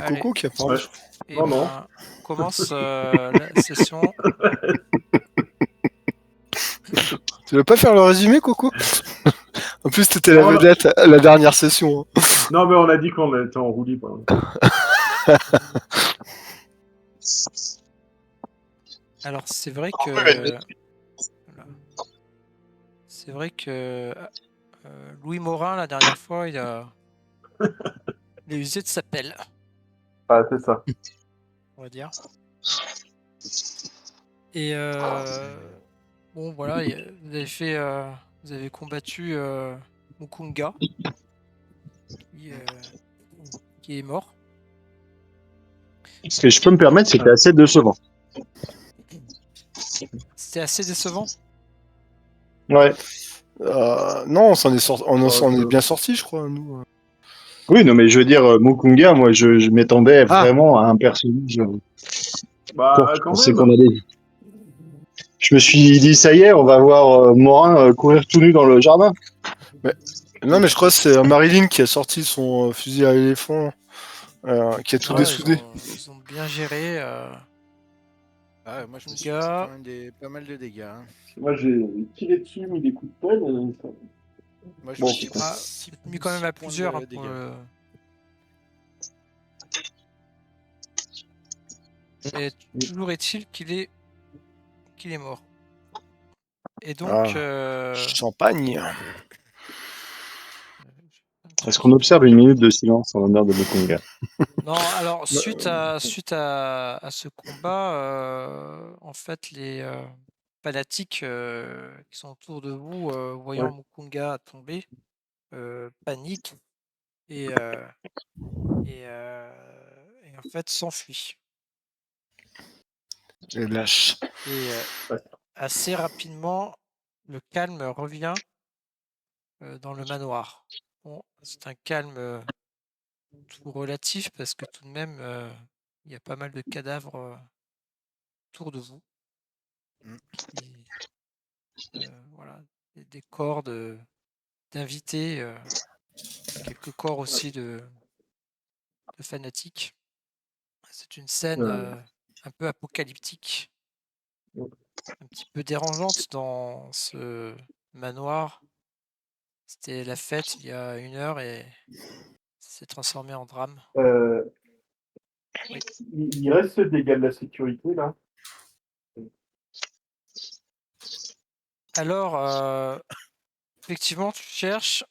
Allez. Coco qui a parlé. Ouais. Et Non, non. on commence la session. Tu veux pas faire le résumé, Coco? En plus, t'étais la Oh, non. vedette à la dernière session. Hein. Non, mais on a dit qu'on était en roue libre. Alors, c'est vrai En que. vrai, elle Voilà. C'est vrai que Louis Morin, la dernière fois, il a usé de sa pelle, Ah, c'est ça. on va dire. Et bon, voilà, vous avez combattu Mukunga, qui est mort. Ce que je peux me permettre, c'était assez décevant. C'était assez décevant. Ouais. Non, on s'en est bien sorti, je crois, nous. Oui, non, mais je veux dire, Mukunga, moi, je m'attendais Ah. vraiment à un personnage. Bah, Je quand pensais même. qu'on allait. Je me suis dit, ça y est, on va voir Morin courir tout nu dans le jardin. Non, mais je crois que c'est Marilyn qui a sorti son fusil à éléphant, qui a tout Ouais, dessoudé. ils ont bien géré. Ah, moi, je me suis Gars. pris quand même pas mal de dégâts. Hein. Moi, j'ai tiré dessus, mis des coups de pelle. Moi, je Bon, me suis pris Mis quand même à plusieurs. Hein, pour dégâts. Et toujours est-il qu'il est mort. Et donc. Champagne. Est-ce qu'on observe une minute de silence en l'honneur de Mukunga? Non, alors suite à ce combat, en fait, les fanatiques qui sont autour de vous, voyant Mukunga tomber, paniquent et en fait s'enfuient. Les lâches. Et assez rapidement, le calme revient dans le manoir. Bon, c'est un calme tout relatif parce que tout de même, il y a pas mal de cadavres autour de vous. Voilà, des corps d'invités, quelques corps aussi de fanatiques. C'est une scène un peu apocalyptique, un petit peu dérangeante dans ce manoir. C'était la fête il y a 1 heure et s'est transformé en drame. Oui. Il reste ce dégât de la sécurité, là. Alors, effectivement, tu cherches,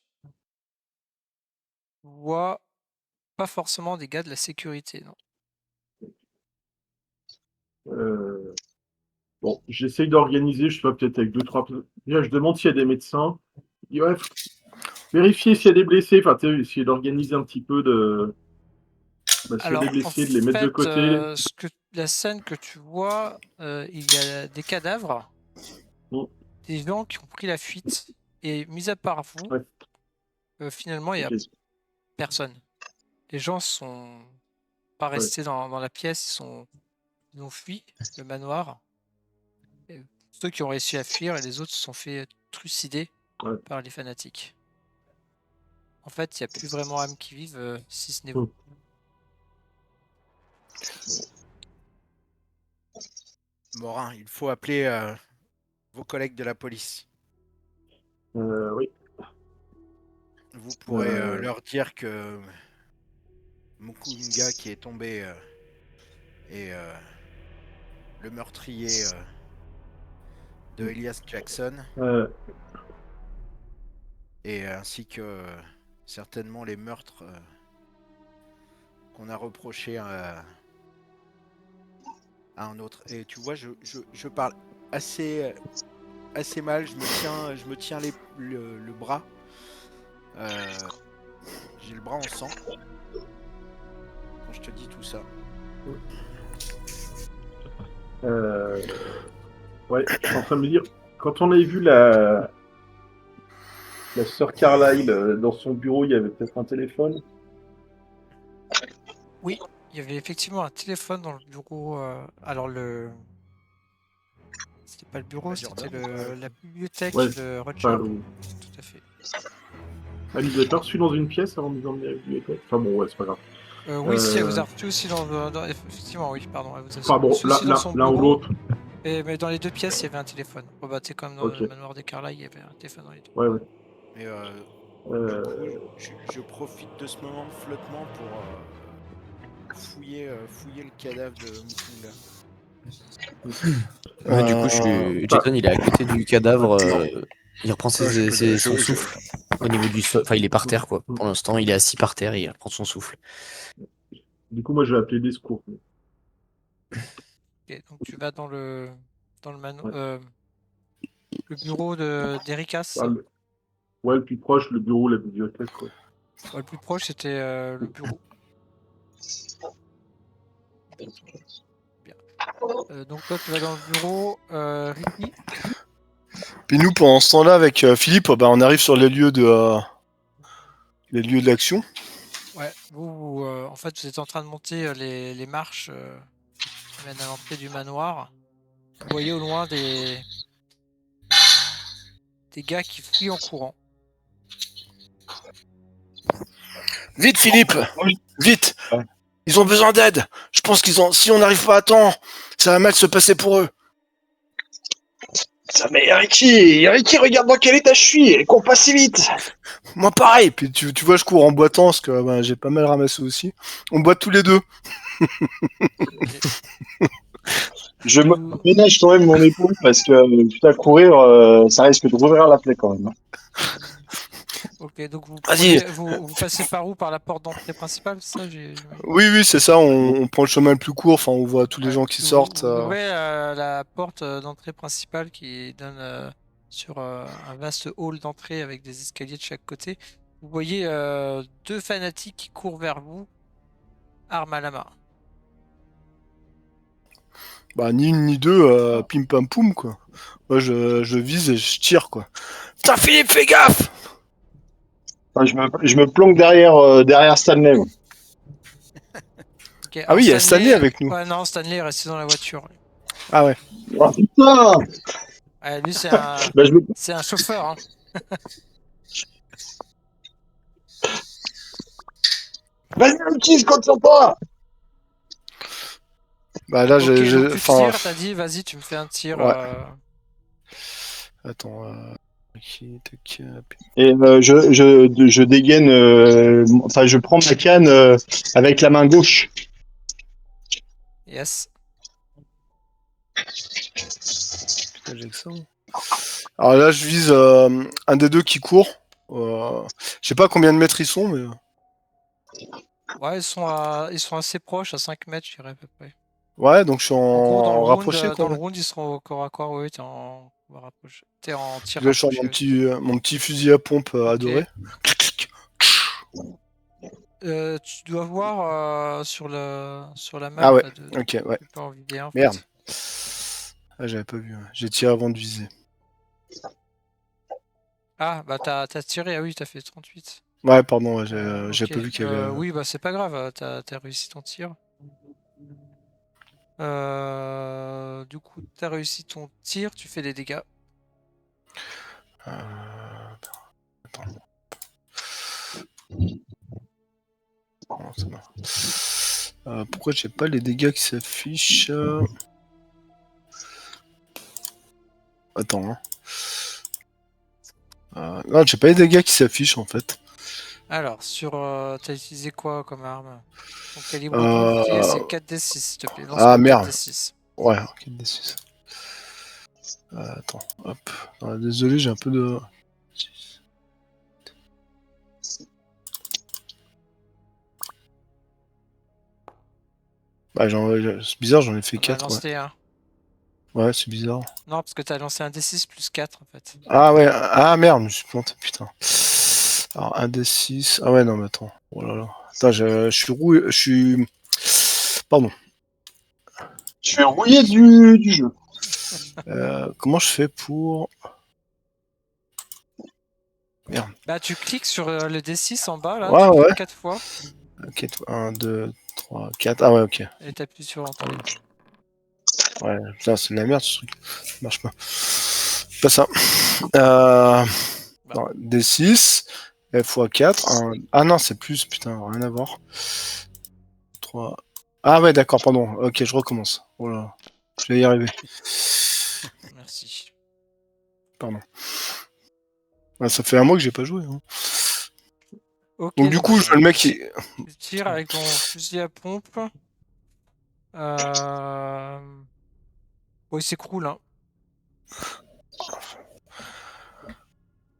tu vois pas forcément des gars de la sécurité, non. Bon, j'essaye d'organiser, je sais pas, peut-être avec 2-3... Déjà, je demande s'il y a des médecins. Je dis, ouais, vérifier s'il y a des blessés, enfin, essayer d'organiser un petit peu de... s'il y a Alors, des blessés, de les mettre de côté. La scène que tu vois, il y a des cadavres, des gens qui ont pris la fuite, et mis à part vous, finalement, il n'y a personne. Les gens sont pas restés dans la pièce, ils ont fui le manoir. Et ceux qui ont réussi à fuir et les autres se sont fait trucider par les fanatiques. En fait, il n'y a plus vraiment âme qui vive, si ce n'est vous. Morin, il faut appeler vos collègues de la police. Oui. Vous pourrez leur dire que Mukunga qui est tombé est le meurtrier de Elias Jackson. Et ainsi que certainement les meurtres qu'on a reprochés à un autre. Et tu vois, je parle assez mal, je me tiens le bras. J'ai le bras en sang quand je te dis tout ça. Ouais, je suis en train de me dire, quand on avait vu la sœur Carlyle dans son bureau, il y avait peut-être un téléphone. Oui, il y avait effectivement un téléphone dans le bureau. Alors c'était pas le bureau, c'était la bibliothèque de Roger. Tout à fait. Elle nous avait pas reçus dans une pièce avant de nous emmener à la bibliothèque. Enfin bon, ouais, c'est pas grave. Oui, si, elle vous a reçu aussi effectivement, oui, pardon. Elle vous a Enfin bon, reçu aussi dans son l'un ou bureau. l'autre. Mais dans les deux pièces, il y avait un téléphone. Oh, bah, t'es comme dans Ok. le manoir des Carla, il y avait un téléphone dans les deux. Ouais. Et du coup, je profite de ce moment de flottement pour fouiller le cadavre de Mukunga. Ouais, du coup, Jason, il est à côté du cadavre. Il reprend son souffle au niveau du sol. Enfin, il est par terre, quoi. Pour l'instant, il est assis par terre et il reprend son souffle. Du coup, moi, je vais appeler des secours. Ok, donc tu vas dans le manoir. Le bureau d'Ericas. Ouais, le plus proche, le bureau, la bibliothèque, quoi. Le plus proche, c'était le bureau. Bien. Donc toi, tu vas dans le bureau. Ricky. Puis nous, pendant ce temps-là, avec Philippe, on arrive sur les lieux de l'action. Ouais, vous, en fait, vous êtes en train de monter les marches qui mènent à l'entrée du manoir. Vous voyez au loin des gars qui fuient en courant. Vite, Philippe! Vite! Ils ont besoin d'aide! Je pense si on n'arrive pas à temps, ça va mal se passer pour eux. Ça, mais Ricky, regarde dans quel état je suis, et qu'on passe si vite. Moi, pareil. Puis tu vois, je cours en boitant, parce que j'ai pas mal ramassé aussi. On boite tous les deux. Je me ménage quand même mon épaule, parce que putain, courir, ça risque de rouvrir la plaie quand même. Ok, donc vous passez par où? Par la porte d'entrée principale, ça Oui, c'est ça. On prend le chemin le plus court. Enfin, on voit tous les gens qui sortent. Vous ouvrez la porte d'entrée principale qui donne sur un vaste hall d'entrée avec des escaliers de chaque côté. Vous voyez deux fanatiques qui courent vers vous, armes à la main. Ni une ni deux, pim pam poum, quoi. Moi, je vise et je tire, quoi. Putain, Philippe, fais gaffe! Enfin, je me planque derrière Stanley. Okay, ah oui, il y a Stanley avec nous. Ouais, non, Stanley est resté dans la voiture. Ah ouais. Oh putain! Lui, c'est un... c'est un chauffeur. Hein. Vas-y, Ricky, je compte sur toi! Là, donc tu tires, t'as dit, vas-y, tu me fais un tir. Ouais. Attends. Et je dégaine, enfin je prends ma canne avec la main gauche. Yes. Putain, j'ai que ça. Alors là, je vise un des deux qui court. Je sais pas combien de mètres ils sont, mais. Ouais, ils sont assez proches, à 5 mètres, je dirais à peu près. Ouais, donc je suis en gros, dans le rapproché. Round, dans le round, ils seront au corps à corps. Oui, t'es en tir. Là, je sors mon petit fusil à pompe adoré. Tu dois voir sur la map. Ah ouais, ok, ouais. Tu peux en vider un, merde. Ah, j'avais pas vu. J'ai tiré avant de viser. Ah, bah t'as tiré. Ah oui, t'as fait 38. Ouais, pardon, j'ai pas vu qu'il y avait... oui, bah c'est pas grave, t'as réussi ton tir. Du coup, t'as réussi ton tir, tu fais des dégâts. Attends. Non, ça va. Pourquoi j'ai pas les dégâts qui s'affichent? Attends. Non, j'ai pas les dégâts qui s'affichent en fait. Alors, t'as utilisé quoi comme arme? Ton calibre de c'est 4d6, s'il te plaît. Merde. 4d6. Ouais, 4d6. Attends, hop. Désolé, j'ai un peu de... c'est bizarre, j'en ai fait 4. Ouais, c'est bizarre. Non, parce que t'as lancé un D6 plus 4 en fait. Ah ouais, merde, je me suis planté, putain. Alors, un D6. Ah ouais, non, mais attends. Oh là là. Attends, je suis rouillé. Je suis. Pardon. Je suis rouillé du jeu. Comment je fais pour. Merde. Bah, tu cliques sur le D6 en bas, là, ouais, tu cliques 4 fois. Ok, 1, 2, 3, 4. Ah ouais, ok. Et t'appuies sur Entrée. Ouais, putain, c'est de la merde ce truc. Ça marche pas. Pas ça. Non, D6. F x 4. Ah non, c'est plus, putain, rien à voir. 3. Ah ouais, d'accord, pardon. Ok, je recommence. Voilà. Je vais y arriver. Merci. Pardon. Ouais, ça fait un mois que j'ai pas joué. Hein. Ok, Donc du coup, je vois le mec qui... tu tires avec ton fusil à pompe. Il s'écroule. Hein.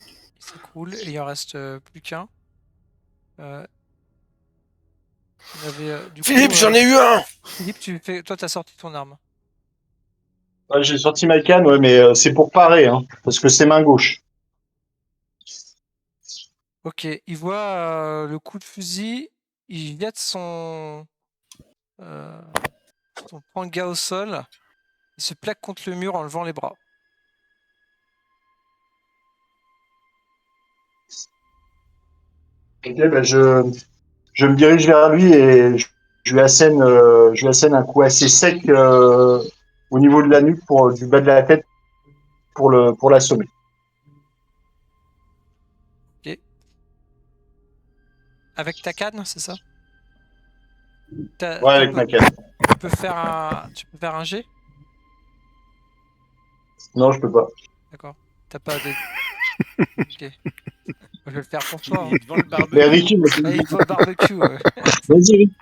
Il s'écroule et il en reste plus qu'un. On avait, du Philippe, coup, j'en ai eu un. Philippe, toi, t'as sorti ton arme. Ouais, j'ai sorti ma canne, ouais, mais c'est pour parer, hein, parce que c'est main gauche. Ok, il voit le coup de fusil, il jette son panga au sol, il se plaque contre le mur en levant les bras. Ok, ben je me dirige vers lui et je lui assène un coup assez sec au niveau de la nuque du bas de la tête pour l'assommer. Ok. Avec ta canne, c'est ça? Ouais, avec ma canne. Tu peux faire un jet? Non, je peux pas. D'accord. T'as pas de... Ok. Je vais le faire pour toi. Il est devant le Mais barbecue. Ricky, Ah, il est devant le barbecue. vas-y, Ricky.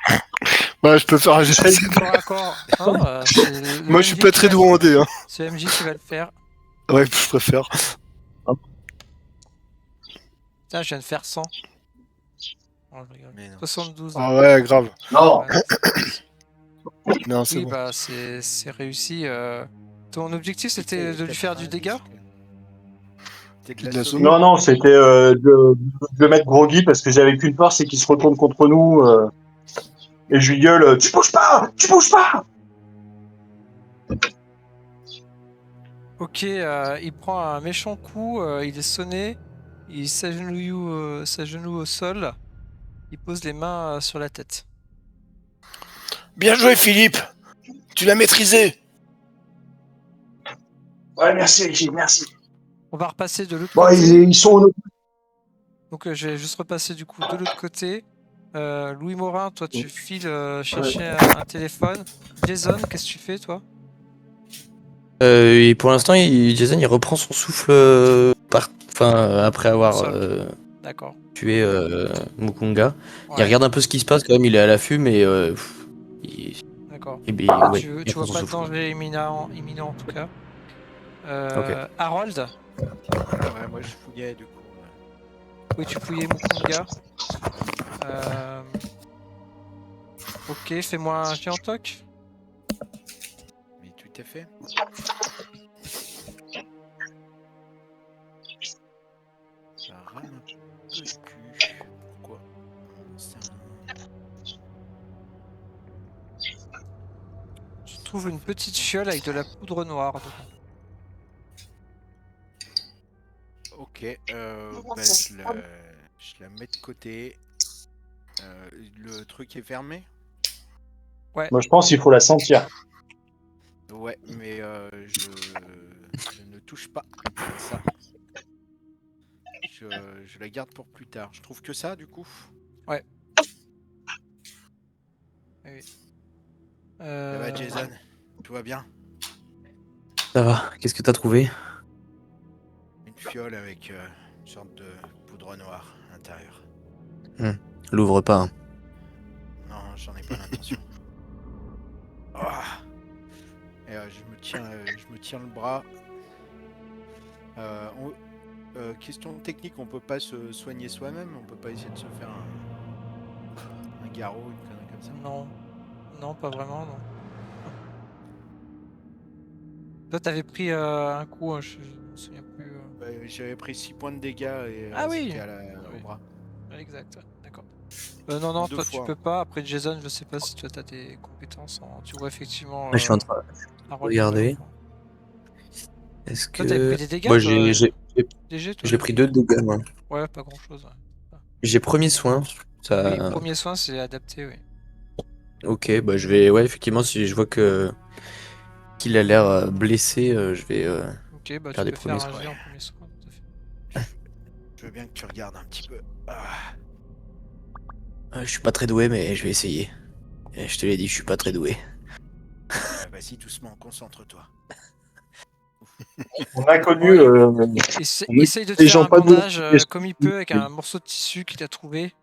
Ouais, je peux faire un jet. Corps à corps. Hein, c'est le Moi, je suis MJ pas qui très va- doué en dé. Hein. C'est MJ qui va le faire. Ouais, je préfère. Tiens, je viens de faire 100. Oh, je rigole. Mais non. 72. Ah ouais, grave. Non. Ouais, Non, c'est oui, bon. bah c'est réussi. Ton objectif c'était de lui faire du dégât? C'était De de la l'assommer. Non, non, c'était de le mettre groggy parce que j'avais qu'une peur, c'est qu'il se retourne contre nous et je lui gueule, tu bouges pas, tu bouges pas. Ok, il prend un méchant coup, il est sonné, il s'agenouille au sol, il pose les mains sur la tête. Bien joué, Philippe. Tu l'as maîtrisé. Ouais, merci, Ricky, merci. On va repasser de l'autre Bon, côté. ils sont Donc je vais juste repasser du coup de l'autre côté. Louis Morin, toi tu files chercher un téléphone. Jason, qu'est-ce que tu fais toi? Et pour l'instant, Jason il reprend son souffle après avoir Sol. D'accord. tué Mukunga. Il Ouais, regarde un peu ce qui se passe quand même, il est à l'affût, mais il, d'accord. ouais, Tu il reprend vois son pas de souffle. danger imminent en tout cas. Ok. Harold, Ouais, moi je fouillais du coup. oui tu fouillais Mukunga. Ok, fais-moi un jet en toc. Mais tout est fait. Ça rame un peu le cul. Pourquoi? C'est Tu trouves une petite fiole avec de la poudre noire dedans. Ok, je la mets de côté. Le truc est fermé? Moi, je pense qu'il faut la sentir. Ouais, mais je ne touche pas à ça. Je la garde pour plus tard. Je trouve que ça, du coup. Ouais. Oui. Ça va, Jason? Tout va bien? Ça va, qu'est-ce que t'as trouvé? Une fiole avec une sorte de poudre noire à l'intérieur. L'ouvre pas. Hein. Non, j'en ai pas l'intention. Ah. Et je me tiens le bras. Question technique, on peut pas se soigner soi-même, on peut pas essayer de se faire un garrot, une connerie comme ça. Non. Non, pas vraiment, non. Toi, t'avais pris un coup, hein, je me souviens plus. J'avais pris 6 points de dégâts et Ah oui. c'était Oui. au bras. Exact, d'accord. Non, Deux toi fois. tu peux pas. Après Jason, je sais pas si toi t'as des compétences en... Tu vois effectivement. Je suis en train de Harold regarder. meurt. Est-ce Toi t'avais que. pris des dégâts Moi, toi j'ai toi pris 2 dégâts, moi. Ouais, pas grand chose. J'ai premier soin. Oui, Ça... premier soin c'est adapté, oui. Ok, bah je vais. Ouais, effectivement, si je vois que qu'il a l'air blessé, je vais Ok, bah tu faire des peux faire premiers un soins. jet en premier soin, tout à fait. Je veux bien que tu regardes un petit peu. Ah. Je suis pas très doué, mais je vais essayer. Et je te l'ai dit, je suis pas très doué. Vas-y, doucement, concentre-toi. On a connu. Essaye de te les faire gens un pas doués. bandage comme il peut avec un morceau de tissu qu'il a trouvé.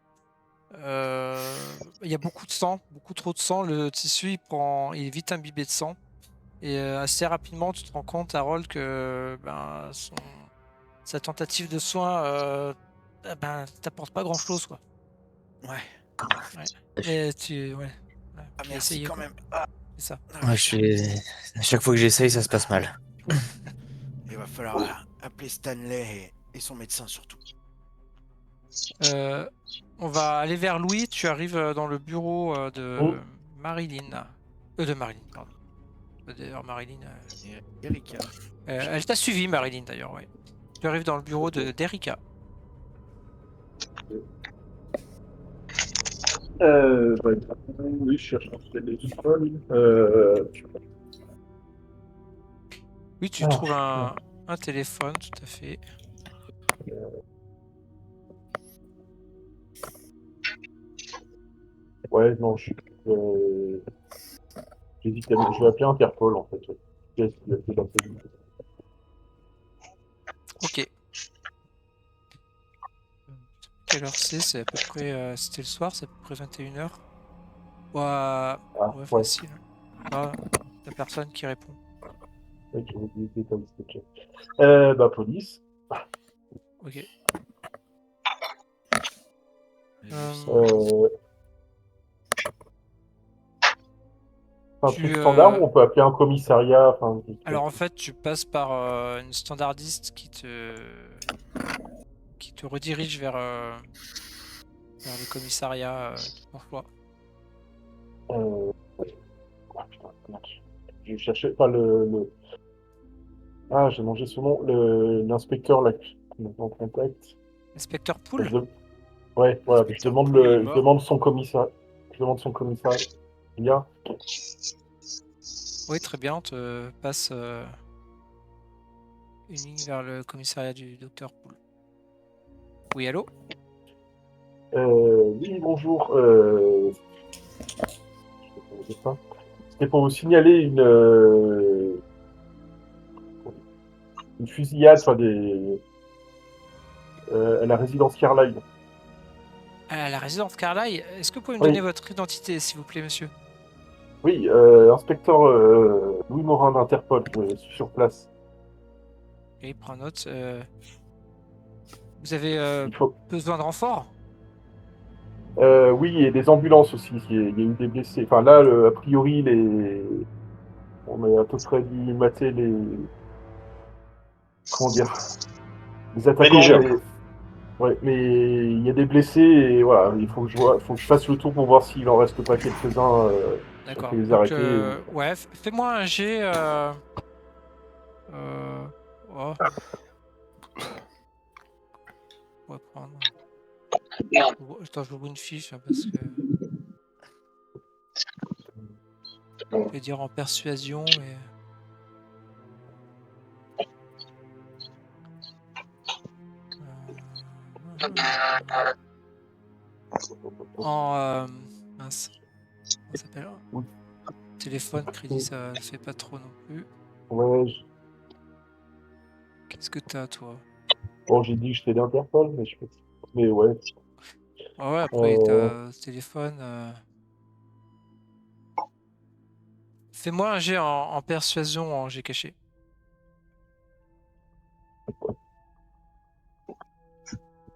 Il y a beaucoup de sang, beaucoup trop de sang. Le tissu il est vite imbibé de sang. Et assez rapidement, tu te rends compte, Harold, que sa tentative de soin t'apporte pas grand chose, quoi. Ouais. Mais ouais. Ah, Tu vas merci essayer, quand quoi. même. Ah, C'est ça. Ouais, à chaque fois que j'essaye, ça se passe mal. il va falloir appeler Stanley et son médecin surtout. On va aller vers Louis. Tu arrives dans le bureau de Marilyn. De Marilyn, pardon. D'ailleurs, Marilyn. Erika. Elle t'a suivi, Marilyn, d'ailleurs, ouais. Tu arrives dans le bureau d'Erika. Oui, je cherche un téléphone. Oui, tu trouves un téléphone, tout à fait. Ouais, non, j'hésite à... Je vais appeler Interpol, en fait. Qu'est-ce qu'il a fait dans cette vie? Ok. Quelle heure c'est? C'est à peu près. C'était le soir, c'est à peu près 21h. Ouais, Ah, ouais, ouais. facile. Ah, t'as personne qui répond. Ouais, j'ai oublié de détailler, ok. Police. Ok. C'est un Tu, truc standard ou on peut appeler un commissariat, enfin, Alors en fait, tu passes par une standardiste qui te redirige vers le commissariat de Bourgeois. Ah, putain, merde. Je cherchais pas Ah, j'ai mangé son nom. L'inspecteur, là, qui est en contact. Inspecteur Poul? Ouais, voilà. L'inspecteur Poul est mort. Je demande son commissaire. Je demande son commissariat. Bien. Oui, très bien, on te passe une ligne vers le commissariat du docteur Poul. Oui, allô? Oui, bonjour. C'était pour vous signaler une fusillade, enfin, à la résidence Carlyle. À la résidence Carlyle, est-ce que vous pouvez me Oui. donner votre identité, s'il vous plaît, monsieur? Oui, inspecteur Louis Morin d'Interpol, je suis sur place. Ok, prends note. Vous avez Il faut... besoin de renfort? Oui, et des ambulances aussi. Il y a eu des blessés. Enfin, là, a priori, on a à peu près dû mater comment dire, les attaquants, Belligeur. Ouais, mais il y a des blessés et voilà, il faut faut que je fasse le tour pour voir s'il en reste pas quelques-uns, si on D'accord. peut les Donc, arrêter. ouais, fais-moi un jet. Oh, on va prendre. Attends, j'ouvre une fiche hein, parce que. Je vais dire en persuasion, mais. Mince. Ça s'appelle. Oui. Téléphone, crédit, ça le fait pas trop non plus. Ouais, Qu'est-ce que t'as, toi? bon, j'ai dit que j'étais d'Interpol, mais je pense. Mais ouais. Ah ouais, après, t'as téléphone. Fais-moi un jet en persuasion, en jet caché.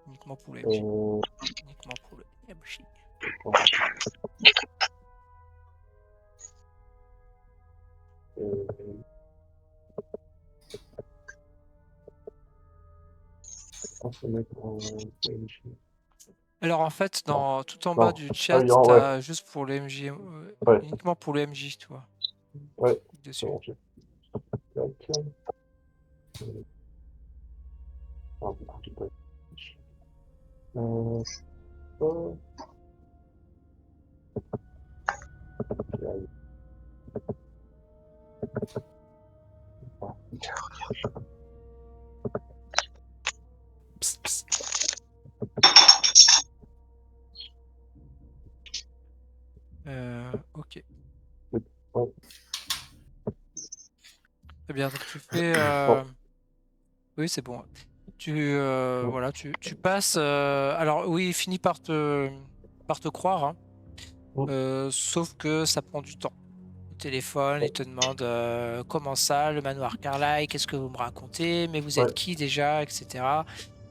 Uniquement pour les MJ. Uniquement pour le MJ. Alors en fait, tout en bas du chat, oui, t'as juste pour le MJ, ouais. uniquement pour le MJ, tu vois. Ouais. Dessus. Bon, Psst, psst. bien. Donc tu fais. Oui, c'est bon. Voilà, tu passes. Alors oui, il finit par te croire, hein. Sauf que ça prend du temps. Au téléphone, il te demande comment ça, le manoir Carlyle, qu'est-ce que vous me racontez, mais vous êtes qui déjà, etc.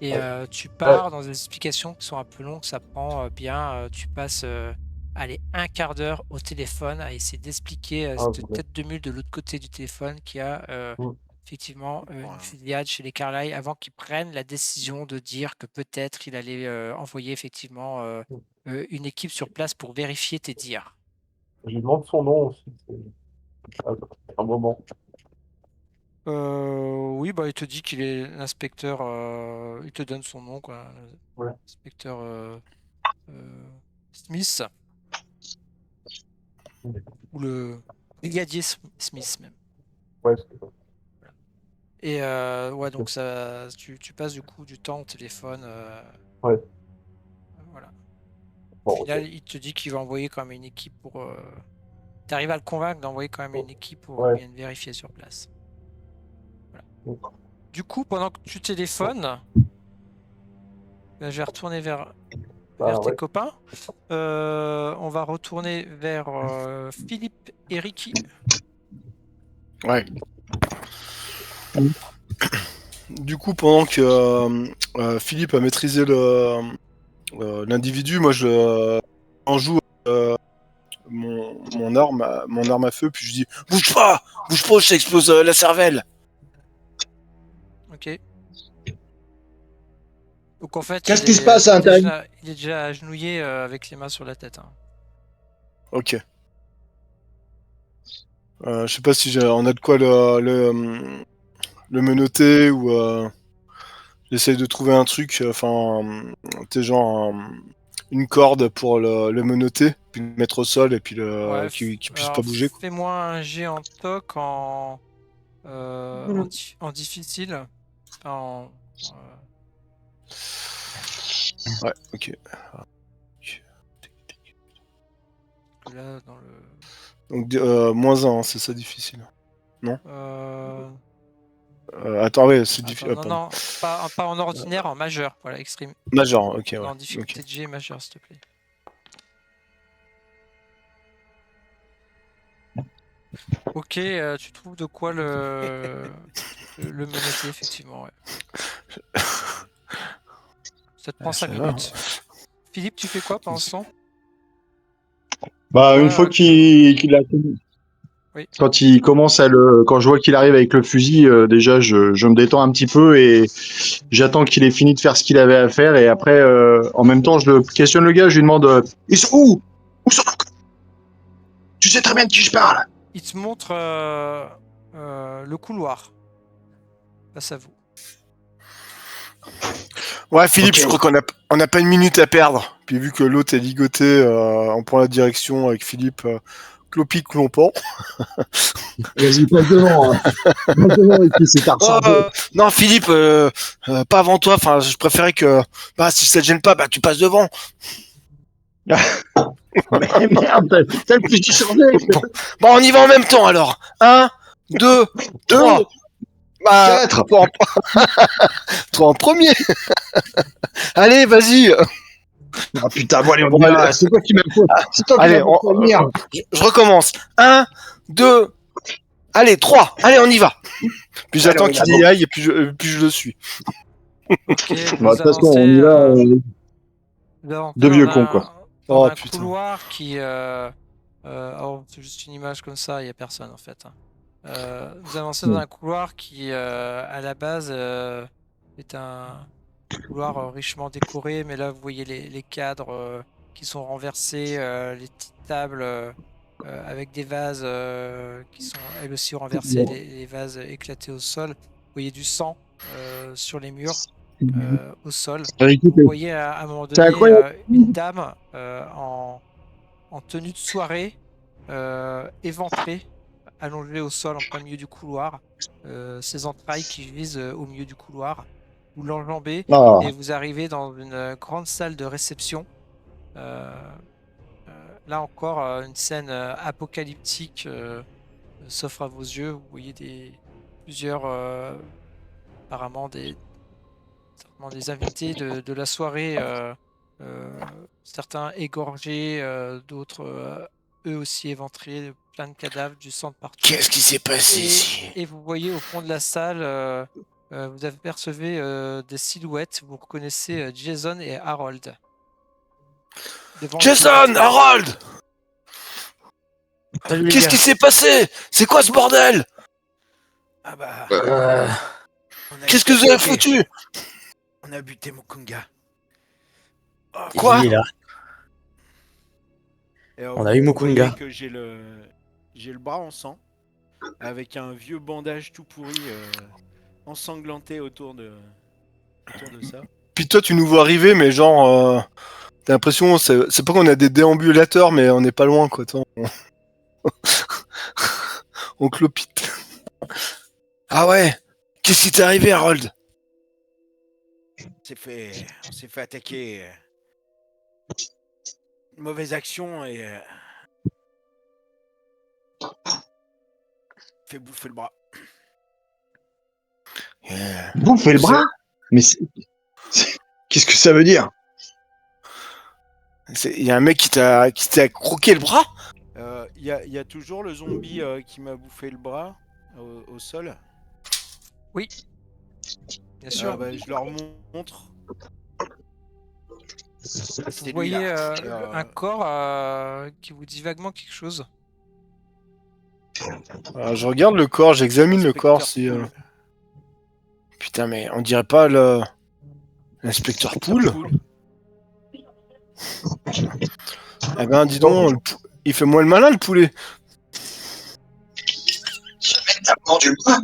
Et tu pars dans des explications qui sont un peu longues, ça prend tu passes allez, un quart d'heure au téléphone à essayer d'expliquer cette tête de mule de l'autre côté du téléphone qui a effectivement une filiale chez les Carlyle avant qu'ils prennent la décision de dire que peut-être il allait envoyer effectivement une équipe sur place pour vérifier tes dires. Je lui demande son nom aussi. Un moment. Oui, bah il te dit qu'il est l'inspecteur, il te donne son nom, quoi. Ouais. Inspecteur Smith. Ou le brigadier Smith même. Ouais, c'est ça. Et ouais, donc ça, tu passes du coup du temps au téléphone. Ouais. Voilà. Bon, Au final, il te dit qu'il va envoyer quand même une équipe pour. Tu arrives à le convaincre d'envoyer quand même une équipe pour bien vérifier sur place. Voilà. Du coup, pendant que tu téléphones, je vais retourner vers tes copains. On va retourner vers Philippe et Ricky. Ouais. Du coup, pendant que Philippe a maîtrisé l'individu, moi je en joue mon arme à feu, puis je dis bouge pas, je t'explose la cervelle. Ok. Donc en fait, Qu'est-ce qui se passe à l'intérieur? il est déjà agenouillé avec les mains sur la tête, hein. Ok. Je sais pas si on a de quoi le menotter ou j'essaye de trouver un truc, t'es genre une corde pour le menotter, puis le mettre au sol et puis Ouais, qu'il puisse alors pas bouger. Quoi. fais-moi un jet en toc en difficile. En, Ouais, ok. là, dans le. Donc -1, c'est ça difficile. Non Euh, Attends, ouais, c'est difficile. non, pas en ordinaire, en majeur. Voilà, extrême. Major, ok, ouais. En difficulté Ok. de G majeur, s'il te plaît. Ok, tu trouves de quoi le menotter, effectivement. Ouais. Ça te prend 5 minutes. Philippe, tu fais quoi pendant ce temps? Bah, une fois qu'il a. Oui. Quand il commence quand je vois qu'il arrive avec le fusil, déjà je me détends un petit peu et j'attends qu'il ait fini de faire ce qu'il avait à faire et après, en même temps, je questionne le gars, je lui demande ils sont où? Où sont? Tu sais très bien de qui je parle. Il te montre le couloir face à vous. Ouais, Philippe, Ok. je crois qu'on n'a pas une minute à perdre. Puis vu que l'autre est ligoté, on prend la direction avec Philippe. Clopi clompant. Vas-y, passe devant. Hein. Passe devant et puis c'est tard. Non, Philippe, pas avant toi. Enfin, je préférais que, si ça te gêne pas, tu passes devant. Mais merde, t'as le fusil chargé. Bon, on y va en même temps alors. 1, 2, 3. 4. Toi en premier. Allez, vas-y. Ah putain, bon allez, on y va. C'est toi qui m'as fait. C'est toi qui m'as fait venir. Je recommence. 1, 2, allez, 3. Allez, on y va. Puis j'attends qu'il y aille et puis je le suis. Ok, De toute façon, on y va. Deux vieux cons, quoi. Dans un couloir qui. C'est juste une image comme ça, il n'y a personne en fait. Vous avancez dans un couloir qui, à la base, est un couloir richement décoré, mais là vous voyez les cadres qui sont renversés, les petites tables avec des vases qui sont elles aussi renversées, les vases éclatés au sol. Vous voyez du sang sur les murs. Au sol. Vous voyez à un moment donné une dame en tenue de soirée, éventrée, allongée au sol en plein milieu du couloir, ses entrailles qui gisent au milieu du couloir. Vous l'enjambez et vous arrivez dans une grande salle de réception. Là encore, une scène apocalyptique s'offre à vos yeux. Vous voyez plusieurs, apparemment certainement des invités de la soirée, certains égorgés, d'autres eux aussi éventrés, plein de cadavres, du sang de partout. Qu'est-ce qui s'est passé ici? Et vous voyez au fond de la salle, vous apercevez des silhouettes, vous reconnaissez Jason et Harold. Jason, Harold! Qu'est-ce qui s'est passé? C'est quoi ce bordel? Ah bah. Qu'est-ce que vous avez foutu? On a buté Mukunga. Quoi? Il est là. On a eu Mukunga. Vous voyez que j'ai le bras en sang, avec un vieux bandage tout pourri ensanglanté autour de ça. Puis toi, tu nous vois arriver, mais genre, t'as l'impression, c'est pas qu'on a des déambulateurs, mais on n'est pas loin, quoi. On clopite. Ah ouais? Qu'est-ce qui t'est arrivé, Harold? On s'est fait attaquer. Une mauvaise action et fait bouffer le bras. Bouffer le bras? Mais qu'est-ce que ça veut dire? Il y a un mec qui t'a croqué le bras? Il y a toujours le zombie qui m'a bouffé le bras au sol. Oui. Bien sûr. Je leur montre. Vous voyez un corps qui vous dit vaguement quelque chose. Je regarde le corps, j'examine le corps si... Putain, mais on dirait pas l'inspecteur Poule. Eh ben, dis donc, il fait moins le malin, le poulet. T'as mordu le bras?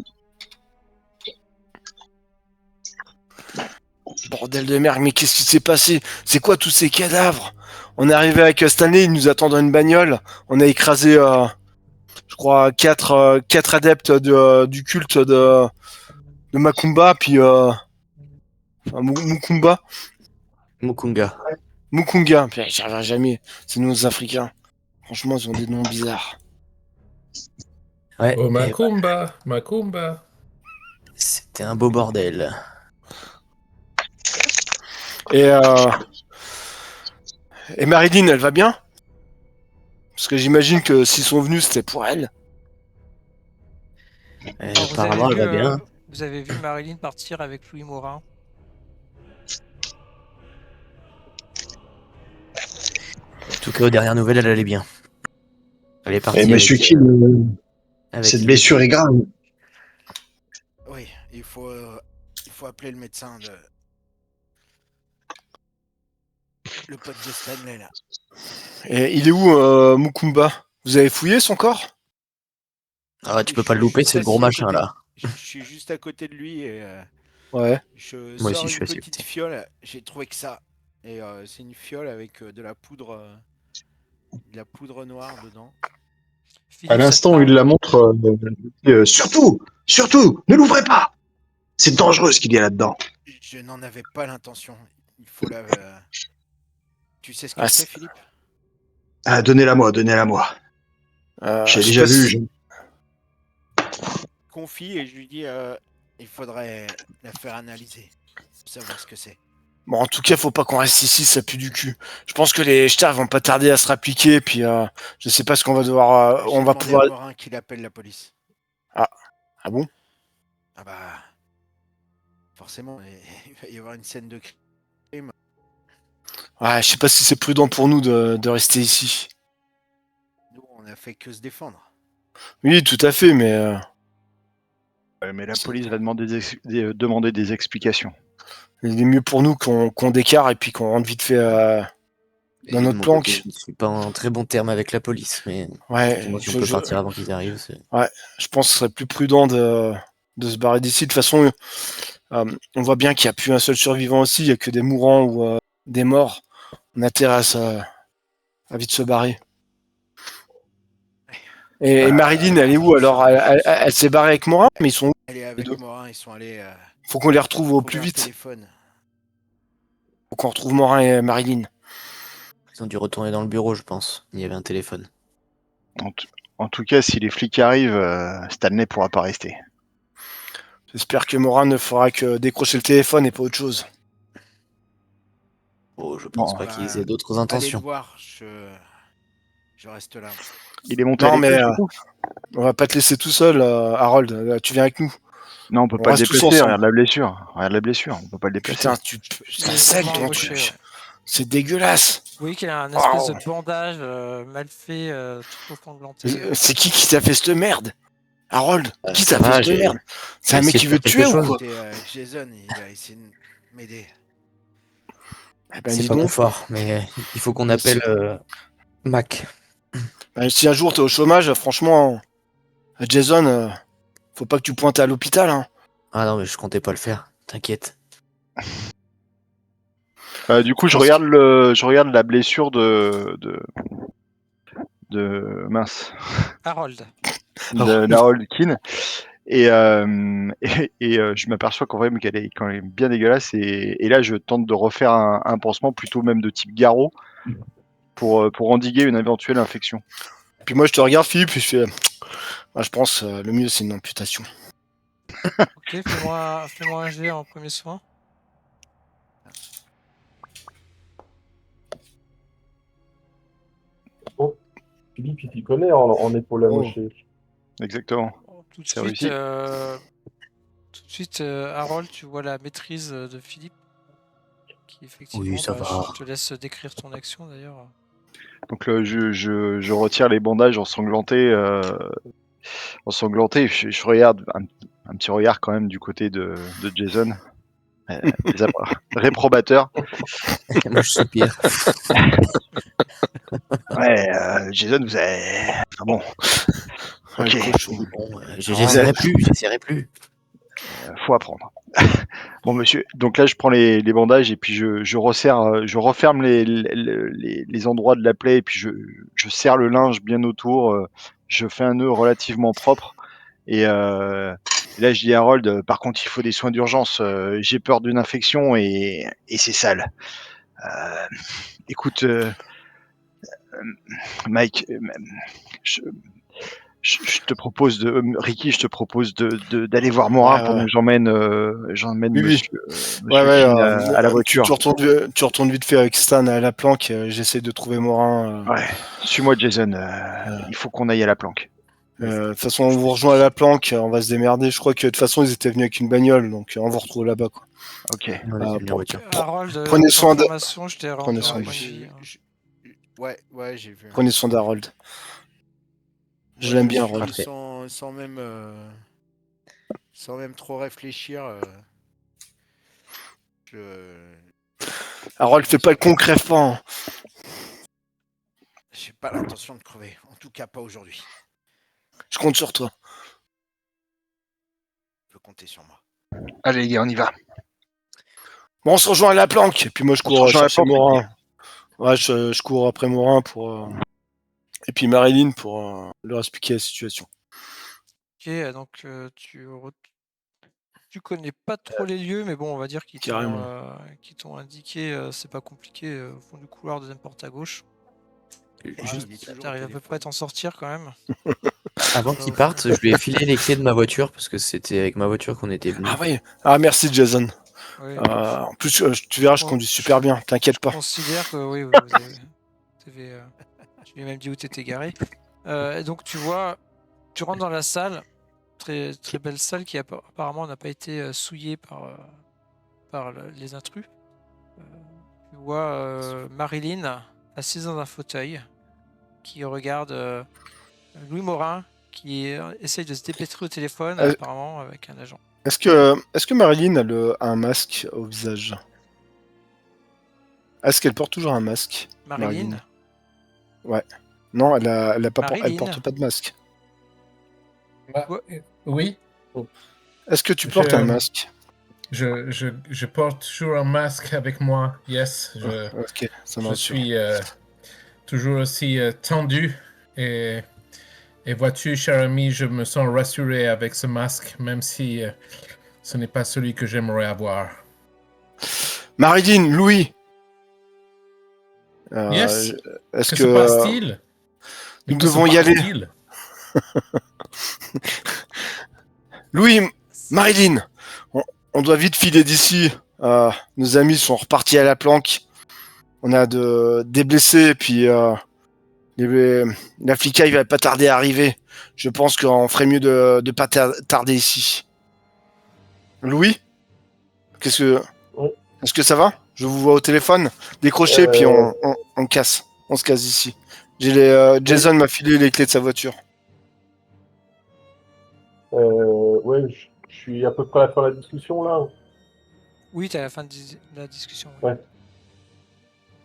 Bordel de merde, mais qu'est-ce qui s'est passé? C'est quoi tous ces cadavres? On est arrivé avec Stanley, il nous attend dans une bagnole. On a écrasé, je crois, 4 adeptes du culte de Macumba, puis... Enfin, Mukumba. Mukunga. Mukunga. Puis, j'y arriverai jamais. C'est nos Africains. Franchement, ils ont des noms bizarres. Ouais. Oh, Macumba, Macumba. C'était un beau bordel. Et Marilyn, elle va bien? Parce que j'imagine que s'ils sont venus, c'était pour elle. Apparemment, elle va bien. Vous avez vu Marilyn partir avec Louis Morin. En tout cas, aux dernières nouvelles, elle allait bien. Elle est partie. Et monsieur Kim, cette blessure est grave. Oui, il faut appeler le médecin le pote de Stanley là. Et il est où, Mukumba? Vous avez fouillé son corps? Ah ouais, tu peux pas le louper, c'est le gros machin là. Je suis juste à côté de lui et Ouais. Moi aussi, je suis une assez petite fiole. J'ai trouvé que ça. Et c'est une fiole avec de la poudre noire dedans. À l'instant où il la montre, surtout, ne l'ouvrez pas. C'est dangereux ce qu'il y a là-dedans. Je n'en avais pas l'intention. Il faut la. Tu sais ce que c'est, Philippe? Ah, donnez-la moi. J'ai déjà vu. Confie et je lui dis il faudrait la faire analyser pour savoir ce que c'est. Bon, en tout cas, faut pas qu'on reste ici, ça pue du cul. Je pense que les stars vont pas tarder à se rappliquer, puis je sais pas ce qu'on va devoir... on va pouvoir... À Morin qu'il appelle la police. Ah bon? Ah bah... Forcément, il va y avoir une scène de crime. Ouais, je sais pas si c'est prudent pour nous de rester ici. Nous, on a fait que se défendre. Oui, tout à fait, mais... Mais la police va demander des explications. Il est mieux pour nous qu'on décarre et puis qu'on rentre vite fait dans notre planque. Je ne suis pas en très bon terme avec la police, mais ouais, moi, si on peut partir avant qu'ils arrivent. Ouais, je pense que ce serait plus prudent de se barrer d'ici. De toute façon, on voit bien qu'il n'y a plus un seul survivant aussi, il n'y a que des mourants ou des morts. On a intérêt à vite se barrer. Et Marilyn, elle est où alors? Elle s'est barrée avec Morin, mais ils sont où? Elle est avec Morin, ils sont allés... Faut qu'on les retrouve au plus vite. Faut qu'on retrouve Morin et Marilyn. Ils ont dû retourner dans le bureau, je pense. Il y avait un téléphone. En tout cas, si les flics arrivent, Stanley pourra pas rester. J'espère que Morin ne fera que décrocher le téléphone et pas autre chose. Oh, je pense pas qu'ils aient d'autres Allez intentions. le voir, je reste là. Il est monté Non, avec mais nous, c'est tout. on va pas te laisser tout seul, Harold. Tu viens avec nous. Non, on peut On pas le reste tous déplacer. ensemble. Regarde la blessure. Regarde la blessure. On peut pas le déplacer. Putain, ça Il est saigne vraiment ton embauché, truc. ouais. C'est dégueulasse. Vous voyez qu'il a un espèce Oh. de bandage mal fait, tout ensanglanté. C'est qui t'a fait cette merde? Harold, qui Ça t'a va, fait cette merde? C'est un j'ai mec qui essayé de veut te faire tuer quelque ou chose. quoi? C'était Jason, il a essayé de m'aider. Eh ben, C'est dis pas donc. confort, mais il faut qu'on Mais appelle Mac. Ben, si un jour t'es au chômage, franchement, Jason, faut pas que tu pointes à l'hôpital. Hein. Ah non, mais je comptais pas le faire. T'inquiète. Du coup, je regarde la blessure de mince. Harold. d'Harold Keane. Et je m'aperçois qu'en vrai, qu'elle est quand même bien dégueulasse. Et là, je tente de refaire un pansement plutôt même de type garrot pour endiguer une éventuelle infection. Puis moi, je te regarde, Philippe, et je fais. Je pense le mieux, c'est une amputation. Ok, fais-moi un jet en premier soin. Philippe, il t'y connaît en épaule amochée. Exactement. Tout de C'est suite, réussi. Harold, tu vois la maîtrise de Philippe. Qui effectivement, Oui, ça va. je te laisse décrire ton action d'ailleurs. Donc je retire les bandages ensanglantés. Je regarde un petit regard quand même du côté de Jason. Réprobateur. Moi, je soupire. Ouais, Jason, vous avez... Ah bon. Ok, Bon, j'essaierai plus. Faut apprendre. Bon, monsieur, donc là, je prends les bandages et puis je resserre, je referme les endroits de la plaie et puis je serre le linge bien autour. Je fais un nœud relativement propre. Et là, je dis à Harold, par contre, il faut des soins d'urgence. J'ai peur d'une infection et c'est sale. Écoute, Mike, je te propose Ricky, je te propose d'aller voir Morin pendant que j'emmène monsieur Keane à la voiture. Tu retournes vite fait avec Stan à la planque. J'essaie de trouver Morin. Ouais, suis-moi, Jason. Il faut qu'on aille à la planque. De toute façon, on vous rejoint à la planque. On va se démerder. Je crois que de toute façon, ils étaient venus avec une bagnole, donc on vous retrouve là-bas. Quoi. Ok. Harold, prenez soin de. je t'ai rendu un point de vie. Ouais, j'ai vu. Prenez soin d'Harold. Je l'aime bien, Harold. Sans même trop réfléchir. Harold, fais pas le con, crève pas. Hein. J'ai pas l'intention de crever. En tout cas, pas aujourd'hui. Je compte sur toi. Tu peux compter sur moi. Allez, les gars, on y va. Bon, on se rejoint à la planque. Et puis moi, je cours chercher Morin. Ouais, je cours après Morin pour. Et puis Marilyn pour leur expliquer la situation. Ok, donc tu connais pas trop les lieux, mais bon, on va dire qu'ils t'ont indiqué, c'est pas compliqué, au fond du couloir, deuxième porte à gauche. T'arrives à peu près à t'en sortir quand même. Avant qu'ils partent, je lui ai filé les clés de ma voiture parce que c'était avec ma voiture qu'on était venus. Ah oui. Ah merci Jason. Oui. En plus, tu verras, je conduis super bien. T'inquiète pas. Je considère que oui, vous avez. Je lui ai même dit où t'étais garé. Donc tu vois, tu rentres dans la salle, très très belle salle qui apparemment n'a pas été souillée par les intrus. Tu vois Marilyn assise dans un fauteuil qui regarde Louis Morin qui essaye de se dépêtrer au téléphone apparemment avec un agent. Est-ce que Marilyn a un masque au visage? Est-ce qu'elle porte toujours un masque? Marilyn? Ouais. Non, elle porte pas de masque. Oui. Est-ce que tu portes un masque? Je porte toujours un masque avec moi, yes. Ok, ça je suis toujours aussi tendu et vois-tu, cher ami, je me sens rassuré avec ce masque, même si ce n'est pas celui que j'aimerais avoir. Marilyn, Louis. Yes. Est-ce que se passe-t-il? Nous devons y aller. Louis, Marilyn, on doit vite filer d'ici. Nos amis sont repartis à la planque. On a des blessés, et puis la flicaille va pas tarder à arriver. Je pense qu'on ferait mieux de pas tarder ici. Louis, est-ce que ça va? Je vous vois au téléphone. Décrochez, puis on casse. On se casse ici. Jason m'a filé les clés de sa voiture. Ouais, je suis à peu près à la fin de la discussion là. Oui, t'es à la fin de la discussion. Ouais.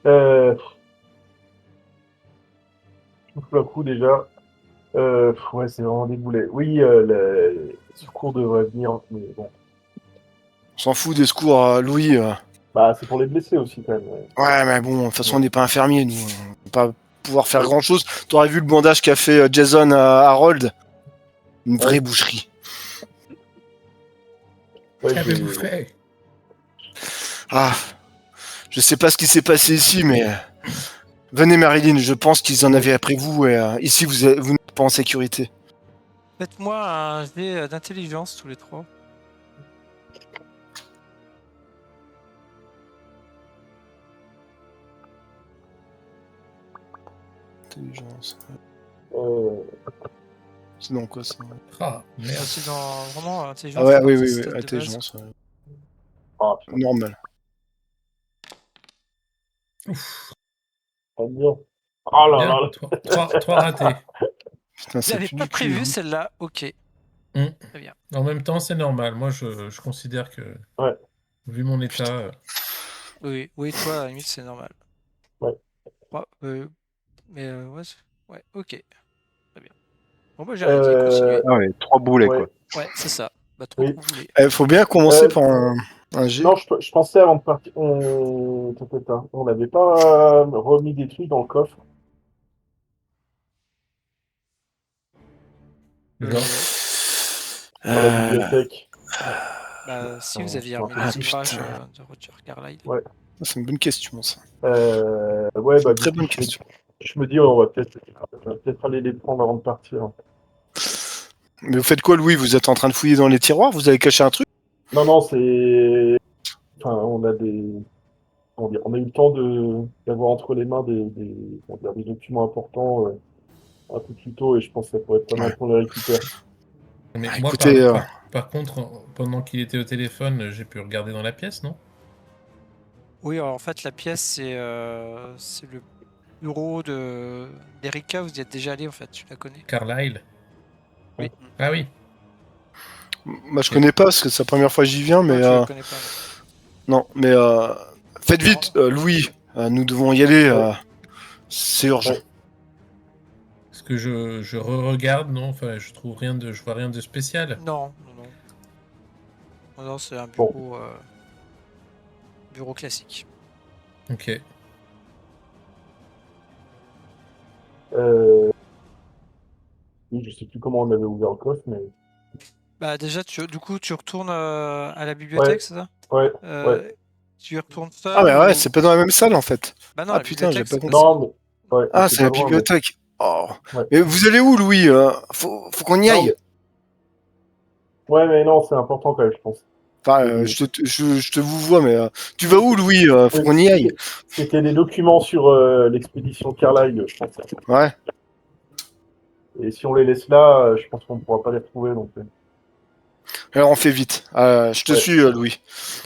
Je me fous un coup déjà. Ouais, c'est vraiment déboulé. Oui, le secours devrait venir, mais bon. On s'en fout des secours, Louis. Bah, c'est pour les blessés aussi quand même. Ouais, mais bon, de toute façon, on n'est pas infirmier, nous. On va pas pouvoir faire grand-chose. T'aurais vu le bandage qu'a fait Jason à Harold? Une vraie boucherie. Ouais, Qu'avez-vous fait? Ah, je sais pas ce qui s'est passé ici, mais venez, Marilyn. Je pense qu'ils en avaient après vous, et ici, vous n'êtes pas en sécurité. Faites-moi un jet d'intelligence tous les trois. Intelligence. Euh, C'est dans quoi ça? Ah, merde. C'est dans vraiment intelligence. Ah ouais, oui, c'est oui, stats de intelligence. base. Normal. Ouf. bien. Oh là Bien. là. Trois ratés. Putain, ça J'avais pue pas du cul, prévu hein. celle-là. Ok. Hum. Très bien. En même temps, c'est normal. Moi, je considère que, Ouais. vu mon état, Oui, toi, à la limite, c'est normal. Ouais. Mais ouais, ok. Très bien. Bon, bah, j'ai rien dit, continuez. Ah ouais, 3 boulets, Ouais. quoi. Ouais, c'est ça. Bah, trop Oui. vous voulez. Faut bien commencer par un G. Non, je pensais avant de partir. On n'avait pas remis des trucs dans le coffre. genre, Dans la bibliothèque. Bah, si vous aviez Ah, remis les ouvrages de Roger Carlyle. Ouais. C'est une bonne question, ça. Ouais, bah, Très du coup, bonne question. je me dis, on va peut-être aller les prendre avant de partir. Mais vous faites quoi, Louis? Vous êtes en train de fouiller dans les tiroirs? Vous avez caché un truc? Non, c'est. Enfin, on a comment dire, on a eu le temps d'avoir entre les mains des documents importants un peu plus tôt et je pense que ça pourrait être pas mal qu'on les récupère. mais Ah, moi, écoutez, par contre, pendant qu'il était au téléphone, j'ai pu regarder dans la pièce, non? Oui, alors, en fait, la pièce, c'est le bureau d'Erika. Vous y êtes déjà allé, en fait. Tu la connais? Carlyle. Oui. Ah oui. moi, je connais pas, parce que c'est la première fois que j'y viens, mais... Non, tu la connais pas. Non, mais faites vite, Louis. Nous devons y aller. C'est urgent. Ouais. Est-ce que je re-regarde? Non, enfin, je vois rien de spécial. Non. Non, c'est un bureau classique. Ok. Oui, je sais plus comment on avait ouvert le coffre, mais. Bah, déjà, du coup, tu retournes à la bibliothèque, Ouais. c'est ça? Ouais. Tu y retournes seul Ah, mais ouais, ou- c'est pas dans la même salle, en fait. Bah non, Ah, la putain, j'ai bibliothèque, pas compris. Non, mais. Ouais, Ah, c'est pas la loin, bibliothèque. Oh. Ouais. Mais vous allez où, Louis? Faut qu'on y Non, aille. Ouais, mais non, c'est important quand même, je pense. Enfin, je te vous vois, mais tu vas où, Louis? Faut Oui, qu'on y aille. C'était des documents sur l'expédition Carlyle, je pense. Ouais. Et si on les laisse là, je pense qu'on ne pourra pas les retrouver. Donc. Alors, on fait vite. Je te Ouais. suis, Louis.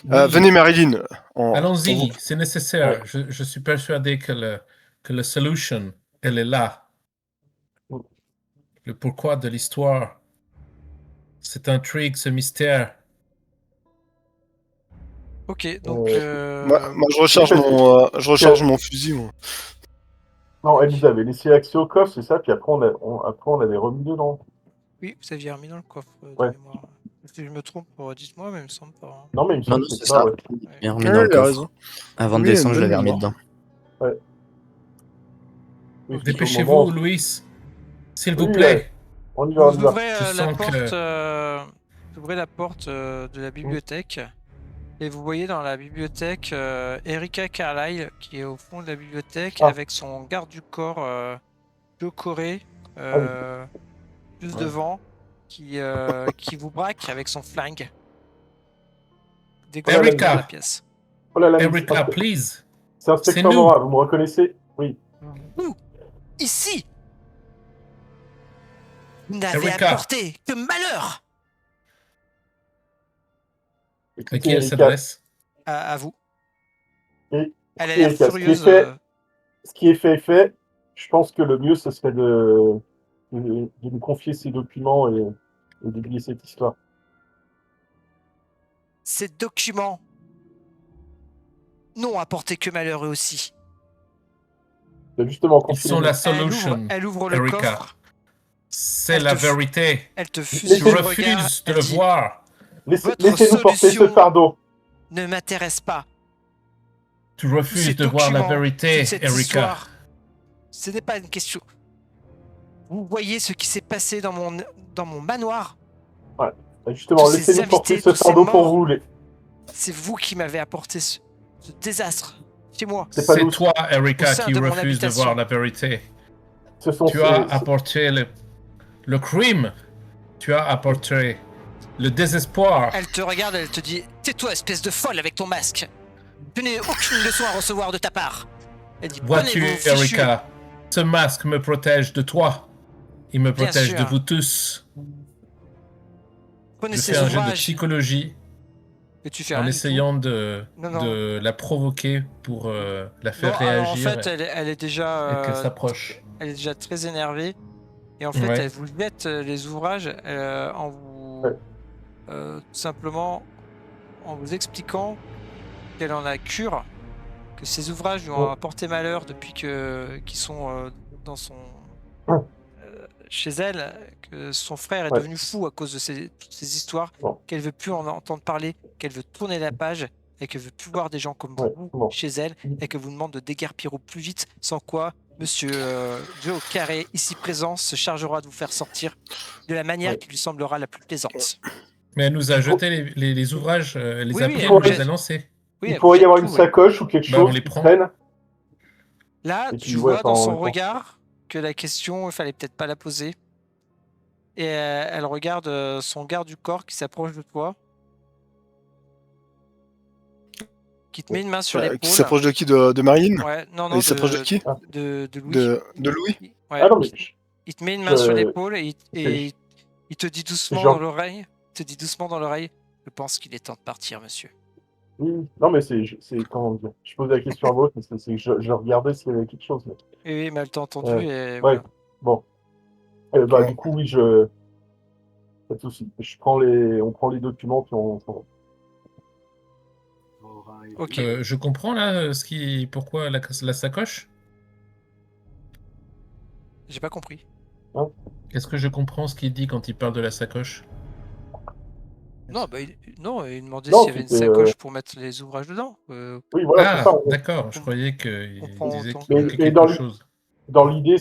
Oui. Venez, Marilyn. Allons-y, c'est nécessaire. Je suis persuadé que la solution, elle est là. Le pourquoi de l'histoire, cette intrigue, ce mystère. Ok, donc... Moi, je recharge mon fusil, moi. Non, elle nous avait laissé accès au coffre, c'est ça, puis après on avait remis dedans. Oui, vous aviez remis dans le coffre de Ouais. mémoire. Si je me trompe, dites-moi, mais il me semble pas. Hein. Non, mais il me semble que c'est c'est ça. ça, ouais. Bien remis Ouais, dans le il a coffre. raison. Avant de Oui, descendre, une je bonne l'avais remis mémoire. dedans. Oui, Ok. Dépêchez-vous, Louis. S'il vous Oui, plaît. On y va, Vous ouvrez Je la sens porte, que- vous ouvrez la porte de la bibliothèque et vous voyez dans la bibliothèque Erika Carlyle qui est au fond de la bibliothèque Ah. avec son garde du corps Joe Corey oui. juste Ouais. devant qui vous braque avec son flingue. Dès que Erika. vous êtes dans la pièce. Oh là là, mais Erika, please. c'est Inspecteur nous. Mora, vous me reconnaissez? Oui. Où? Ici. Vous n'avez Erika. apporté que malheur À qui elle Erika, s'adresse? à vous. Et- Elle a l'air Erika, furieuse. ce qui est fait est fait. Je pense que le mieux, ce serait de nous confier ces documents et d'oublier cette histoire. Ces documents n'ont apporté que malheur eux aussi. Ben justement, Ils sont la solution, Elle ouvre le Erika. coffre. C'est Elle la te- vérité. Elle te Tu fusille le regard. refuses de Elle le dit, voir. Votre Laissez-nous porter ce solution- fardeau. ne m'intéresse pas. Tu Tous refuses ces de voir la documents, vérité, toute cette Erika. histoire, ce n'est pas une question. Vous voyez ce qui s'est passé dans mon manoir. Ben justement, Tous ces laissez-nous porter invités, ce tous ces fardeau pour morts. vous. C'est vous qui m'avez apporté ce désastre chez moi. C'est pas C'est nous. toi, Au Erika, sein qui de mon refuse de habitation. voir la vérité. Ce sont Tu as apporté le crime. Tu as apporté le désespoir. Elle te regarde, elle te dit « Tais-toi, espèce de folle avec ton masque. Je n'ai aucune leçon à recevoir de ta part. » Elle dit « Vois-tu, Prenez vos fichus. Erika, ce masque me protège de toi. Il me Bien protège sûr. de vous tous. Prenez Je ces fais un jeu de ouvrages. » psychologie Et tu fais en rien du essayant tout. de la provoquer pour la faire Non, alors, en réagir fait, elle est et déjà, qu'elle s'approche. elle est déjà très énervée. Et en fait, Ouais. elle vous jette les ouvrages en vous... tout simplement en vous expliquant qu'elle en a cure, que ces ouvrages lui ont apporté malheur depuis qu'ils sont dans son... chez elle, que son frère est devenu fou à cause de toutes ces histoires, qu'elle veut plus en entendre parler, qu'elle veut tourner la page et qu'elle veut plus voir des gens comme vous chez elle et que vous demande de déguerpir au plus vite, sans quoi Monsieur Joe Carré, ici présent, se chargera de vous faire sortir de la manière qui lui semblera la plus plaisante. Mais elle nous a jeté les ouvrages, elle les Oui, a oui, pris, elle elle vous nous les jette- a lancés. Oui, Il elle pourrait vous y avoir jette une tout, sacoche ou quelque Bah, on chose les qui prend. traîne. Là, Et tu puis, vois dans son attends. regard que la question, il fallait peut-être pas la poser. Et elle regarde son garde du corps qui s'approche de toi, qui te met une main sur l'épaule. Qui s'approche de qui? De Marine? Ouais, non, Et il s'approche de qui? de Louis. De Louis? Ouais, Ah non, mais il te met une main sur l'épaule et c'est- il te dit doucement genre- dans l'oreille. Il te dit doucement dans l'oreille. Je pense qu'il est temps de partir, monsieur. oui. Non, mais c'est comment dire. Je posais la question à l'autre, mais c'est que je regardais s'il y avait quelque chose. Mais... Oui, mais elle t'a entendu et Ouais. voilà. Bon. Bah, du coup, oui, pas de souci. On prend les documents, puis on... Ok. Je comprends là pourquoi la sacoche. J'ai pas compris. Est-ce que je comprends ce qu'il dit quand il parle de la sacoche? Non, bah, il demandait Non, s'il y avait une c'était, sacoche pour mettre les ouvrages dedans. Oui, voilà, c'est ça. D'accord, je croyais qu'il prend disait autant. qu'il manquait Et quelque dans chose. Dans l'idée,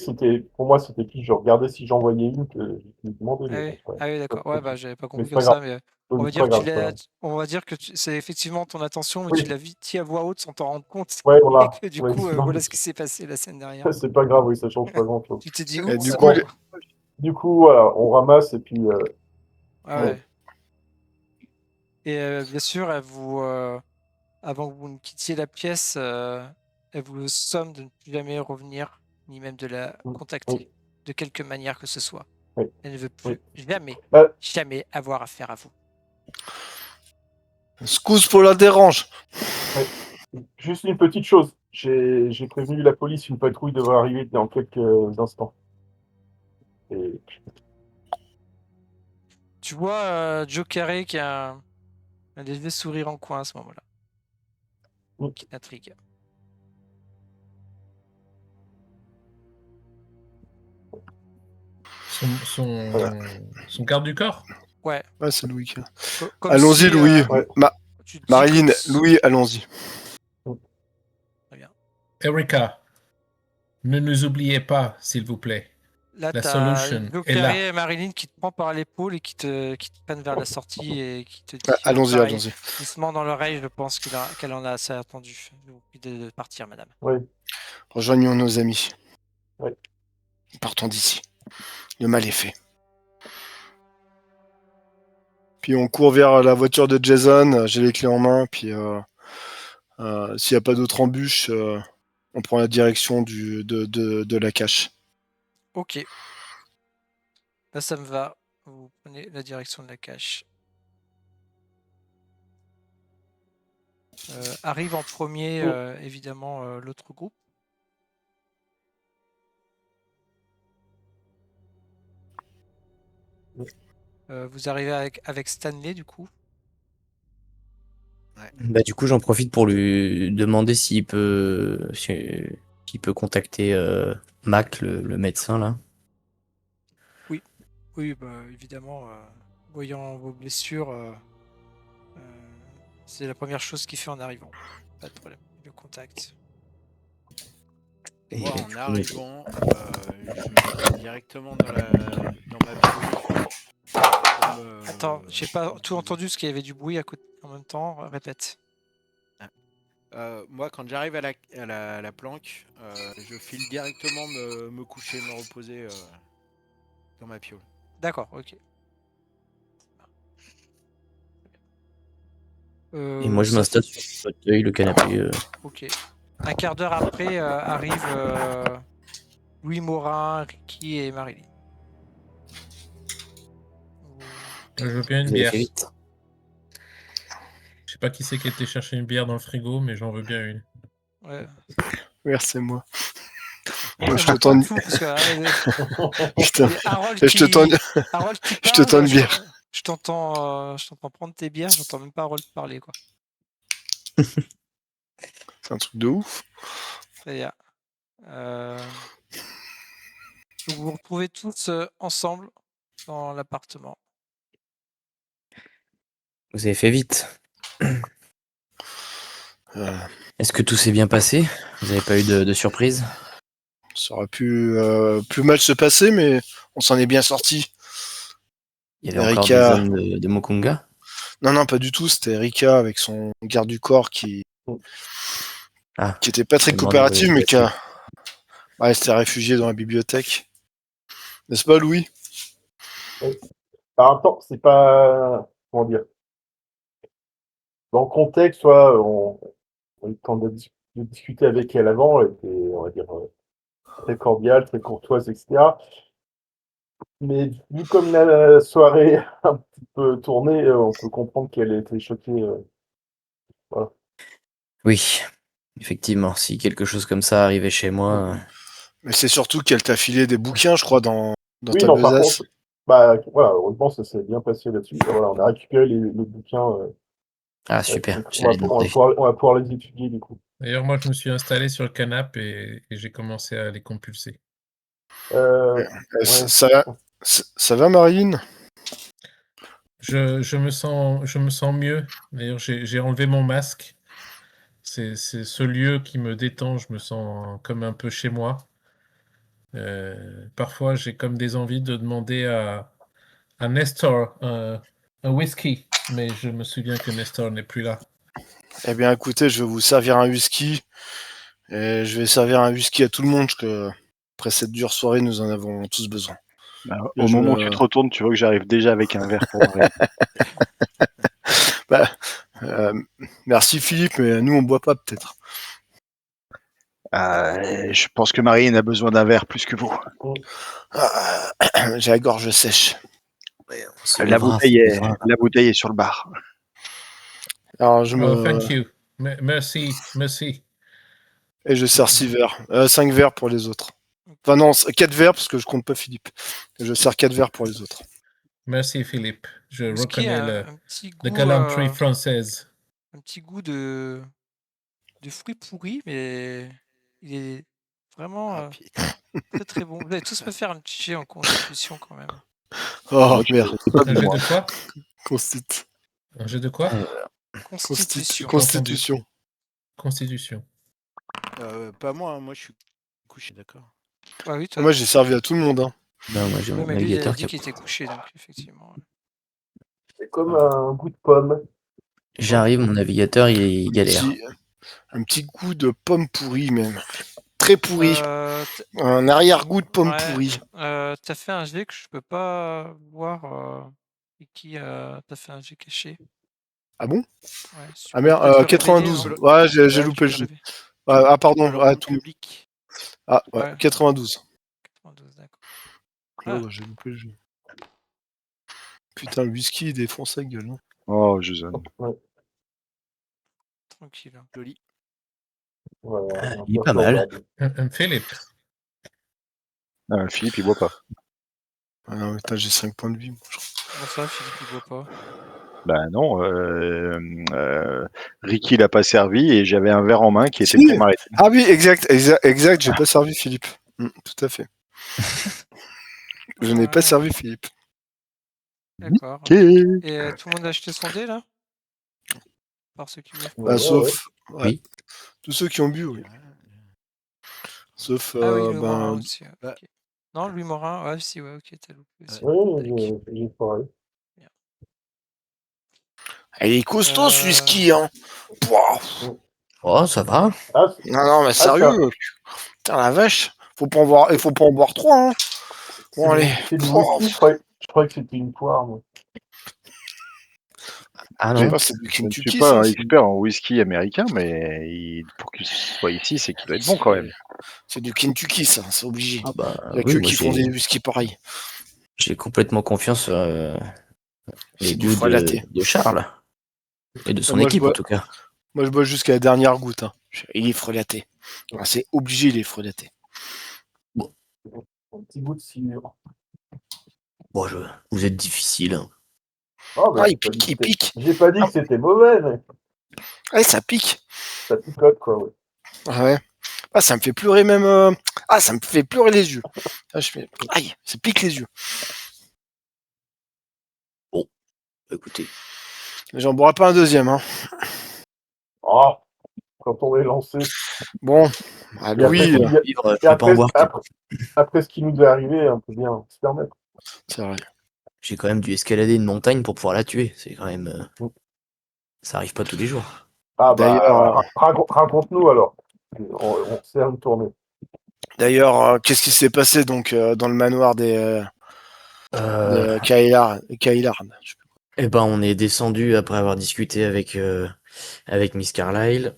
pour moi, c'était plus, je regardais si j'en voyais une que je me demandais. Ah oui, Ouais. ah oui, d'accord. Ouais, bah, j'avais pas compris c'est comme pas ça, mais C'est on va pas dire que grave, tu l'as, ça. on va dire que c'est effectivement ton attention, mais Oui. tu l'as dit à voix haute sans t'en rendre compte. Ouais, voilà. Et que du Ouais, coup, non, voilà mais ce qui s'est passé la scène dernière. c'est pas grave, oui, ça change pas grand chose. Tu t'es dit, Et oups, du c'est coup, bon. Du coup, voilà, on ramasse et puis. Ah ouais. Et bien sûr, avant que vous ne quittiez la pièce, elle vous somme de ne plus jamais revenir, ni même de la contacter, Oui. de quelque manière que ce soit. Oui. Elle ne veut plus jamais avoir affaire à vous. Excuse pour la dérange. Juste une petite chose. J'ai prévenu la police, une patrouille devrait arriver dans quelques instants. Et... Tu vois Joe Carré qui a un léger sourire en coin à ce moment-là. Qui t'intrigue. Son garde du corps? Ouais. Ouais, c'est Louis. Comme Allons-y, si, Louis. tu te dis Marilyn, comme- Louis, allons-y. Très bien. Erika, ne nous oubliez pas, s'il vous plaît. Là, La t'as solution Joe est là. Carré et Marilyn qui te prend par l'épaule et qui te prennent vers la sortie et qui te dit Allons-y, pareil, allons-y. doucement dans l'oreille, je pense qu'elle en a assez attendu. Je vous prie de partir, madame. Oui. Rejoignons nos amis. Oui. Partons d'ici. Le mal est fait. Puis on court vers la voiture de Jason, j'ai les clés en main, puis s'il n'y a pas d'autres embûches, on prend la direction de la cache. Ok. Là, ça me va. Vous prenez la direction de la cache. Arrive en premier, évidemment, l'autre groupe. Vous arrivez avec Stanley, du coup. Bah, du coup, j'en profite pour lui demander s'il peut contacter Mac, le médecin, là. Oui, bah, évidemment, voyant vos blessures, c'est la première chose qu'il fait en arrivant. Pas de problème, le contact. Et, Moi, du en coup, arrivant, je me mets directement dans ma piole. Attends, j'ai pas tout entendu parce qu'il y avait du bruit à côté en même temps. Répète. Moi, quand j'arrive à la planque, je file directement me coucher, me reposer dans ma piole. D'accord, ok. et moi, je m'installe sur le fauteuil, le canapé. Ok. Un quart d'heure après arrive Louis Morin, Ricky et Marilyn. Je veux bien une Vous avez bière. fait vite. Je sais pas qui c'est qui était chercher une bière dans le frigo, mais j'en veux bien une. Ouais. Merci, c'est moi. Moi, je te tends une... Putain. Harold je te tends Harold qui je te parle, tends une bière. je t'entends prendre tes bières, j'entends même pas Harold parler, quoi. C'est un truc de ouf. Très bien. Donc vous vous retrouvez tous ensemble dans l'appartement. Vous avez fait vite. Est-ce que tout s'est bien passé? Vous n'avez pas eu de surprise? Ça aurait pu plus mal se passer, mais on s'en est bien sorti. Il y avait encore Erika... des hommes de Mokunga? Non, pas du tout. C'était Erika avec son garde du corps qui était pas très coopérative, mais qui s'était réfugié dans la bibliothèque. N'est-ce pas, Louis? Par rapport, c'est pas. Comment dire? Dans le contexte, soit on a eu le temps de discuter avec elle avant, elle était, on va dire, très cordiale, très courtoise, etc. Mais vu comme la soirée a un petit peu tourné, on peut comprendre qu'elle a été choquée. Voilà. Oui, effectivement, si quelque chose comme ça arrivait chez moi. Mais c'est surtout qu'elle t'a filé des bouquins, je crois, dans Oui, ta non, par besace. contre, voilà, heureusement, ça s'est bien passé là-dessus. Voilà, on a récupéré les bouquins. Ah, super, On va pouvoir les étudier, du coup. D'ailleurs, moi, je me suis installé sur le canapé et j'ai commencé à les compulser. Ça va, Marine? Je me sens mieux. D'ailleurs, j'ai enlevé mon masque. C'est ce lieu qui me détend. Je me sens comme un peu chez moi. Parfois, j'ai comme des envies de demander à Nestor un whisky, mais je me souviens que Nestor n'est plus là. Eh bien, écoutez, je vais vous servir un whisky. Et je vais servir un whisky à tout le monde, parce que après cette dure soirée, nous en avons tous besoin. Bah, au moment où tu te retournes, tu vois que j'arrive déjà avec un verre pour merci Philippe, mais nous on boit pas peut-être. Je pense que Marine a besoin d'un verre plus que vous. J'ai la gorge sèche. La bouteille est sur le bar. Alors thank you. Merci. Et je sers 6 verres. 5 verres pour les autres. Enfin non, 4 verres parce que je compte pas Philippe. Et je sers 4 verres pour les autres. Merci Philippe. Je reconnais la galanterie française. Un petit goût de fruits pourris, mais il est vraiment très très bon. Vous allez tous me faire un petit jet en constitution quand même. Oh merde. Un jet de quoi? Un jet de quoi? Constitution. Constitution. Pas moi, moi je suis couché, d'accord. Ah oui, moi j'ai servi à tout le monde. Hein. Non, moi j'ai mon mais lui, il a navigateur dit qu'il était couché, donc effectivement. C'est comme un goût de pomme. J'arrive, mon navigateur il galère. Un petit goût de pomme pourrie même. Très pourri. Un arrière-goût de pomme pourrie. T'as fait un jet que je peux pas voir. Qui t'as fait un jet caché. Ah bon? Ouais, Ah merde, peut-être le 92. réveiller, Ouais, j'ai Ouais, loupé tu le peux jet. rêver. Ah, Tu peux pardon. le Ah, rendre tout. public. Ah, ouais, Ouais. 92. 92, d'accord. Ouais, ouais, j'ai loupé le jet. Putain, le whisky, il défonce sa gueule. Hein. Oh, Jason. Ouais. Tranquille. Hein. Joli. Voilà, Il est pas mal. Philippe. Philippe, il boit pas. Ah non, mais j'ai 5 points de vie. Moi, je crois. Comment ça, Philippe, il boit pas? Ben non, Ricky l'a pas servi et j'avais un verre en main qui était Si. pour m'arrêter. Ah oui, exact, j'ai pas servi Philippe. Tout à fait. Je n'ai pas Ouais, servi Philippe. d'accord. Ok. Et tout le monde a acheté son dé, là? Par ceux qui veulent. Bah, sauf. Ouais. Oui. Tous ceux qui ont bu, oui. Sauf. Ah oui, Louis Morin Ben. aussi. Ouais, bah. ok. Non, Louis Morin, ouais, si, ouais, ok, t'as loupé aussi. Oui, j'ai pareil. Il est costaud ce whisky, hein. Pouah. Oh, ça va. Ah, Non, mais tiens, sérieux. Putain, la vache. Faut pas en boire trop, hein. Bon, allez. c'est du Pouah. whisky, je croyais que c'était une poire, moi. Ah Je sais non. pas, c'est du Je ne suis Kentucky, pas ça. un expert en whisky américain, mais pour qu'il soit ici, c'est qu'il doit être bon quand même. C'est du Kentucky, ça, c'est obligé. Ah bah Il y a oui, que moi qui font des whisky pareils. j'ai complètement confiance les C'est du goûts frelaté. de Charles et de son Moi, équipe en tout cas. je bois jusqu'à la dernière goutte. Hein. Il est frelaté. Ah, c'est obligé, il est frelaté. Un petit bout de cire. Bon, vous êtes difficile. Hein. Oh, bah, Ah, il pique. j'ai pas dit que c'était mauvais, mais Ah, ça pique. ça picote, quoi. Ouais. Ah ouais. Ah, ça me fait pleurer même. Ah, ça me fait pleurer les yeux. Ah, aïe, ça pique les yeux. Bon, écoutez. J'en boirai pas un deuxième. Hein. Oh, quand on est lancé. Bon, ah, Louis, Vivre, je peux pas en boire. Après ce qui nous est arrivé, on peut bien se permettre. c'est vrai. J'ai quand même dû escalader une montagne pour pouvoir la tuer. C'est quand même. Ça arrive pas tous les jours. Ah D'ailleurs, bah, raconte-nous alors. On sert une tournée. D'ailleurs, qu'est-ce qui s'est passé donc dans le manoir de Kailard? Eh ben, on est descendu après avoir discuté avec Miss Carlyle.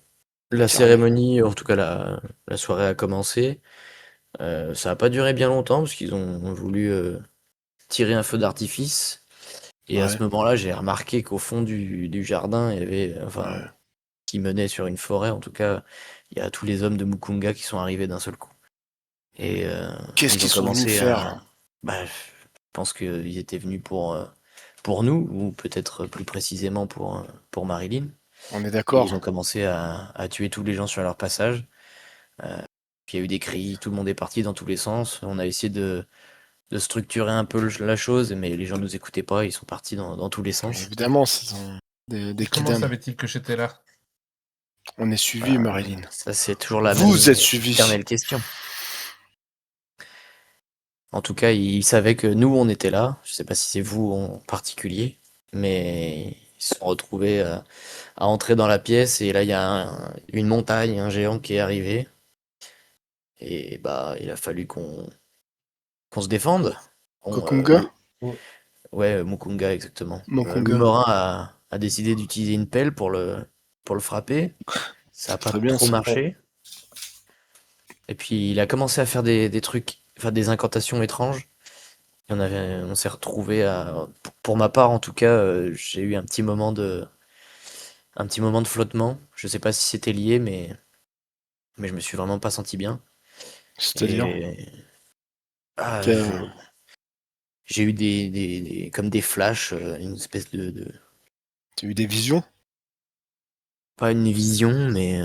La cérémonie, en tout cas la soirée a commencé. Ça a pas duré bien longtemps parce qu'ils ont voulu tirer un feu d'artifice. Et à ce moment-là, j'ai remarqué qu'au fond du jardin, il y avait, qui menait sur une forêt, en tout cas, il y a tous les hommes de Mukunga qui sont arrivés d'un seul coup. Et Qu'est-ce qu'ils sont venus faire? Je pense qu'ils étaient venus pour nous, ou peut-être plus précisément pour Marilyn. On est Et d'accord. ils ont commencé à tuer tous les gens sur leur passage. Puis il y a eu des cris, tout le monde est parti dans tous les sens. On a essayé de structurer un peu la chose, mais les gens nous écoutaient pas, ils sont partis dans tous les sens. Évidemment, ce sont des Comment kidams. savait-il que j'étais là? On est suivi, Marilyn. Ça, c'est toujours la Vous êtes suivi. éternelle question. En tout cas, ils savaient que nous, on était là. Je sais pas si c'est vous en particulier, mais ils se sont retrouvés à entrer dans la pièce et là, il y a une montagne, un géant qui est arrivé. Et bah, il a fallu qu'on se défende. Kokunga Ouais, Mukunga, exactement. Mukunga. Le Morin a décidé d'utiliser une pelle pour le frapper. Ça n'a pas très bien, trop ça. marché. Et puis il a commencé à faire des trucs, enfin des incantations étranges. On s'est retrouvé pour ma part en tout cas, j'ai eu un petit moment de flottement. Je sais pas si c'était lié, mais je me suis vraiment pas senti bien. C'est-à-dire j'ai eu comme des flashs, une espèce de... T'as eu des visions? Pas une vision, mais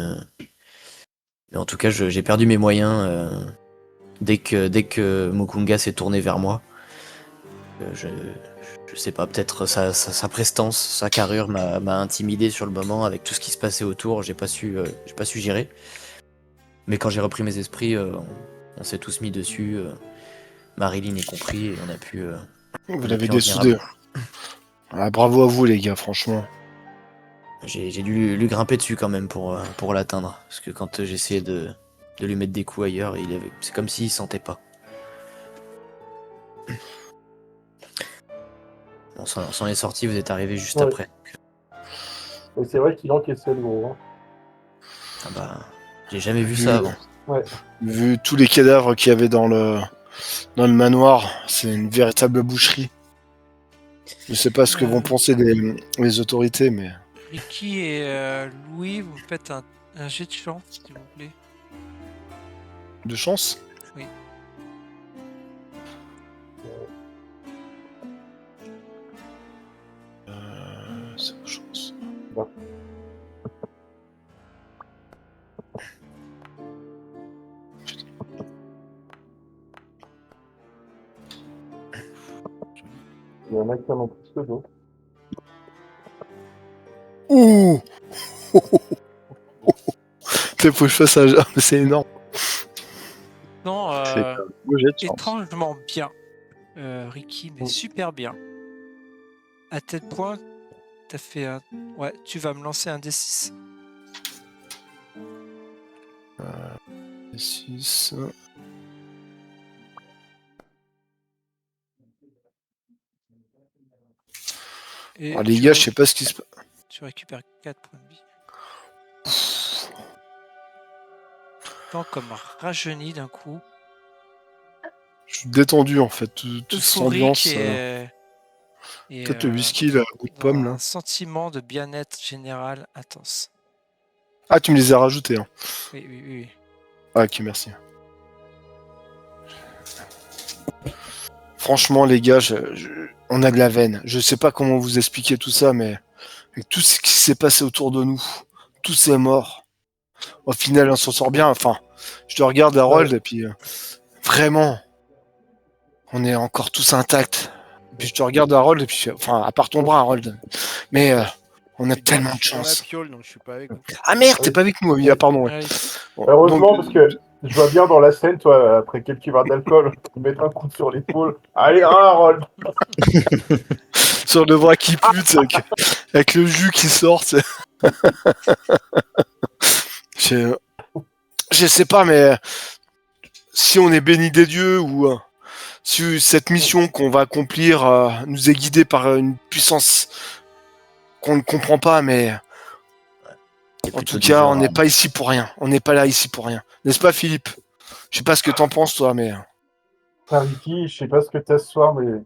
en tout cas, j'ai perdu mes moyens dès que Mukunga s'est tourné vers moi. Je sais pas, peut-être sa prestance, sa carrure m'a intimidé sur le moment avec tout ce qui se passait autour. J'ai pas su gérer. Mais quand j'ai repris mes esprits, on s'est tous mis dessus. Marilyn y compris, et on a pu. Vous l'avez dessoudé. Ah, bravo à vous, les gars, franchement. J'ai dû lui grimper dessus quand même pour l'atteindre. Parce que quand j'essayais de lui mettre des coups ailleurs, c'est comme s'il sentait pas. On s'en est sorti, vous êtes arrivé juste Ouais. après. Et c'est vrai qu'il encaissait le gros. Hein. Ah bah, j'ai jamais vu ça avant. Ouais. Vu tous les cadavres qu'il y avait dans le manoir, c'est une véritable boucherie. Je sais pas ce que vont penser les autorités, mais... Ricky et Louis, vous me faites un jet de chance, s'il vous plaît. De chance? Oui. C'est de chance. Bon. Il y en a qui en ont plus que d'autres. Ouh. Faut que je fasse un jeu, mais c'est énorme. Non, C'est un beau jet de chance. étrangement bien. Ricky, mais super bien. À tel point, t'as fait un... Ouais, tu vas me lancer un D6. 6... Et Ah, les gars, je sais pas ce qui se passe. tu récupères 4 points de vie. Tant comme rajeuni d'un coup. Je suis détendu, en fait. Toute cette Euphorique ambiance... et Peut-être le whisky, là, goût de dans pomme, là. un sentiment de bien-être général intense. Ah, tu me les as rajoutés, hein. Oui, oui, oui. Ah, ok, merci. Franchement, les gars, on a de la veine. Je sais pas comment vous expliquer tout ça, mais avec tout ce qui s'est passé autour de nous, tous ces morts, au final, on s'en sort bien. Enfin, je te regarde, Harold, et puis vraiment, on est encore tous intacts. Et puis je te regarde, Harold, et puis, enfin, à part ton bras, Harold, mais on a Les gars, tellement de je suis dans la chance. piole, donc je suis pas avec vous. Ah merde, t'es pas avec nous, oui, ah, pardon. Ouais. Ouais. Heureusement, Donc, parce que je vois bien dans la scène, toi, après quelques verres d'alcool, te mettre un coup sur l'épaule. Allez, Harold. sur le bras qui pue, avec le jus qui sort. Je sais pas, mais si on est béni des dieux ou si cette mission qu'on va accomplir nous est guidée par une puissance qu'on ne comprend pas, mais C'est en plutôt tout du cas, genre, on n'est pas ici pour rien. On n'est pas là ici pour rien. N'est-ce pas, Philippe? Je sais pas ce que t'en penses, toi, mais... Enfin, Ricky, je sais pas ce que t'as ce soir, mais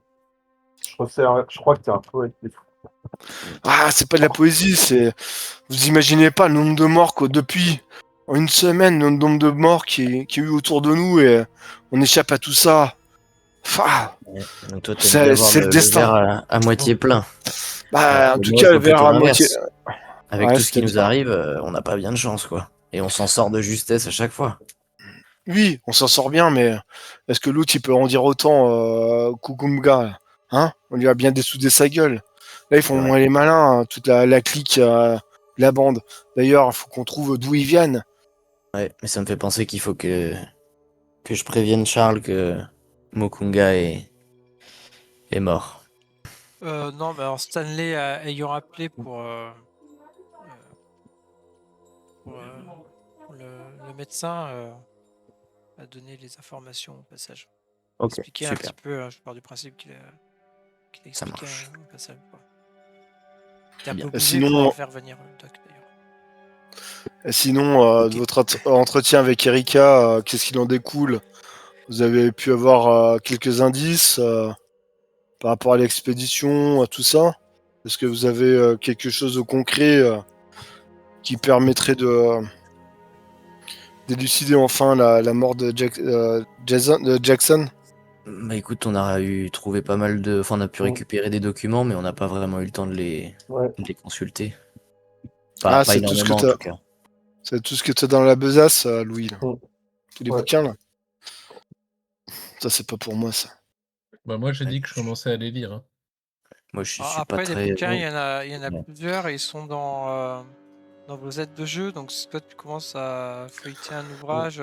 je crois que t'es un poète. Ah, c'est pas de la poésie, c'est... Vous imaginez pas le nombre de morts que depuis en une semaine, le nombre de morts qu'il y a eu autour de nous, et on échappe à tout ça. Enfin, donc toi, t'aimes bien voir c'est le destin. verre à moitié plein. Bah, en Et tout moi, cas, je le vois plutôt verre à moitié... l'inverse. Avec Ouais, tout ce qui nous c'est-à-dire... arrive, on n'a pas bien de chance, quoi. Et on s'en sort de justesse à chaque fois. Oui, on s'en sort bien, mais est-ce que l'autre, il peut en dire autant, Kukumga, là, hein? On lui a bien dessoudé sa gueule. Là, ils font Ouais. les malins, hein, toute la clique, la bande. D'ailleurs, il faut qu'on trouve d'où ils viennent. Ouais, mais ça me fait penser qu'il faut que je prévienne Charles que Mokunga est mort. Non, mais alors Stanley ayant appelé pour le médecin a donné les informations au passage. Ok, Expliquer un super. petit peu, je pars du principe qu'il a Ça expliqué marche. au passage. T'es un Bien. peu obligé Sinon- pour en faire venir le doc d'ailleurs. Et sinon, Ok. de votre entretien avec Erika, qu'est-ce qu'il en découle? Vous avez pu avoir quelques indices par rapport à l'expédition, à tout ça? Est-ce que vous avez quelque chose de concret qui permettrait d'élucider enfin la mort de Jackson? Bah écoute, on a trouvé pas mal de... Enfin, on a pu récupérer des documents, mais on n'a pas vraiment eu le temps de les consulter. Pas c'est tout ce que énormément, en t'as. tout cas. C'est tout ce que t'as dans la besace, Louis. Là. Mm. Tous les Ouais. bouquins, là. Ça, c'est pas pour moi, ça. Bah, moi, j'ai dit que je commençais à les lire. Hein. Moi, je suis pas Après, les très... bouquins, il y en a Ouais. plusieurs et ils sont dans vos aides de jeu. Donc, si toi, tu commences à feuilleter un ouvrage,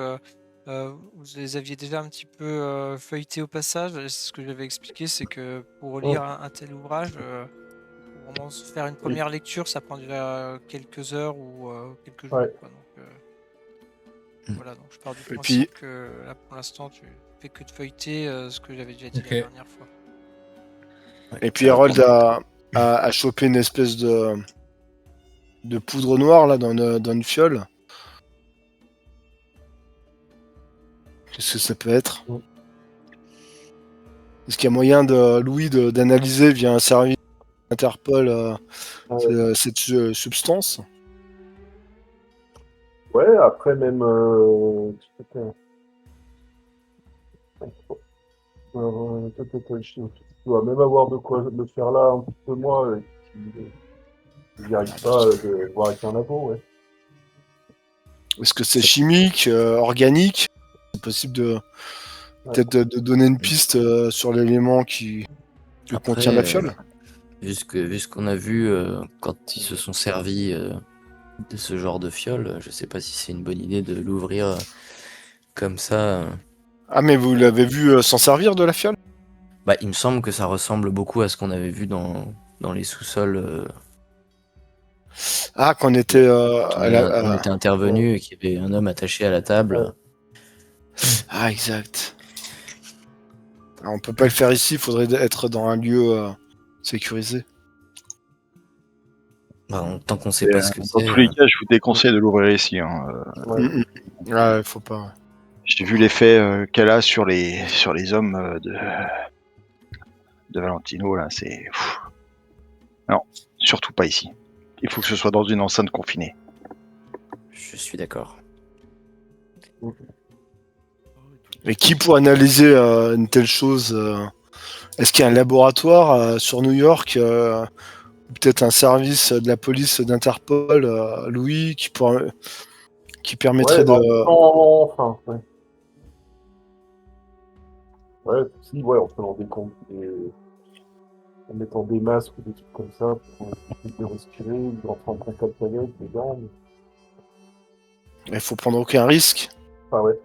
vous les aviez déjà un petit peu feuilleté au passage. Et ce que j'avais expliqué, c'est que pour lire un tel ouvrage, pour vraiment se faire une première lecture, ça prend déjà quelques heures ou quelques jours. Ouais. Quoi. Donc, Mm. voilà, donc je pars du Et principe que là, pour l'instant, tu fais que de feuilleter ce que j'avais déjà dit Ok. la dernière fois. Et puis Harold a chopé une espèce de poudre noire là dans une fiole. Qu'est-ce que ça peut être? Est-ce qu'il y a moyen Louis d'analyser via un service Interpol cette substance? Ouais, après même... je dois même avoir de quoi le faire là un petit peu moi. Je n'y arrive pas de voir avec un labo, ouais. Est-ce que c'est chimique, organique? C'est possible peut-être de donner une piste sur l'élément que contient la fiole? Vu ce qu'on a vu quand ils se sont servis de ce genre de fiole, je sais pas si c'est une bonne idée de l'ouvrir comme ça. Ah, mais vous l'avez vu s'en servir de la fiole? Bah, il me semble que ça ressemble beaucoup à ce qu'on avait vu dans les sous-sols. Ah, qu'on était On était intervenu et qu'il y avait un homme attaché à la table. Ah, exact. Alors, on peut pas le faire ici, il faudrait être dans un lieu sécurisé. Bah, tant qu'on sait pas ce que Dans c'est. tous les cas, je vous déconseille de l'ouvrir ici. Hein. Ouais, faut pas. J'ai vu l'effet qu'elle a sur les hommes de Valentino, là, c'est... Non, surtout pas ici. Il faut que ce soit dans une enceinte confinée. Je suis d'accord. Mais qui pour analyser une telle chose Est-ce qu'il y a un laboratoire sur New York ou peut-être un service de la police d'Interpol, Louis, qui permettrait de... Enfin, ouais. Ouais, si, ouais, en prenant des comptes, en mettant des masques ou des trucs comme ça pour éviter de respirer, ou de rentrer en contact avec les gars. Il faut prendre aucun risque. Ah ouais.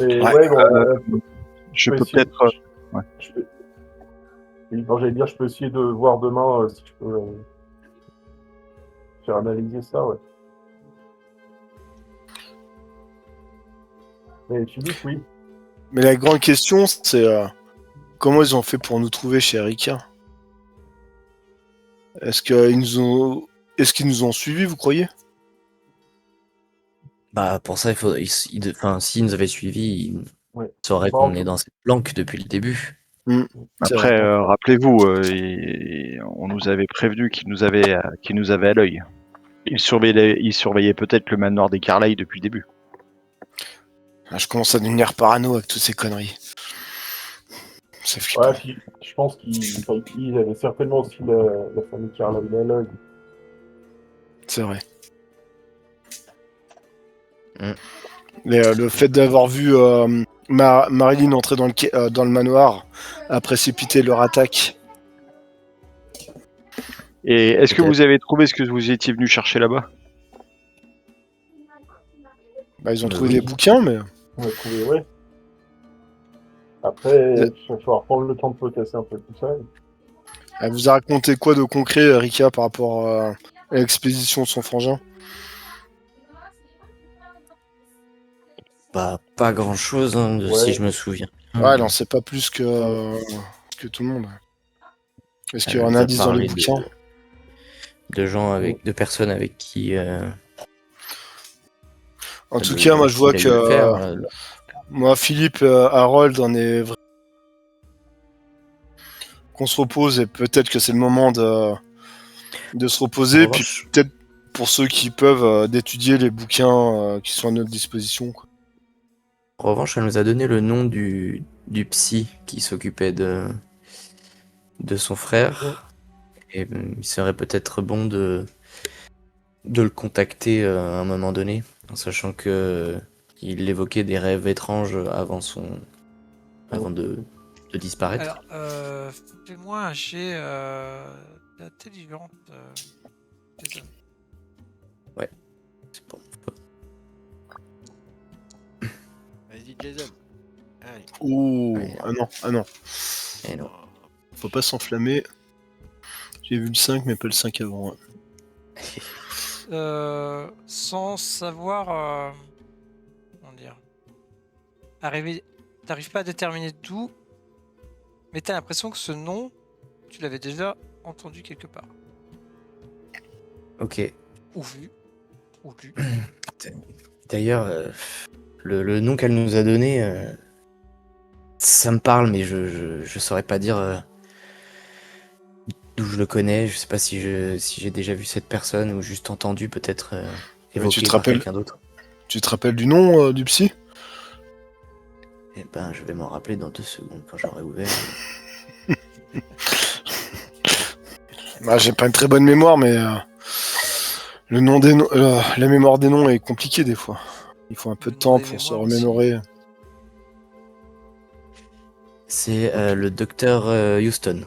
Mais Ouais, ouais, bon, je peux peut-être... ouais. J'allais dire, je peux essayer de voir demain si je peux faire analyser ça, ouais. Mais tu dis que oui. Mais la grande question, c'est comment ils ont fait pour nous trouver chez Erika? Est-ce qu'ils nous ont suivis, vous croyez? Bah, pour ça, s'ils nous avaient suivis, ils sauraient Bon, qu'on est dans cette planque depuis le début. Après, rappelez-vous, on nous avait prévenu qu'ils nous avaient à l'œil. Ils surveillaient peut-être le manoir des Carlyle depuis le début. Ah, je commence à devenir parano avec toutes ces conneries. C'est flippant. Ouais, puis, je pense qu'ils avaient certainement aussi la famille Carlyle à l'œil. C'est vrai. Mais le fait d'avoir vu Marilyn entrer dans le manoir a précipité leur attaque. Et est-ce que vous avez trouvé ce que vous étiez venu chercher là-bas? Bah, ils ont trouvé des bouquins, mais... On a trouvé, ouais. Après, il va falloir prendre le temps de potasser un peu tout ça. Elle vous a raconté quoi de concret, Rika, par rapport à l'expédition de son frangin? Bah, pas grand-chose, si je me souviens. Ouais, elle en sait pas plus que tout le monde. Est-ce qu'il y a un indice dans les bouquins? De personnes avec qui... En tout cas, moi je vois que... Moi, Philippe, Harold, on est vraiment... Qu'on se repose et peut-être que c'est le moment de se reposer. Puis peut-être pour ceux qui peuvent d'étudier les bouquins qui sont à notre disposition. Quoi. En revanche, elle nous a donné le nom du psy qui s'occupait de son frère. Et il serait peut-être bon de le contacter à un moment donné, en sachant que il évoquait des rêves étranges avant de disparaître. Alors, fais-moi un jet d'intelligence. Jason. Ouais, c'est bon. Vas-y, Jason. Allez. Ouh, Ouais. ah non. Et non. Faut pas s'enflammer. J'ai vu le 5, mais pas le 5 avant. Sans savoir... comment dire... Arriver t'arrives pas à déterminer d'où, mais t'as l'impression que ce nom, tu l'avais déjà entendu quelque part. Ok. Ou vu. Ou lu. D'ailleurs, le nom qu'elle nous a donné, ça me parle, mais je saurais pas dire d'où je le connais. Je sais pas si j'ai déjà vu cette personne ou juste entendu peut-être Mais tu évoqué te par rappelles- quelqu'un d'autre. Tu te rappelles du nom du psy? Eh ben, je vais m'en rappeler dans 2 secondes quand j'aurai ouvert. Bah, j'ai pas une très bonne mémoire, mais le nom des noms, la mémoire des noms est compliquée des fois. Il faut un peu Le de nom temps des pour se mémoires aussi. remémorer. C'est le docteur Houston.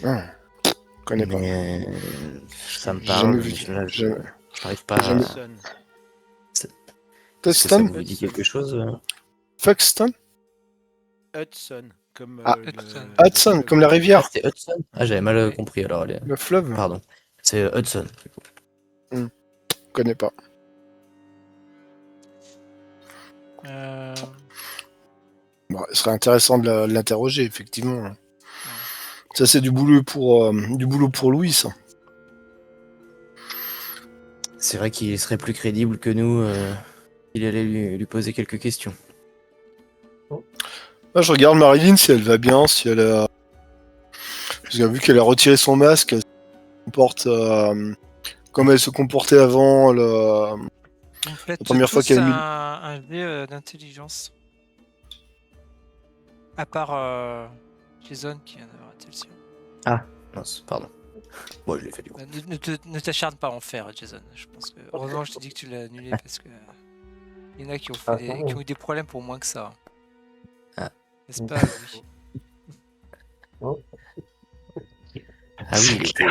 Ah, je connais pas. Mais ça me J'ai parle, jamais mais vu. là, je Jamais. n'arrive pas à... Hudson. Est-ce que ça Hudson? vous dit quelque chose Fuxton? Hudson, comme Ah, Hudson. Hudson, fleuve. comme la Ah, rivière, c'était Hudson? Ah, j'avais mal Oui. compris alors. le fleuve. Pardon. C'est Hudson. Je connais pas. Bon, ce serait intéressant de l'interroger, effectivement. Ça, c'est du boulot pour Louis, ça. C'est vrai qu'il serait plus crédible que nous. Il allait lui poser quelques questions. Là, je regarde Marilyn si elle va bien, si elle a... Parce que vu qu'elle a retiré son masque, elle se comporte comme elle se comportait avant. Vous me faites La première fois tous qu'elle a mis- un jet d'intelligence. À part Jason qui vient d'avoir raté le sien. Mince, pardon. Bon, je l'ai fait du coup. Ne t'acharne pas à en faire, Jason. Je pense que... Heureusement, je t'ai dit que tu l'as annulé parce que... Il y en a qui ont eu des problèmes pour moins que ça. Ah. N'est-ce pas, Louis? Ah oui, il était...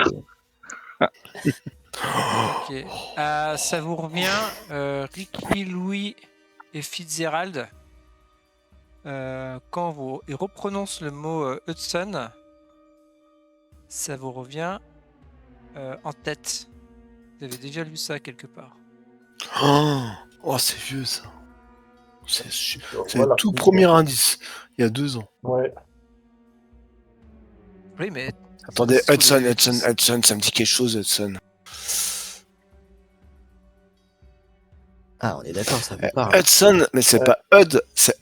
Ok. Ça vous revient, Ricky, Louis et Fitzgerald. Quand vous reprononcent le mot Hudson, ça vous revient en tête. Vous avez déjà lu ça quelque part. Oh, c'est vieux, ça. C'est Voilà. le tout premier indice, il y a 2 ans. Ouais. Oui, mais... Attendez, Si vous Hudson, l'avez Hudson, tous. Hudson, ça me dit quelque chose, Hudson. Ah, on est d'accord, ça vous parle. Hudson, mais c'est pas Hud, c'est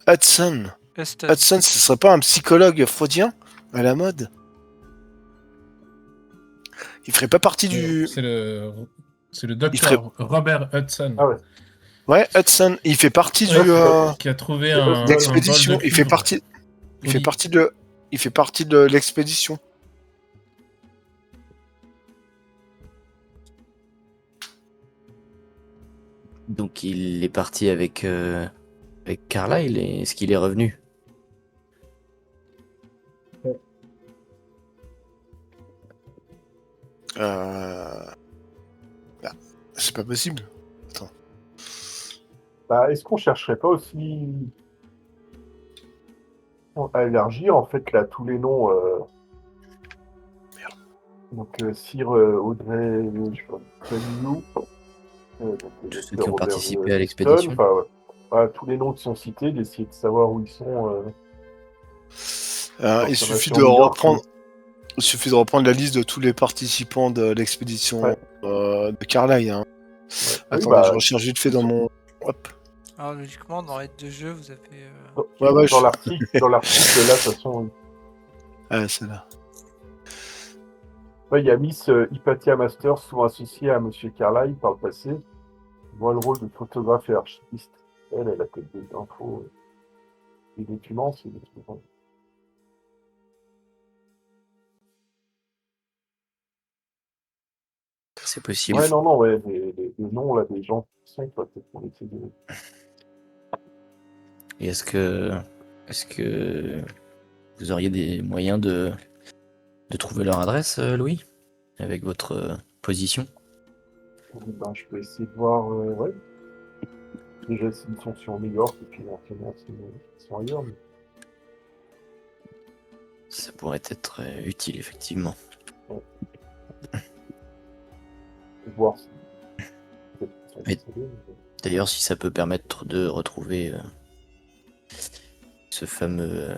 Hudson. Huston. Hudson, ce serait pas un psychologue freudien à la mode? Il ferait pas partie du... C'est le ferait- docteur Robert Hudson Ah ouais. Ouais, Hudson, il fait partie du... qui a trouvé C'est un l'expédition, bol de il fait cuivre. partie... Il fait Oui. partie de l'expédition. Donc il est parti avec Carlyle et est-ce qu'il est revenu? Bah, c'est pas possible. Bah, est-ce qu'on chercherait pas aussi à élargir en fait là tous les noms donc Sir Audrey Fenlou, Tous ceux qui ont participé à l'expédition. tous les noms qui sont cités, d'essayer de savoir où ils sont. Il suffit sur de New York, reprendre... Il suffit de reprendre la liste de tous les participants de l'expédition Ouais. de Carlyle. Hein. Oui, Attendez, bah, je recherche vite fait dans mon... Hop. Alors, logiquement, dans l'aide de jeu, vous avez... Ouais, dans l'article, là, de toute façon, Ah, c'est là. il y a Miss Hypatia Masters, souvent associée à Monsieur Carlyle par le passé, voit le rôle de photographe et archiviste. Elle a peut-être des infos, des documents, c'est des trucs. C'est possible. Ouais, non, ouais, des noms là, des gens qui sont, peut-être pour essayer de. Et est-ce que vous auriez des moyens de trouver leur adresse, Louis, avec votre position? Ben, je peux essayer de voir, ouais. Déjà, s'ils sont sur New York, et puis éventuellement, s'ils sont ailleurs. Mais... Ça pourrait être utile, effectivement. voir si. Mais- D'ailleurs, si ça peut permettre de retrouver ce fameux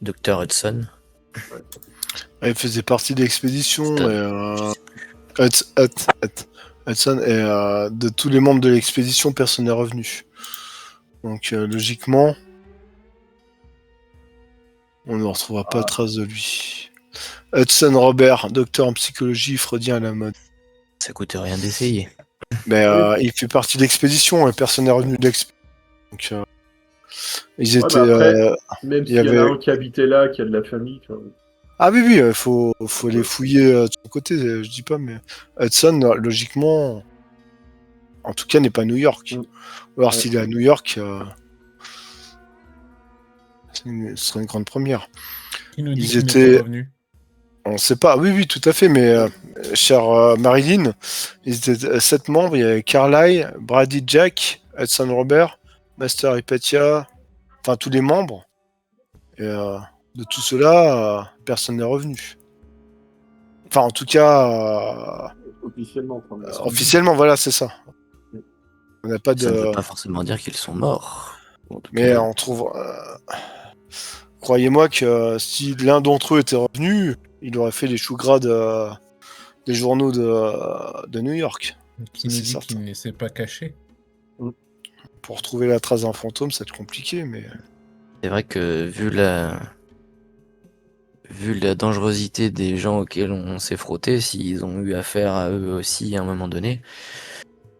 Dr Hudson. Il faisait partie de l'expédition. Hudson. Hudson et de tous les membres de l'expédition, personne n'est revenu. Donc logiquement, on ne retrouvera pas trace de lui. Hudson Robert, docteur en psychologie freudien à la mode. Ça coûte rien d'essayer. Mais il fait partie de l'expédition et personne n'est revenu de l'expédition. Donc ils étaient. Après, même s'il y en avait... a un qui habitait là, qui a de la famille. Ah oui, faut les fouiller de son côté, je dis pas, mais Hudson, logiquement, en tout cas, n'est pas à New York. Ou alors s'il est à New York, ce serait une grande première. Qui nous dit Ils qu'il n'est étaient... pas revenu? On sait pas, oui, tout à fait, mais chère Marilyn, ils étaient 7 membres, il y avait Carlyle, Brady Jack, Hudson Robert, Master Hypatia, enfin tous les membres. Et de tout cela, personne n'est revenu. Enfin, en tout cas... officiellement. Officiellement, voilà, c'est ça. On n'a pas de... Ça ne veut pas forcément dire qu'ils sont morts. Mais on trouve... Croyez-moi que si l'un d'entre eux était revenu, il aurait fait les choux gras des journaux de New York. Qui nous dit qu'il ne s'est pas caché? Pour retrouver la trace d'un fantôme, ça va être compliqué, mais... C'est vrai que vu la dangerosité des gens auxquels on s'est frotté, s'ils ont eu affaire à eux aussi à un moment donné,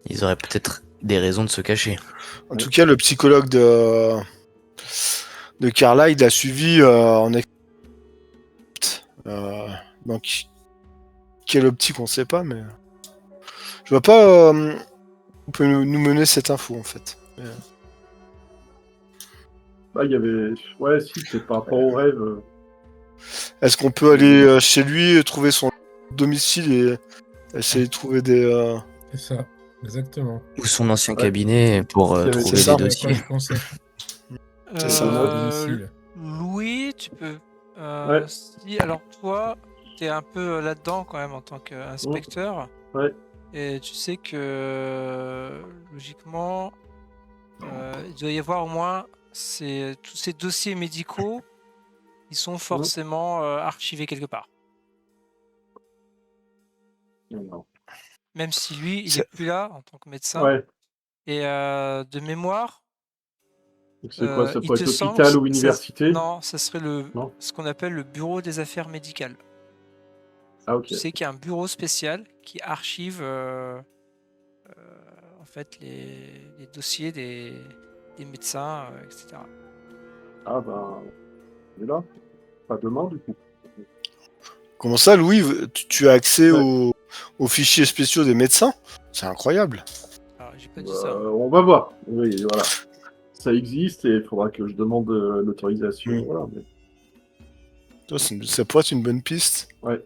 ils auraient peut-être des raisons de se cacher. En tout cas, le psychologue de Carla, il a suivi en donc quelle optique on sait pas, mais je vois pas où peut nous mener cette info en fait. Il y avait... Ouais, si, c'est par rapport au rêve. Est-ce qu'on peut aller chez lui, trouver son domicile et essayer de trouver des... C'est ça, exactement. Ou son ancien cabinet pour trouver des dossiers. C'est ça. Louis, tu peux... si, alors toi, tu es un peu là-dedans quand même en tant qu'inspecteur. Ouais. Et tu sais que logiquement, il doit y avoir au moins tous ces dossiers médicaux, ils sont forcément archivés quelque part. Non. Même si lui, il n'est plus là en tant que médecin. Ouais. Et de mémoire, c'est quoi, ça peut être hôpital ou université? Non, ça serait ce qu'on appelle le bureau des affaires médicales. Ah, ok. Tu sais qu'il y a un bureau spécial qui archive en fait les dossiers des médecins, etc. Ah ben, on est là. Pas demain du coup. Comment ça, Louis, tu as accès aux fichiers spéciaux des médecins? C'est incroyable. Alors, j'ai pas dit ça. On va voir. Oui, voilà. Ça existe et il faudra que je demande l'autorisation. Voilà, mais... Ça pourrait être une bonne piste. Ouais.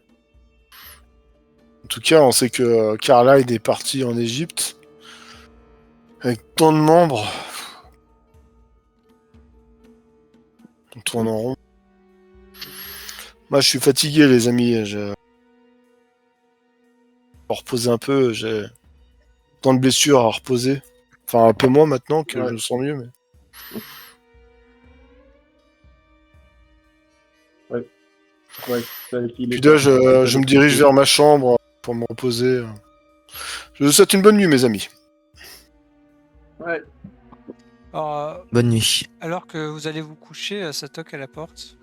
En tout cas, on sait que Carlyle est parti en Égypte avec tant de membres. On tourne en rond. Moi, je suis fatigué, les amis. Je vais reposer un peu. J'ai tant de blessures à reposer. Enfin, un peu moins maintenant que je me sens mieux. Mais... Puis là, je me dirige vers ma chambre pour me reposer. Je vous souhaite une bonne nuit, mes amis. Ouais. Alors, bonne nuit. Alors que vous allez vous coucher, ça toque à la porte.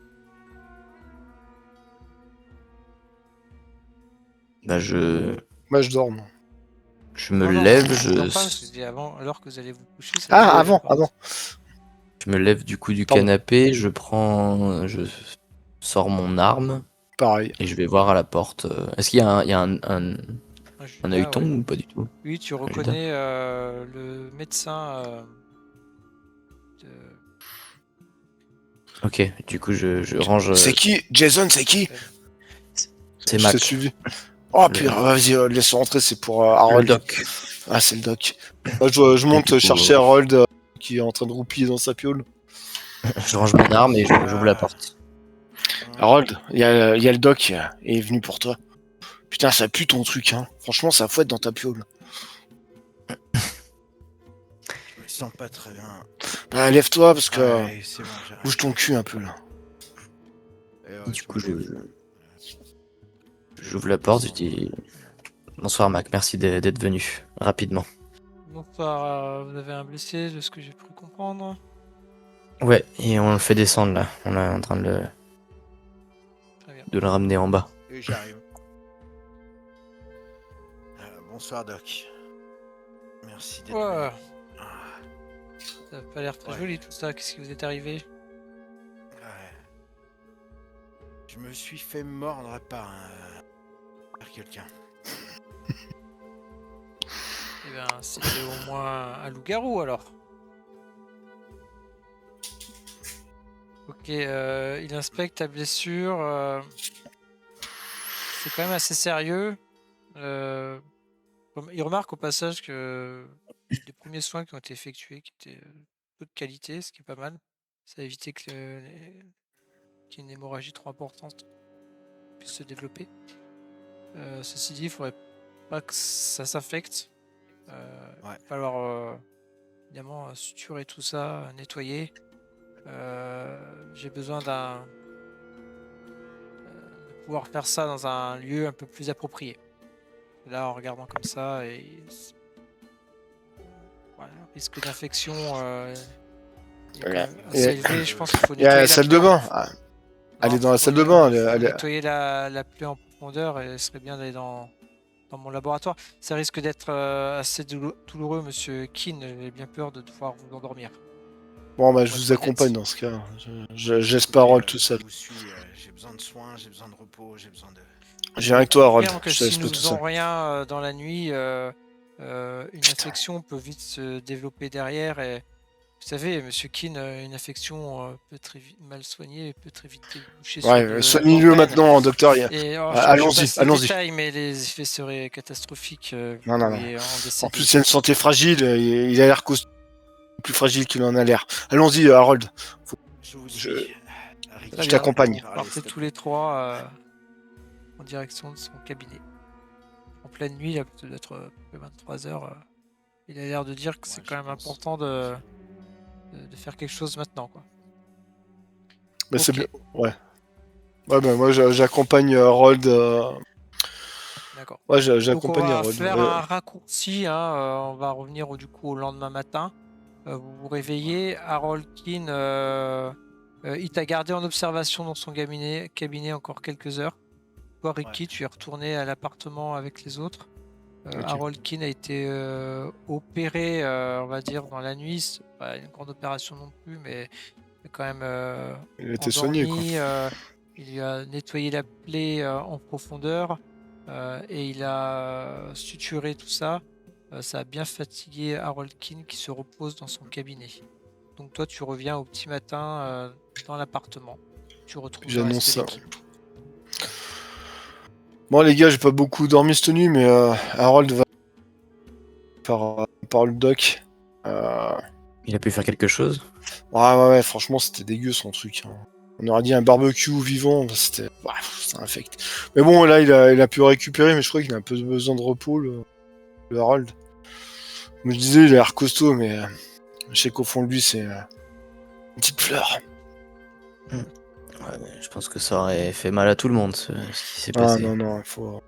Bah, je dors, moi. Je me lève, alors que vous allez vous coucher. Avant. Je me lève du coup du canapé, je sors mon arme. Pareil. Et je vais voir à la porte. Est-ce qu'il y a un œilleton ou pas du tout? Oui, tu reconnais le médecin. Ok, du coup je range. C'est qui? Jason, c'est qui? C'est Mac. Je t'ai suivi. Oh putain, vas-y, laisse rentrer, c'est pour Harold. Le doc. Ah, c'est le doc. Moi, je monte chercher Harold qui est en train de roupiller dans sa piole. Je range mon arme et j'ouvre la porte. Harold, il y a le doc, il est venu pour toi. Putain, ça pue ton truc, hein. Franchement, ça fouette dans ta piole. Je sens pas très bien. Bah, lève-toi parce que Ouais, c'est bon, j'arrive. bouge ton cul un peu là. Du coup, j'ouvre la porte, je dis bonsoir Mac, merci d'être venu rapidement. Bonsoir, vous avez un blessé de ce que j'ai pu comprendre. Ouais, et on le fait descendre là. On est en train de Très bien. le ramener en bas. Et j'arrive. Bonsoir Doc. Merci d'être Ouais. venu. Ah, Ça n'a pas l'air très Ouais. joli tout ça. Qu'est-ce qui vous est arrivé? ouais. Je me suis fait mordre par quelqu'un. Eh bien, c'était au moins un loup-garou alors. Ok, il inspecte ta blessure. C'est quand même assez sérieux. Il remarque au passage que les premiers soins qui ont été effectués, qui étaient peu de qualité, ce qui est pas mal. Ça a évité qu'il y ait une hémorragie trop importante puisse se développer. Ceci dit, il faudrait pas que ça s'infecte. Il va falloir évidemment suturer tout ça, nettoyer. J'ai besoin de pouvoir faire ça dans un lieu un peu plus approprié. Là, en regardant comme ça, et voilà, risque d'infection est quand même assez élevé. Je pense qu'il faut Il y a nettoyer la salle de bain. Elle est dans la salle de bain. Nettoyer la plaie en profondeur et ce serait bien d'aller dans mon laboratoire. Ça risque d'être assez douloureux, monsieur Keane. J'ai bien peur de devoir vous endormir. Bon, bah, je vous accompagne dans ce cas. Je laisse pas Harold tout seul. Je vous suis, j'ai besoin de soins, j'ai besoin de repos, j'ai besoin de... J'ai rien que toi, Harold. Que Je te laisse si pas nous tout faisons seul. rien dans la nuit, une infection peut vite se développer derrière. Et vous savez, monsieur Keane, une infection peut très vite mal soignée, peut très vite déboucher sur Ouais, soignez-le maintenant, docteur. Allons-y, je allons-y. détail, mais les effets seraient catastrophiques. Non. En En plus, il a une santé fragile. Il a l'air plus fragile qu'il en a l'air. Allons-y, Harold. Je vous suis. Je t'accompagne. Partez tous les trois en direction de son cabinet. En pleine nuit, il peut être 23h. Il a l'air de dire que c'est quand même important de faire quelque chose maintenant, quoi. Bah, c'est bien. Ouais. Ouais, bah, moi, j'accompagne Harold. D'accord. Ouais, j'accompagne Harold. On va faire un Harold. raccourci. On va revenir du coup au lendemain matin. Vous vous réveillez. Harold Keane, il t'a gardé en observation dans son cabinet encore quelques heures. Toi, Ricky, tu es retourné à l'appartement avec les autres. Ok. Harold Keane a été opéré, on va dire, dans la nuit. C'est pas une grande opération non plus, mais quand même il a été soigné, quoi. Il lui a nettoyé la plaie en profondeur et il a suturé tout ça. Ça a bien fatigué Harold Keane qui se repose dans son cabinet. Donc toi, tu reviens au petit matin dans l'appartement. Tu retrouves le reste de l'équipe. Bon, les gars, j'ai pas beaucoup dormi cette nuit, mais Harold va par le doc. Il a pu faire quelque chose? Ouais, franchement, c'était dégueu son truc. Hein. On aurait dit un barbecue vivant, c'était infect. Mais bon, là, il a pu récupérer, mais je crois qu'il a un peu besoin de repos, le Harold. Comme je disais, il a l'air costaud, mais je sais qu'au fond de lui, c'est une petite fleur. Ouais, je pense que ça aurait fait mal à tout le monde, ce qui s'est passé. Non, il faut...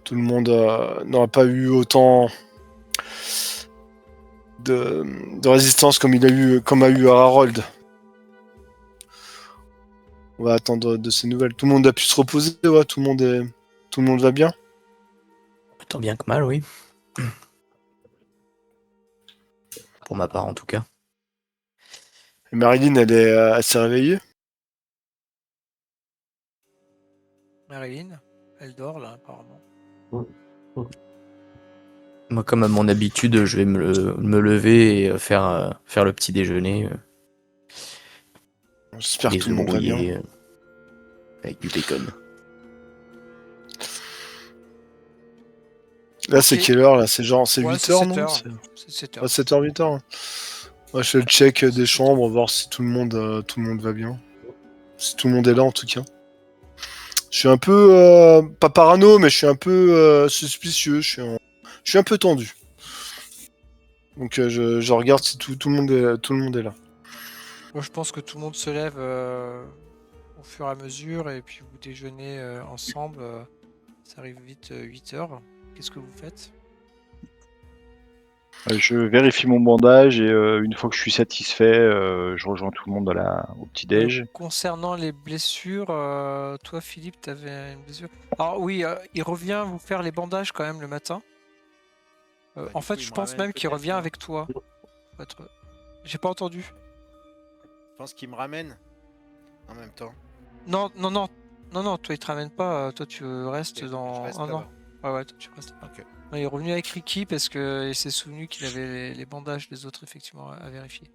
Tout le monde n'aurait pas eu autant de résistance comme a eu Harold. On va attendre de ces nouvelles. Tout le monde a pu se reposer, ouais, tout le monde va bien. Tant bien que mal, oui. Pour ma part, en tout cas. Et Marilyn, elle s'est réveillée. Marilyn, elle dort là, apparemment. Moi, comme à mon habitude, je vais me lever et faire le petit déjeuner. J'espère que tout le monde va bien. Avec du bacon. Là, c'est quelle heure là? C'est 8h, non? C'est 7h. 7h, 8h. Moi, je fais le check des chambres, voir si tout le monde va bien. Si tout le monde est là, en tout cas. Je suis un peu, pas parano, mais je suis un peu suspicieux. Je suis un peu tendu. Donc je regarde si tout le monde est là. Moi, je pense que tout le monde se lève au fur et à mesure et puis vous déjeunez ensemble. Ça arrive vite 8 heures. Qu'est-ce que vous faites? Je vérifie mon bandage et une fois que je suis satisfait, je rejoins tout le monde au petit-déj. Concernant les blessures, toi Philippe, tu avais une blessure. Alors oui, il revient vous faire les bandages quand même le matin. En fait, je pense même qu'il revient avec toi. J'ai pas entendu. Je pense qu'il me ramène en même temps. Non, toi il te ramène pas. Toi tu restes dans un an. Ouais, toi tu restes. Ok. Non, il est revenu avec Ricky parce qu'il s'est souvenu qu'il avait les bandages des autres effectivement à vérifier.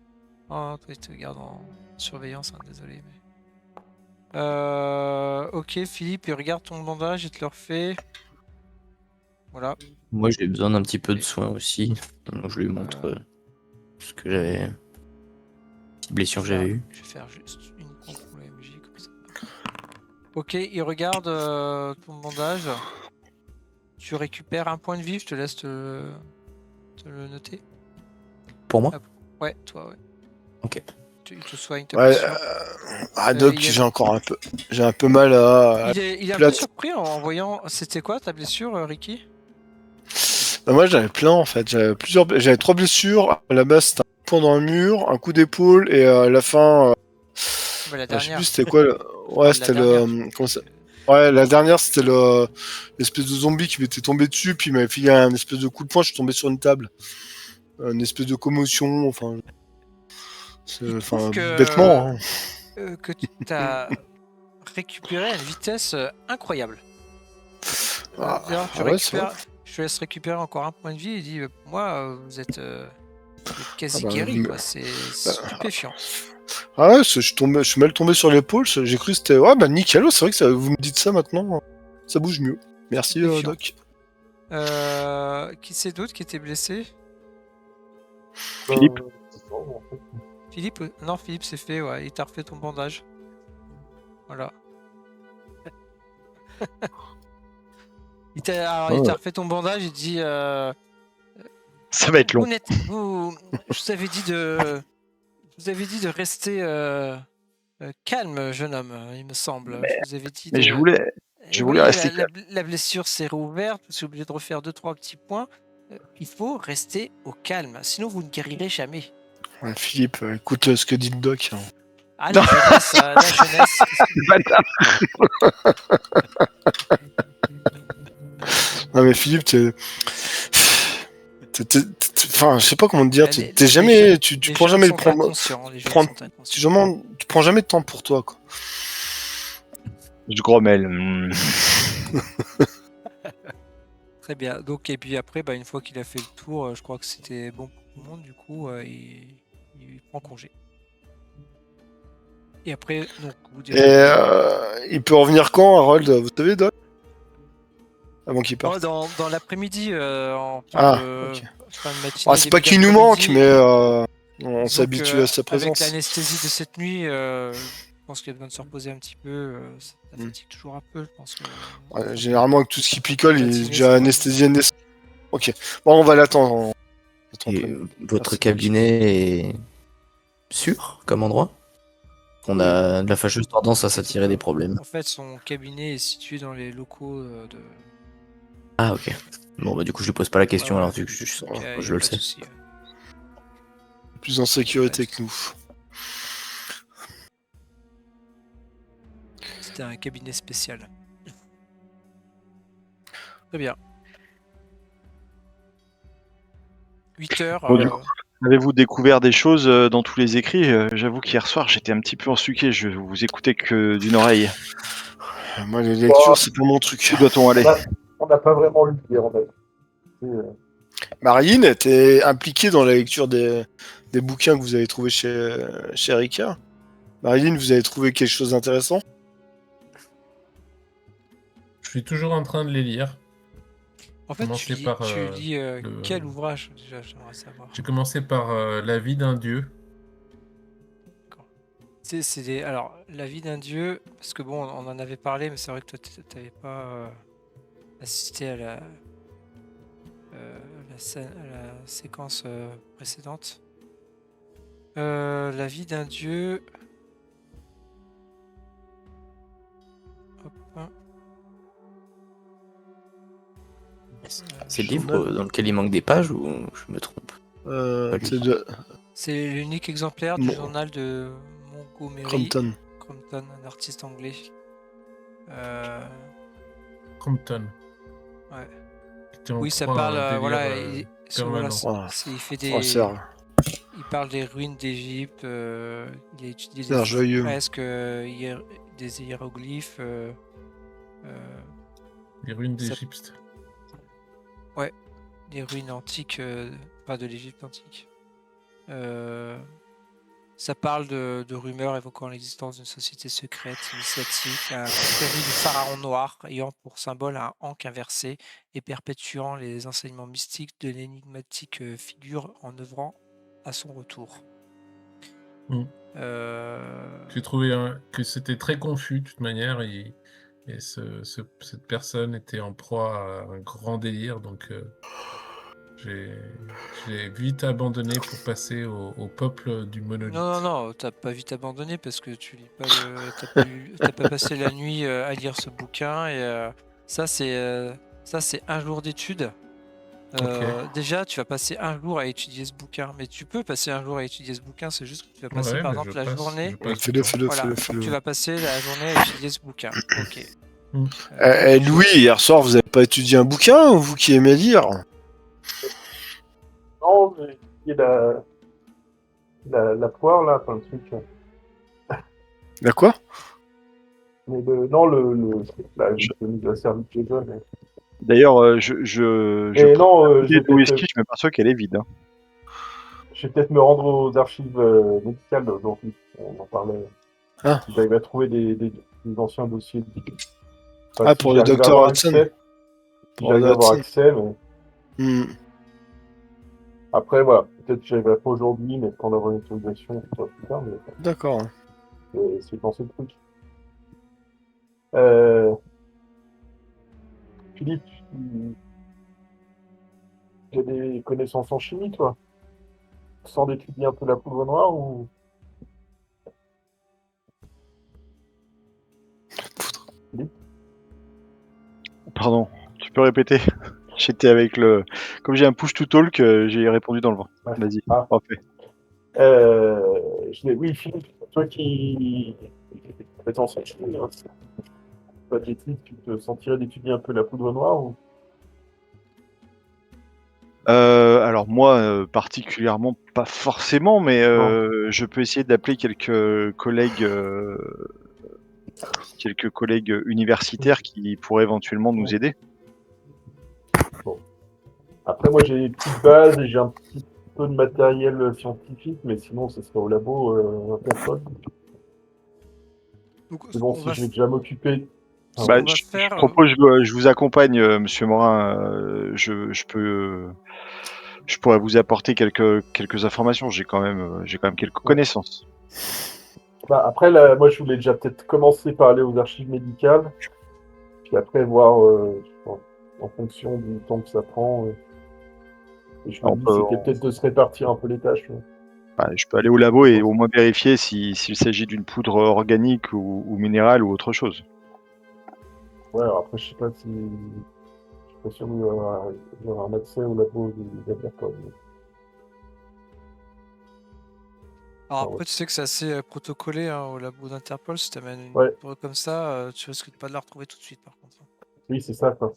Ah, toi il te garde en surveillance, hein, désolé. Mais... ok, Philippe, il regarde ton bandage, il te le refait. Voilà. Moi, j'ai besoin d'un petit peu de soin aussi. Donc, je lui montre ce que j'avais. Petite blessure que j'avais eue. Je vais faire juste uniquement pour la MJ comme ça. Ok, il regarde ton bandage. Tu récupères un point de vie, je te laisse te le noter. Pour moi? Ouais, toi, ouais. Ok. Il te soigne ta Ouais, blessure. Doc, j'ai un peu mal à... Il est un peu surpris en voyant... C'était quoi ta blessure, Ricky? Bah, moi, j'avais plein, en fait. J'avais 3 blessures. À la base, c'était un point dans le mur, un coup d'épaule, et à la fin... la je sais dernière. plus c'était quoi. Ouais, c'était le... Comment ça... Ouais, la dernière, c'était l'espèce de zombie qui m'était tombé dessus, puis il m'avait filé un espèce de coup de poing, je suis tombé sur une table. Une espèce de commotion, enfin... bêtement, hein. Que tu as récupéré à une vitesse incroyable. D'ailleurs, je te laisse récupérer encore un point de vie et dis moi, vous êtes quasi guéri, quoi. C'est stupéfiant. Ah ouais, je suis mal tombé sur l'épaule, j'ai cru que c'était... Ouais, bah nickel, c'est vrai que vous me dites ça maintenant, ça bouge mieux. Merci, Doc. Qui c'est d'autre qui était blessé? Philippe. Philippe? Non, Philippe c'est fait, ouais, il t'a refait ton bandage. Voilà. Il t'a refait ton bandage, il dit... ça va être long. Je vous avais dit de rester calme, jeune homme, il me semble. Je vous avais dit mais je voulais rester calme. La blessure s'est réouverte, je suis obligé de refaire 2-3 petits points. Il faut rester au calme, sinon vous ne guérirez jamais. Ouais, Philippe, écoute ce que dit le doc. Hein. Ah, la jeunesse. Non mais Philippe, enfin, je sais pas comment te dire, t'es jamais, tu prends jamais le prendre, tu prends jamais de temps pour toi, quoi. Je grommelle. Très bien. Donc et puis après, une fois qu'il a fait le tour, je crois que c'était bon pour tout le monde. Du coup, il prend congé. Et après, donc vous il peut revenir quand, Harold? Vous savez, Doc? Avant qu'il parte. Dans l'après-midi, en fin de matinée. C'est pas qu'il nous manque, mais on s'habitue à sa présence. Avec l'anesthésie de cette nuit, je pense qu'il a besoin de se reposer un petit peu. Ça fatigue toujours un peu, je pense. Généralement, avec tout ce qui picole, il est déjà anesthésié. Ok. Bon, on va l'attendre. Votre cabinet est sûr comme endroit? On a de la fâcheuse tendance à s'attirer des problèmes. En fait, son cabinet est situé dans les locaux de... Ah, ok. Bon, du coup, je lui pose pas la question, alors vu que je le sais. Plus en sécurité que nous. C'était un cabinet spécial. Très bien. 8 heures. Avez-vous découvert des choses dans tous les écrits? J'avoue qu'hier soir, j'étais un petit peu ensuqué. Je vous écoutais que d'une oreille. Moi, les lectures, c'est pas mon truc. Où doit-on aller? On n'a pas vraiment lu hier, en fait. Marine était impliquée dans la lecture des bouquins que vous avez trouvés chez Ricard. Marilyn, vous avez trouvé quelque chose d'intéressant? Je suis toujours en train de les lire. En fait, tu lis quel ouvrage déjà, j'aimerais savoir. J'ai commencé par La vie d'un dieu. Alors, La vie d'un dieu, parce que bon, on en avait parlé, mais c'est vrai que toi, tu n'avais pas assisté à la la séquence précédente. La vie d'un dieu. Hop. C'est le livre dans lequel il manque des pages ou je me trompe? C'est l'unique exemplaire du journal de Montgomery Crompton, un artiste anglais. Crompton. Ouais. Oui, ça parle. Il fait des. Il parle des ruines d'Égypte. Il a étudié des fresques, des hiéroglyphes. Les ruines d'Égypte. Ouais, les ruines antiques, pas de l'Égypte antique. Ça parle de rumeurs évoquant l'existence d'une société secrète initiatique, la confrérie du pharaon noir, ayant pour symbole un ankh inversé et perpétuant les enseignements mystiques de l'énigmatique figure en œuvrant à son retour. J'ai trouvé que c'était très confus de toute manière et cette personne était en proie à un grand délire, donc j'ai vite abandonné pour passer au peuple du monolithe. Non, t'as pas vite abandonné parce que tu lis pas t'as pas passé la nuit à lire ce bouquin et ça c'est un jour d'études. Déjà, tu vas passer un jour à étudier ce bouquin, mais tu peux passer un jour à étudier ce bouquin, c'est juste que tu vas passer par exemple la journée. Tu vas passer la journée à étudier ce bouquin. Ok. Louis, hier soir, vous avez pas étudié un bouquin, vous qui aimez lire? Non, il y a la poire là, enfin le truc. La quoi? Mais la service de John. D'ailleurs, j'ai whisky, je m'aperçois qu'elle est vide. Hein. Je vais peut-être me rendre aux archives médicales aujourd'hui. On en parlait. J'arrive à trouver des anciens dossiers. Enfin, pour le docteur Hudson. J'arrive à avoir accès, mais... Après, voilà. Peut-être que j'arriverai pas aujourd'hui, mais quand on aura une autorisation, on fera plus tard. Mais... D'accord. C'est dans ce truc. Philippe, tu as des connaissances en chimie, toi? Sans d'étudier un peu la poudre noire ou... Philippe? Pardon, tu peux répéter? J'étais avec le... Comme j'ai un push to talk, j'ai répondu dans le vent. Ouais. Vas-y, refais. Oui, Philippe, toi qui es en chimie, hein, pas d'études, tu te sentirais d'étudier un peu la poudre noire ou... Alors moi, particulièrement, pas forcément, mais je peux essayer d'appeler quelques collègues universitaires qui pourraient éventuellement nous aider. Bon. Après, moi, j'ai des petites bases et j'ai un petit peu de matériel scientifique, mais sinon, ce serait au labo personne. C'est bon, si je vais déjà m'occuper... je propose, je vous accompagne, Monsieur Morin. Je pourrais vous apporter quelques informations. J'ai quand même quelques connaissances. Après, moi, je voulais déjà peut-être commencer par aller aux archives médicales, puis après voir en fonction du temps que ça prend. Et je me dis, c'était peut-être de se répartir un peu les tâches. Je peux aller au labo et au moins vérifier s'il s'agit d'une poudre organique ou minérale ou autre chose. Ouais, alors après, je sais pas si... Je suis pas sûr qu'il y aura un accès au labo des laboratoires. Alors après, tu sais que c'est assez protocolé au labo d'Interpol. Si tu amènes une poudre comme ça, tu risques pas de la retrouver tout de suite, par contre. Oui, c'est ça, quoi.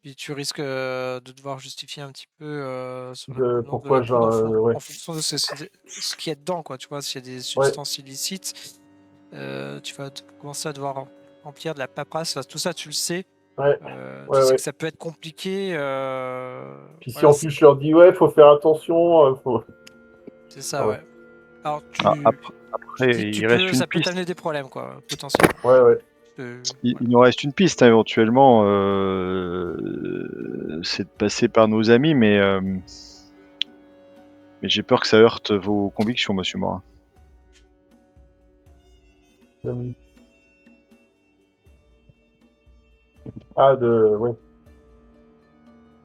Puis tu risques de devoir justifier un petit peu sur la pourquoi de la poudre en fonction de ce qu'il y a dedans, quoi. Tu vois, s'il y a des substances illicites, tu vas commencer à devoir remplir de la paperasse. Tout ça, tu le sais. Tu sais que ça peut être compliqué. Puis si en plus je leur dis faut faire attention, c'est ça, ouais. Alors après, ça peut t'amener des problèmes, quoi, potentiellement. Ouais. Il nous reste une piste, hein, éventuellement, c'est de passer par nos amis, mais j'ai peur que ça heurte vos convictions, Monsieur Morin.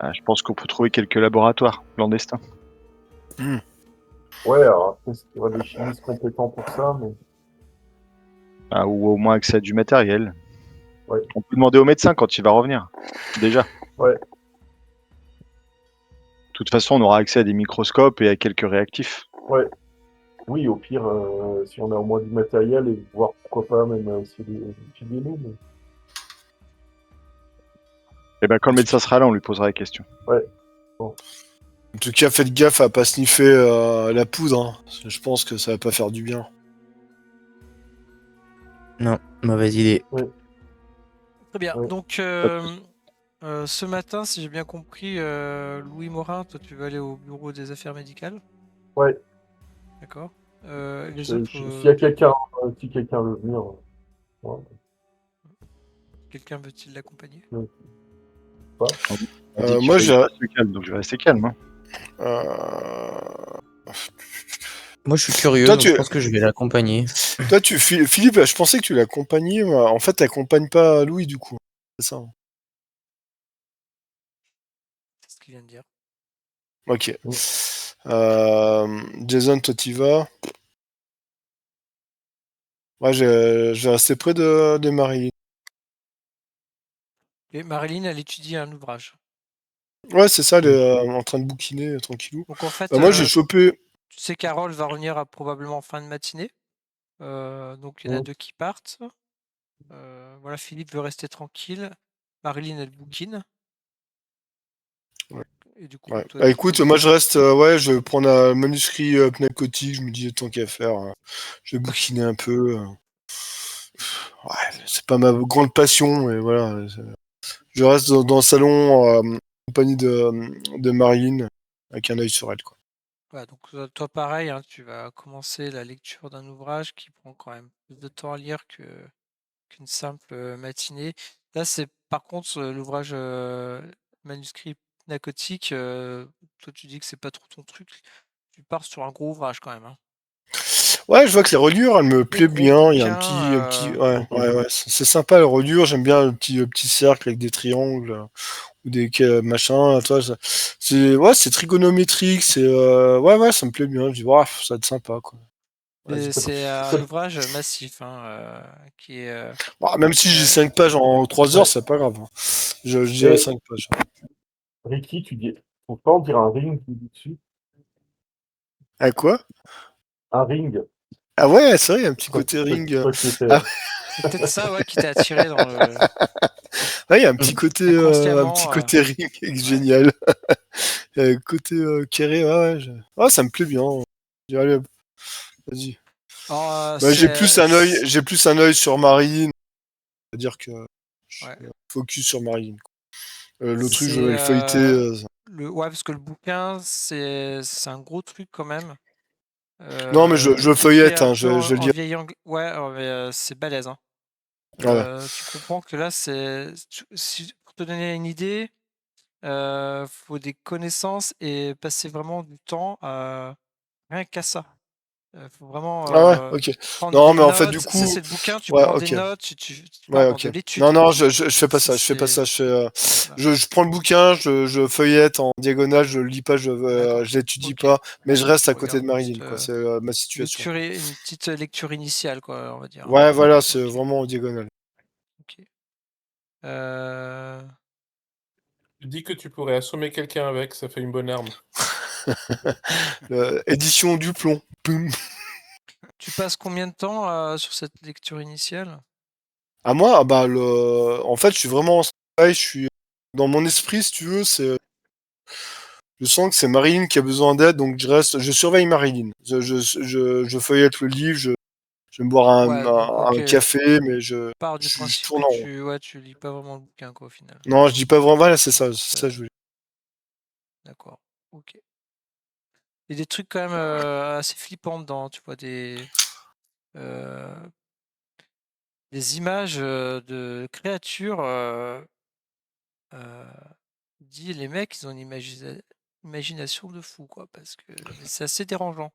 Je pense qu'on peut trouver quelques laboratoires clandestins. Ouais, alors après, est-ce qu'il y aura des chimistes compétents pour ça, mais... Ou au moins accès à du matériel. Ouais. On peut demander au médecin quand il va revenir. Déjà. Ouais. De toute façon, on aura accès à des microscopes et à quelques réactifs. Ouais. Oui, au pire, si on a au moins du matériel, et voir pourquoi pas même essayer d'étudier nous. Mais... Et ben quand le médecin sera là, on lui posera la question. Ouais. En tout cas, faites gaffe à pas sniffer la poudre. Hein. Je pense que ça va pas faire du bien. Non, mauvaise idée. Très bien. Ouais. Donc, ce matin, si j'ai bien compris, Louis Morin, toi, tu vas aller au bureau des affaires médicales. Ouais. D'accord. Les autres, S'il y a quelqu'un, si quelqu'un veut venir, ouais. quelqu'un veut-il l'accompagner? Moi, j'ai. Calme, donc je vais rester calme. Hein. Moi, je suis curieux, Toi, donc je pense que je vais l'accompagner. Toi, Philippe, je pensais que tu l'accompagnais. En fait, t'accompagnes pas Louis, du coup. C'est ça. C'est ce qu'il vient de dire. Ok. Jason, toi, t'y vas. Moi, je vais rester près de Marie. Et Marilyn, elle étudie un ouvrage. Ouais, c'est ça, elle est en train de bouquiner, tranquillou. Donc, en fait, Moi, j'ai chopé. tu sais, Carole va revenir probablement en fin de matinée. Donc, il y en a deux qui partent. Voilà, Philippe veut rester tranquille. Marilyn, elle bouquine. Ouais. Et du coup, Ouais. toi, Écoute, moi, je reste. Ouais, je prends un manuscrit pneumatique. Je me dis, tant qu'à faire, je vais bouquiner un peu. Ouais, c'est pas ma grande passion, mais voilà. Je reste dans le salon en compagnie de Marilyn, avec un œil sur elle, quoi. voilà, donc toi, pareil, hein, tu vas commencer la lecture d'un ouvrage qui prend quand même plus de temps à lire qu'une simple matinée. Là, c'est par contre l'ouvrage manuscrit narcotique. Toi, tu dis que c'est pas trop ton truc. Tu pars sur un gros ouvrage quand même. Hein. Ouais, je vois que les reliures, elles me plaisent gros bien. Il y a un bouquin, petit, ouais, c'est sympa les reliures. J'aime bien le petit cercle avec des triangles ou des machins. Toi, c'est trigonométrique. Ouais, ça me plaît bien. Je dis, ouais, ça va être sympa, quoi. c'est un ouvrage massif qui est. Même si j'ai 5 pages en 3 heures, c'est pas grave. Hein. Je dirais 5 pages. Ricky, tu dis, faut pas en dire un ring qui dit dessus. À quoi? Un ring. Ah ouais, c'est vrai, il y a un petit côté ring. C'est peut-être ça, ouais, qui t'a attiré dans le. Ouais, il y a un petit côté Inconsciemment, ring génial. Côté carré, ouais, ça me plaît bien. Je dis, allez, vas-y. J'ai plus un œil sur Marine. C'est-à-dire que je suis focus sur Marine. L'autre truc, je vais le feuilleter. Ouais, parce que le bouquin, c'est un gros truc quand même. Non, mais je feuillette, hein, je lis. En vieil anglais. Ouais, mais c'est balèze. Hein. Tu comprends que là, pour te donner une idée, faut des connaissances et passer vraiment du temps rien qu'à ça. Faut vraiment ok. prendre Non, des mais en fait, notes. du coup, C'est le bouquin, tu ouais, prends des ok. notes, tu Ouais, pars dans ok. de l'étude. Non, je fais pas ça. Je fais pas ça. Je prends le bouquin, je feuillette en diagonale, je le lis pas, je l'étudie pas, mais je reste à côté de Marilyn, quoi. C'est ma situation. Une petite lecture initiale, quoi, on va dire. Ouais, voilà, c'est vraiment en diagonale. Ok. Tu dis que tu pourrais assommer quelqu'un avec, ça fait une bonne arme. Édition du plomb. Boum. Tu passes combien de temps sur cette lecture initiale? À moi, en fait, je suis vraiment en stand-by, je suis dans mon esprit, si tu veux, je sens que c'est Marilyn qui a besoin d'aide, donc je surveille Marilyn. Je feuillette le livre, je vais me boire un café, mais je pars du principe tourne en rond. tu lis pas vraiment le bouquin, quoi, au final. Non, je dis pas vraiment, voilà, c'est ça, je voulais. D'accord, ok. Il y a des trucs quand même assez flippants dedans, tu vois, des images de créatures. Dit les mecs, ils ont une imagination de fou, quoi, parce que c'est assez dérangeant.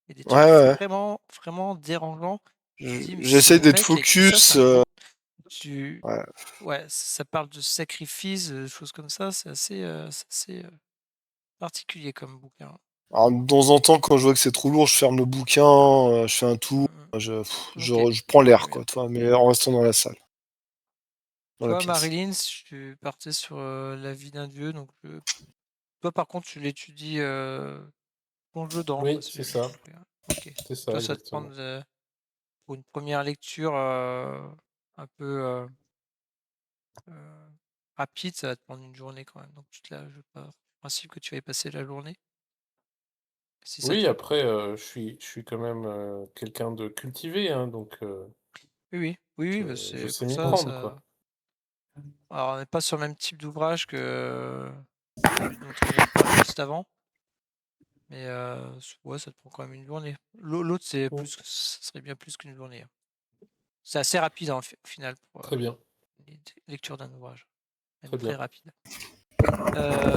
Il y a des trucs vraiment, vraiment dérangeants. J'essaie d'être focus. Ouais. Ça parle de sacrifice, choses comme ça. C'est assez particulier comme bouquin. Alors, de temps en temps, quand je vois que c'est trop lourd, je ferme le bouquin, je fais un tour, je prends l'air, quoi, toi, mais en restant dans la salle. Dans la Toi, pièce. Marilyn, tu partais sur la vie d'un dieu, donc toi, par contre, tu l'étudies plonge dedans. Oui, quoi, si c'est j'ai ça. compris, hein. Ok. C'est ça, Toi, ça te prend exactement. pour une première lecture un peu rapide, ça va te prendre une journée quand même. Donc, je pars du principe que tu vas y passer la journée. Si ça Oui, te... après, je suis quand même quelqu'un de cultivé, hein, donc Oui, bah, je c'est sais pour m'y ça, prendre, quoi. Alors, on n'est pas sur le même type d'ouvrage que celui dont on vient de parler juste avant. Mais ouais, ça te prend quand même une journée. L'autre, ça serait bien plus qu'une journée, hein. C'est assez rapide au final pour Très bien, une lecture d'un ouvrage. Même très très bien. rapide. Très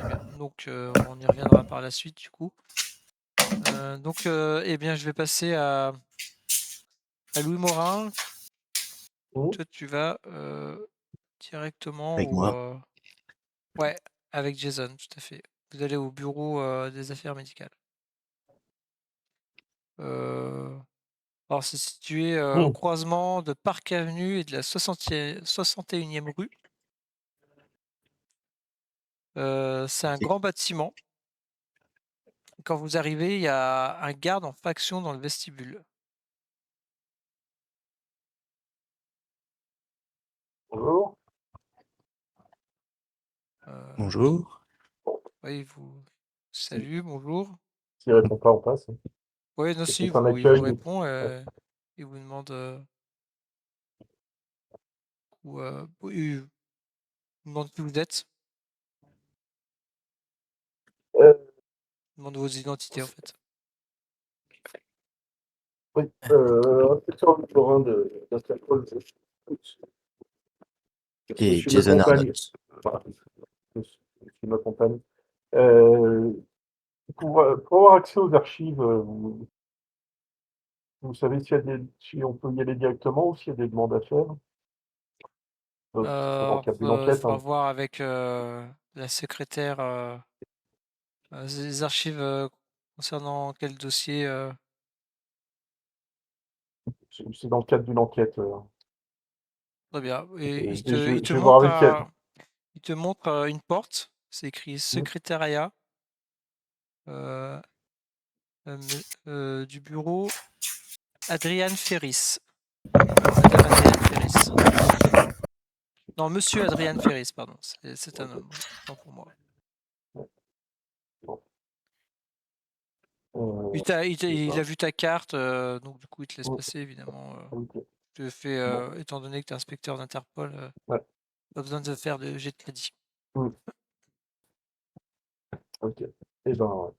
bien. Donc, on y reviendra par la suite, du coup. Donc, eh bien, je vais passer à Louis Morin. Toi, tu vas directement Avec moi. Ouais, avec Jason, tout à fait. Vous allez au bureau des affaires médicales. Alors, c'est situé au croisement de Park Avenue et de la 61e rue. C'est un grand bâtiment. Quand vous arrivez, il y a un garde en faction dans le vestibule. Bonjour. Bonjour. Oui, vous salut, bonjour. S'il répond pas, on passe. Oui, non, C'est si, peut-être un il vous accueil. répond il vous demande il vous demande qui vous êtes. Euh, Il demande vos identités, en fait. oui, inspecteur Morin d'Interpol. Et Monsieur Jason m'accompagne. Arnott. Voilà. Monsieur m'accompagne. Pour avoir accès aux archives, vous savez si on peut y aller directement ou s'il y a des demandes à faire? C'est dans le cadre d'une Il enquête. faudra voir avec la secrétaire des archives concernant quel dossier. C'est dans le cadre d'une enquête. Très bien. Et il Je te vais voir montre, avec elle. une porte. C'est écrit secrétariat euh, du bureau Adrian Ferris. Madame Adrian Ferris. Non, Monsieur Adrian Ferris, pardon. C'est un homme, autant pour moi. Il a vu ta carte, donc du coup, il te laisse passer, évidemment. Je fais, étant donné que tu es inspecteur d'Interpol, Ouais. pas besoin de faire de jet de crédit. Ok. Eh ben,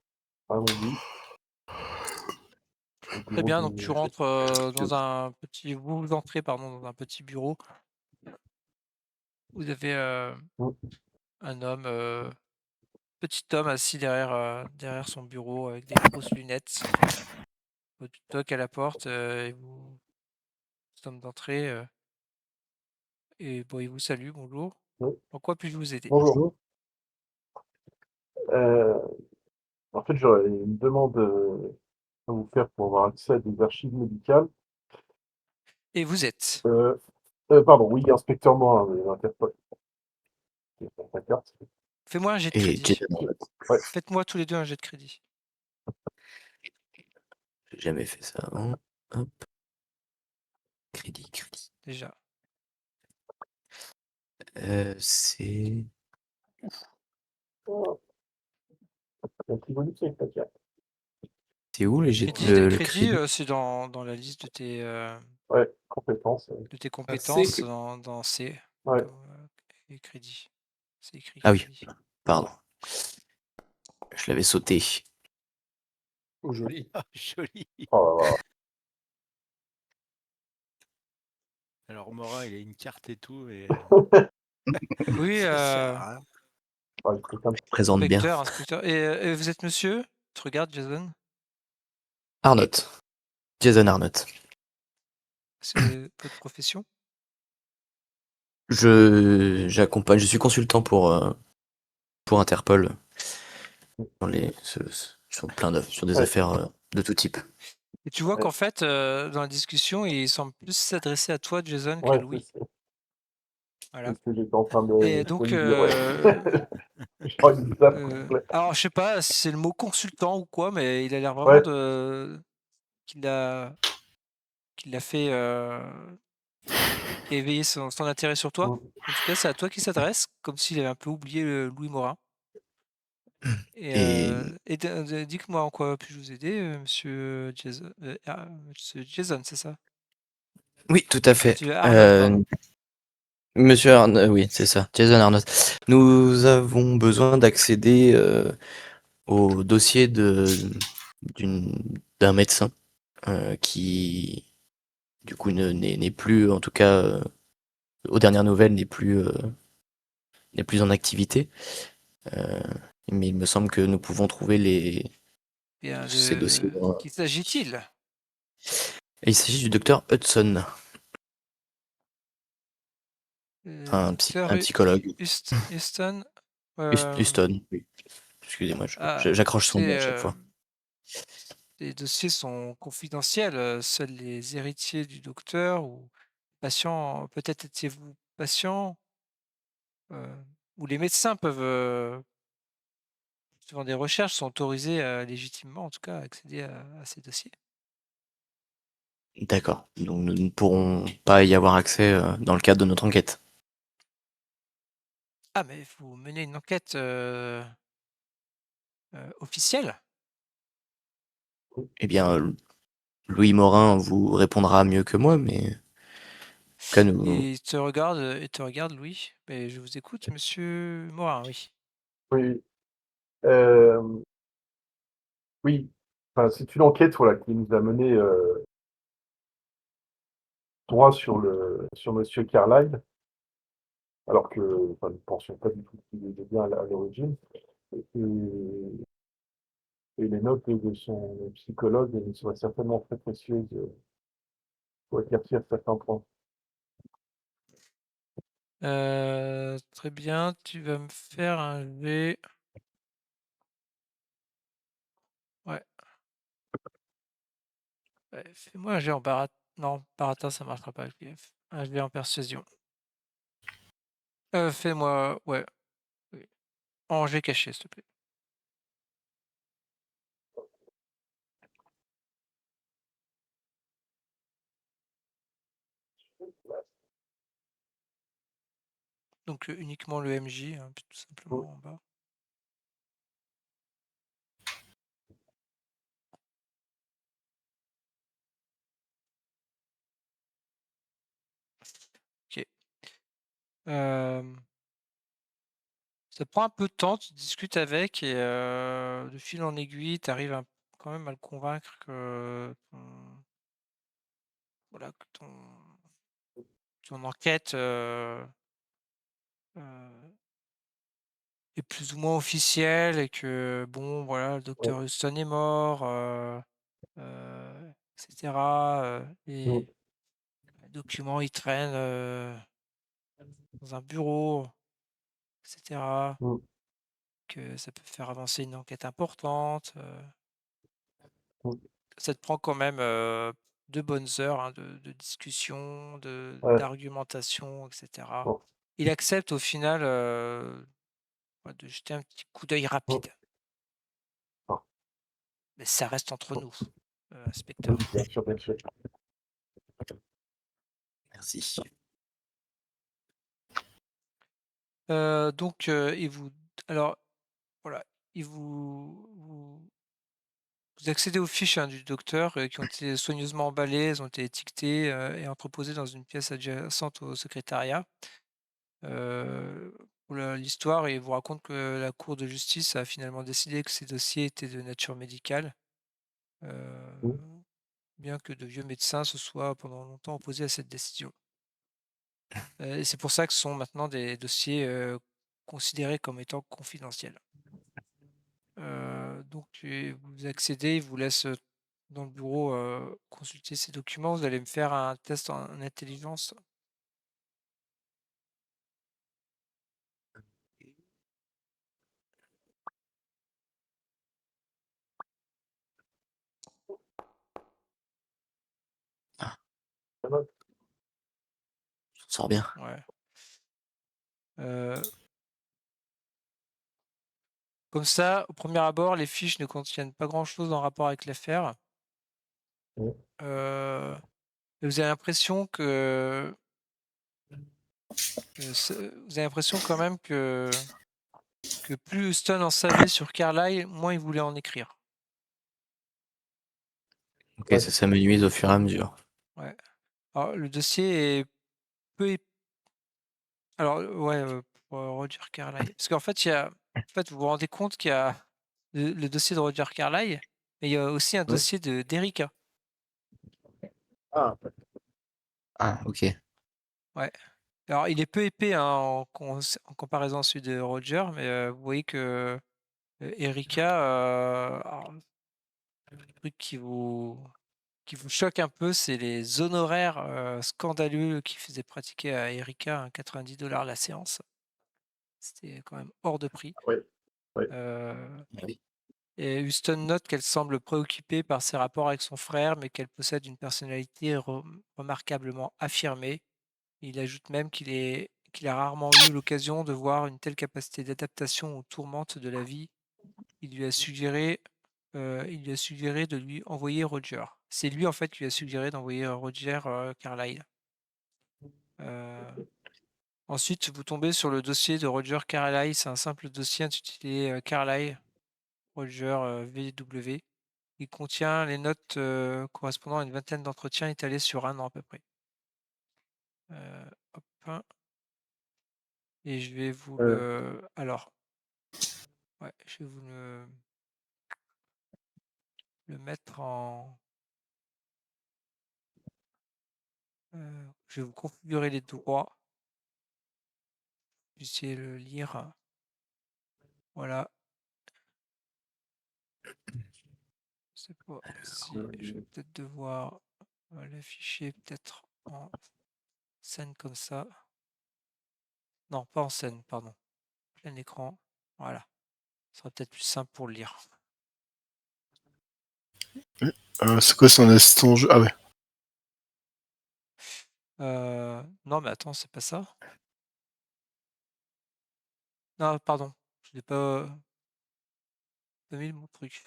allons-y. Très bien, donc tu rentres dans un petit. Vous entrez, pardon, dans un petit bureau. Vous avez un homme, petit homme assis derrière son bureau avec des grosses lunettes. Tu toques à la porte et vous sommes d'entrée. Et bon, il vous salue, bonjour. En quoi puis-je vous aider? Bonjour. En fait, j'aurais une demande à vous faire pour avoir accès à des archives médicales. Et vous êtes? Pardon, oui, inspecteur Morin, Interpol. Ta carte. Fais-moi un jet de Et crédit. Jason Arnott. Ouais. Faites-moi tous les deux un jet de crédit. J'ai jamais fait ça avant. Hop. Crédit. Déjà. C'est. Un petit bonus avec ta carte. C'est où le Crédit, crédit? c'est dans la liste de tes Ouais, compétences. compétences dans C. Ouais. Comme, et crédit. C'est écrit Ah oui, crédit. pardon. Je l'avais sauté. Oh, joli. Ah, joli. Oh, Alors, Morin, il a une carte et tout. Et... Oui, ça sert à rien. Présente bien. inspecteur. Et vous êtes monsieur? Tu regardes, Jason? Arnott. Jason Arnott. C'est votre profession? Je suis consultant pour Interpol sur des affaires de tout type. Et tu vois qu'en fait, dans la discussion, il semble plus s'adresser à toi, Jason, qu'à Louis. Voilà. C'est ce que j'étais en train de Et de donc, lui dire, ouais. Je crois qu'il tape complet. alors je sais pas si c'est le mot consultant ou quoi, mais il a l'air vraiment qu'il a fait éveiller son intérêt sur toi. En tout cas, c'est à toi qu'il s'adresse, comme s'il avait un peu oublié Louis Morin. Et Dites-moi en quoi puis-je vous aider, monsieur Jason. Monsieur Jason, c'est ça? oui, tout à fait. Monsieur Arnold, pardon. Monsieur Arnold, oui, c'est ça, Jason Arnold. Nous avons besoin d'accéder au dossier d'un médecin qui, du coup, n'est plus, en tout cas, aux dernières nouvelles, n'est plus en activité. Mais il me semble que nous pouvons trouver ces dossiers. Qui s'agit-il? Et il s'agit du docteur Hudson, un psychologue. Houston. Houston, oui. Excusez-moi, j'accroche son nom à chaque fois. Les dossiers sont confidentiels. Seuls les héritiers du docteur ou patients, peut-être étiez-vous patient, ou les médecins peuvent, suivant des recherches, sont autorisés légitimement, en tout cas, à accéder à ces dossiers. D'accord. Donc nous ne pourrons pas y avoir accès dans le cadre de notre enquête. Ah, mais vous menez une enquête officielle? Eh bien, Louis Morin vous répondra mieux que moi, mais en tout cas, nous. Il te regarde, Louis. Mais je vous écoute, monsieur Morin, oui. Oui. Oui. Enfin, c'est une enquête voilà, qui nous a mené droit sur monsieur Carlyle, alors que nous ne pensions pas du tout qu'il était bien à l'origine. Et, et les notes de son psychologue seraient certainement très précieuses pour éclaircir certains points. Très bien, tu vas me faire un jet. Ouais. Fais-moi un jet en baratin. Non, baratin, ça marchera pas avec PF. Un jet en persuasion. Fais-moi. Ouais. Oui. En jet caché, s'il te plaît. Donc uniquement le MJ, hein, tout simplement en bas. Ok. Ça prend un peu de temps, tu discutes avec et de fil en aiguille, tu arrives quand même à le convaincre que voilà, que ton enquête est plus ou moins officielle et que bon voilà, le docteur Houston est mort, etc. Les documents ils traînent dans un bureau, etc. Que ça peut faire avancer une enquête importante. Ça te prend quand même 2 bonnes heures, hein, de discussion, d'argumentation, etc. Il accepte au final de jeter un petit coup d'œil rapide. Mais ça reste entre nous, inspecteur. Bien sûr, bien sûr. Merci. Donc, alors, voilà, vous accédez aux fiches, hein, du docteur qui ont été soigneusement emballées, elles ont été étiquetées et entreposées dans une pièce adjacente au secrétariat. Pour l'histoire, il vous raconte que la Cour de justice a finalement décidé que ces dossiers étaient de nature médicale, bien que de vieux médecins se soient pendant longtemps opposés à cette décision. Et c'est pour ça que ce sont maintenant des dossiers considérés comme étant confidentiels. Donc vous accédez, il vous laisse dans le bureau consulter ces documents. Vous allez me faire un test en intelligence. pas mal. Ça sort bien. Ouais. Comme ça, au premier abord, les fiches ne contiennent pas grand-chose en rapport avec l'affaire. Ouais. Et vous avez l'impression que vous avez l'impression quand même que plus Houston en savait sur Carlyle, moins il voulait en écrire. Ok, Ouais. ça s'amenuise au fur et à mesure. Ouais. Alors, le dossier est peu. Alors, ouais, pour Roger Carlyle. Parce qu'en fait, vous vous rendez compte qu'il y a le dossier de Roger Carlyle, mais il y a aussi un dossier d'Erika. Ah, Ah, ok. Ouais. Alors, il est peu épais hein, en comparaison à celui de Roger, mais vous voyez que Erika, alors, le truc qui vous choque un peu, c'est les honoraires scandaleux qui faisaient pratiquer à Erika à 90$ la séance. C'était quand même hors de prix. ouais. Ouais. Oui. Et Houston note qu'elle semble préoccupée par ses rapports avec son frère, mais qu'elle possède une personnalité remarquablement affirmée. Il ajoute même qu'il a rarement eu l'occasion de voir une telle capacité d'adaptation aux tourmentes de la vie. Il lui a suggéré de lui envoyer Roger. C'est lui en fait qui lui a suggéré d'envoyer Roger Carlyle. Ensuite, vous tombez sur le dossier de Roger Carlyle. C'est un simple dossier intitulé Carlyle Roger VW. Il contient les notes correspondant à une vingtaine d'entretiens étalés sur 1 an à peu près. Hop, hein. Et je vais vous le. Alors, ouais, je vais vous le mettre en. Je vais vous configurer les droits. Vous puissiez le lire. Voilà. Je sais pas si je vais peut-être devoir l'afficher peut-être en scène comme ça. Non, pas en scène, pardon. Plein écran. Voilà. Ce sera peut-être plus simple pour le lire. C'est quoi son assistant jeu? Ah ouais. Non, mais attends, c'est pas ça. Non, pardon. Je n'ai pas mis mon truc.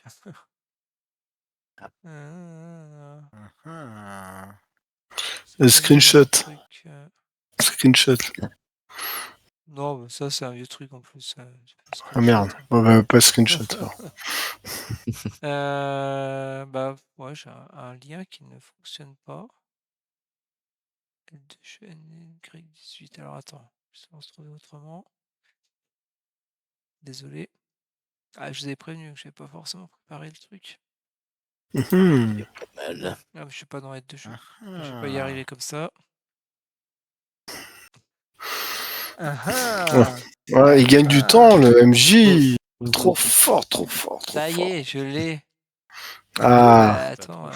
Le screenshot. Truc, Screenshot. Non, bah, ça c'est un vieux truc en plus. Ah merde. Ouais, bah, pas screenshot. alors. Bah ouais, j'ai un lien qui ne fonctionne pas. L2 Alors attends, je vais se trouver autrement. Désolé. Ah, je vous ai prévenu que je n'avais pas forcément préparé le truc. Mhm. Mal. Ah, mais je suis pas dans L2, je vais pas y arriver comme ça. Ouais, il gagne du temps, le MJ. Mhm. Trop fort, trop fort, trop Ça y fort. est, je l'ai. Ah, Attends,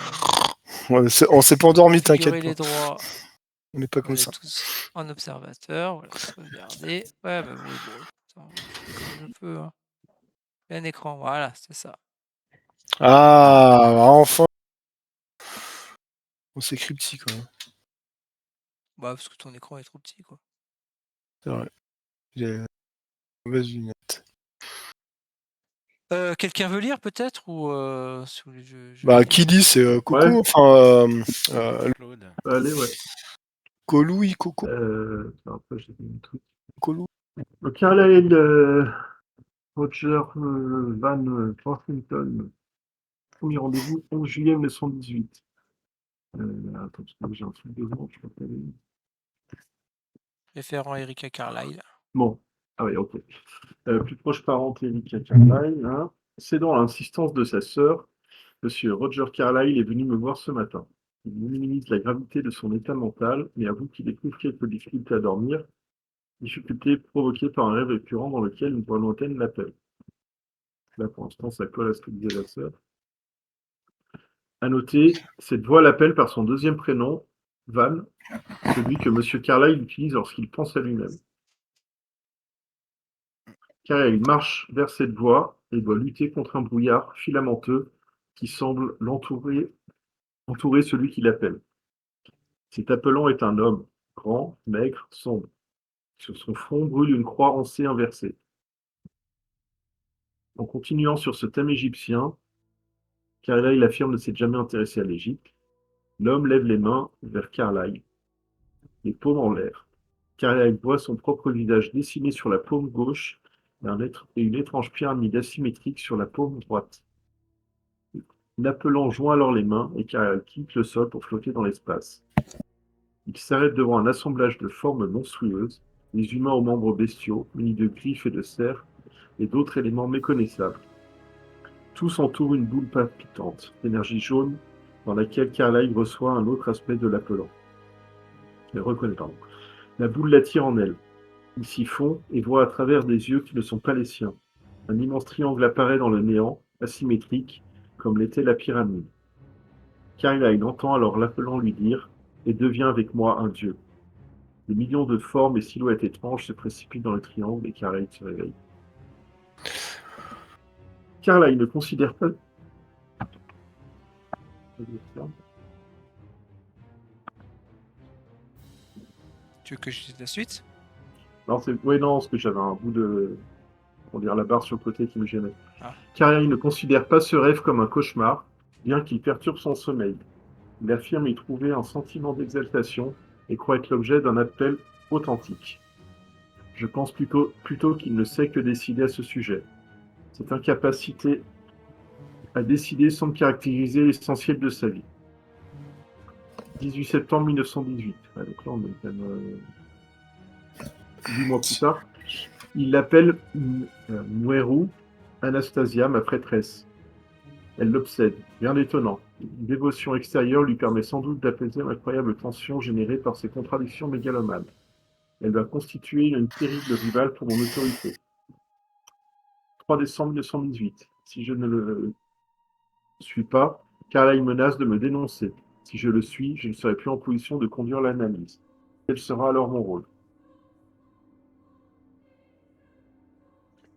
on s'est pas endormi, configurer t'inquiète les pas. droits. On n'est pas On comme est ça. tous en observateur. Voilà, sauvegarder. Ouais, bah oui, bon, attends, je fais comme je peux. Hein. Un écran, voilà, c'est ça. Ah, enfin. On s'écrit petit, quoi. Bah, parce que ton écran est trop petit, quoi. C'est vrai. J'ai mauvaise lunette. Quelqu'un veut lire peut-être ou si vous voulez, je Bah, lis. qui dit, c'est Coco, Ouais. enfin, Claude. Allez, ouais. Coloui, Coco, Après, j'ai mis un truc. Colou. Le Carlyle Roger Van Washington. Premier rendez-vous 11 juillet 1918. Attends, parce que j'ai un truc devant, je crois qu'il y avait- Référent Erika Carlyle. Bon, ah oui, ok. Plus proche parente Erika Carlyle. Hein. Cédant à l'insistance de sa sœur, Monsieur Roger Carlyle est venu me voir ce matin. Il minimise la gravité de son état mental, mais avoue qu'il éprouve quelques difficultés à dormir, difficultés provoquées par un rêve récurrent dans lequel une voix lointaine l'appelle. Là, pour l'instant, ça colle à ce que disait la sœur. À noter, cette voix l'appelle par son deuxième prénom, Van, celui que Monsieur Carlyle utilise lorsqu'il pense à lui-même. Carlyle marche vers cette voix et doit lutter contre un brouillard filamenteux qui semble entourer celui qui l'appelle. Cet appelant est un homme, grand, maigre, sombre. Sur son front brûle une croix en C inversée. En continuant sur ce thème égyptien, Carlyle affirme ne s'être jamais intéressé à l'Égypte. L'homme lève les mains vers Carlyle, les paumes en l'air. Carlyle voit son propre visage dessiné sur la paume gauche et une étrange pyramide asymétrique sur la paume droite. L'appelant joint alors les mains et Carlyle quitte le sol pour flotter dans l'espace. Il s'arrête devant un assemblage de formes monstrueuses, des humains aux membres bestiaux, munis de griffes et de serres, et d'autres éléments méconnaissables. Tous entourent une boule palpitante, d'énergie jaune, dans laquelle Carlyle reçoit un autre aspect de l'appelant. Il reconnaît, pardon. La boule l'attire en elle. Il s'y fond et voit à travers des yeux qui ne sont pas les siens. Un immense triangle apparaît dans le néant, asymétrique, comme l'était la pyramide. Carlyle entend alors l'appelant lui dire « Et deviens avec moi un dieu ». Des millions de formes et silhouettes étranges se précipitent dans le triangle et Carlyle se réveille. Carlyle ne considère pas... Tu veux que je dise la suite? Non, parce que j'avais un bout de... On dirait la barre sur le côté qui me gênait. Ah. Carlyle ne considère pas ce rêve comme un cauchemar, bien qu'il perturbe son sommeil. Il affirme y trouver un sentiment d'exaltation et croit être l'objet d'un appel authentique. Je pense plutôt qu'il ne sait que décider à ce sujet. Cette incapacité à décider semble caractériser l'essentiel de sa vie. 18 septembre 1918. Donc là, on est quand même 8 mois plus tard. Il l'appelle Mweru Anastasia, ma prêtresse. Elle l'obsède, rien d'étonnant. Une dévotion extérieure lui permet sans doute d'apaiser l'incroyable tension générée par ses contradictions mégalomanes. Elle va constituer une terrible rivale pour mon autorité. 3 décembre 1918. Si je ne le suis pas, Carlyle menace de me dénoncer. Si je le suis, je ne serai plus en position de conduire l'analyse. Quel sera alors mon rôle?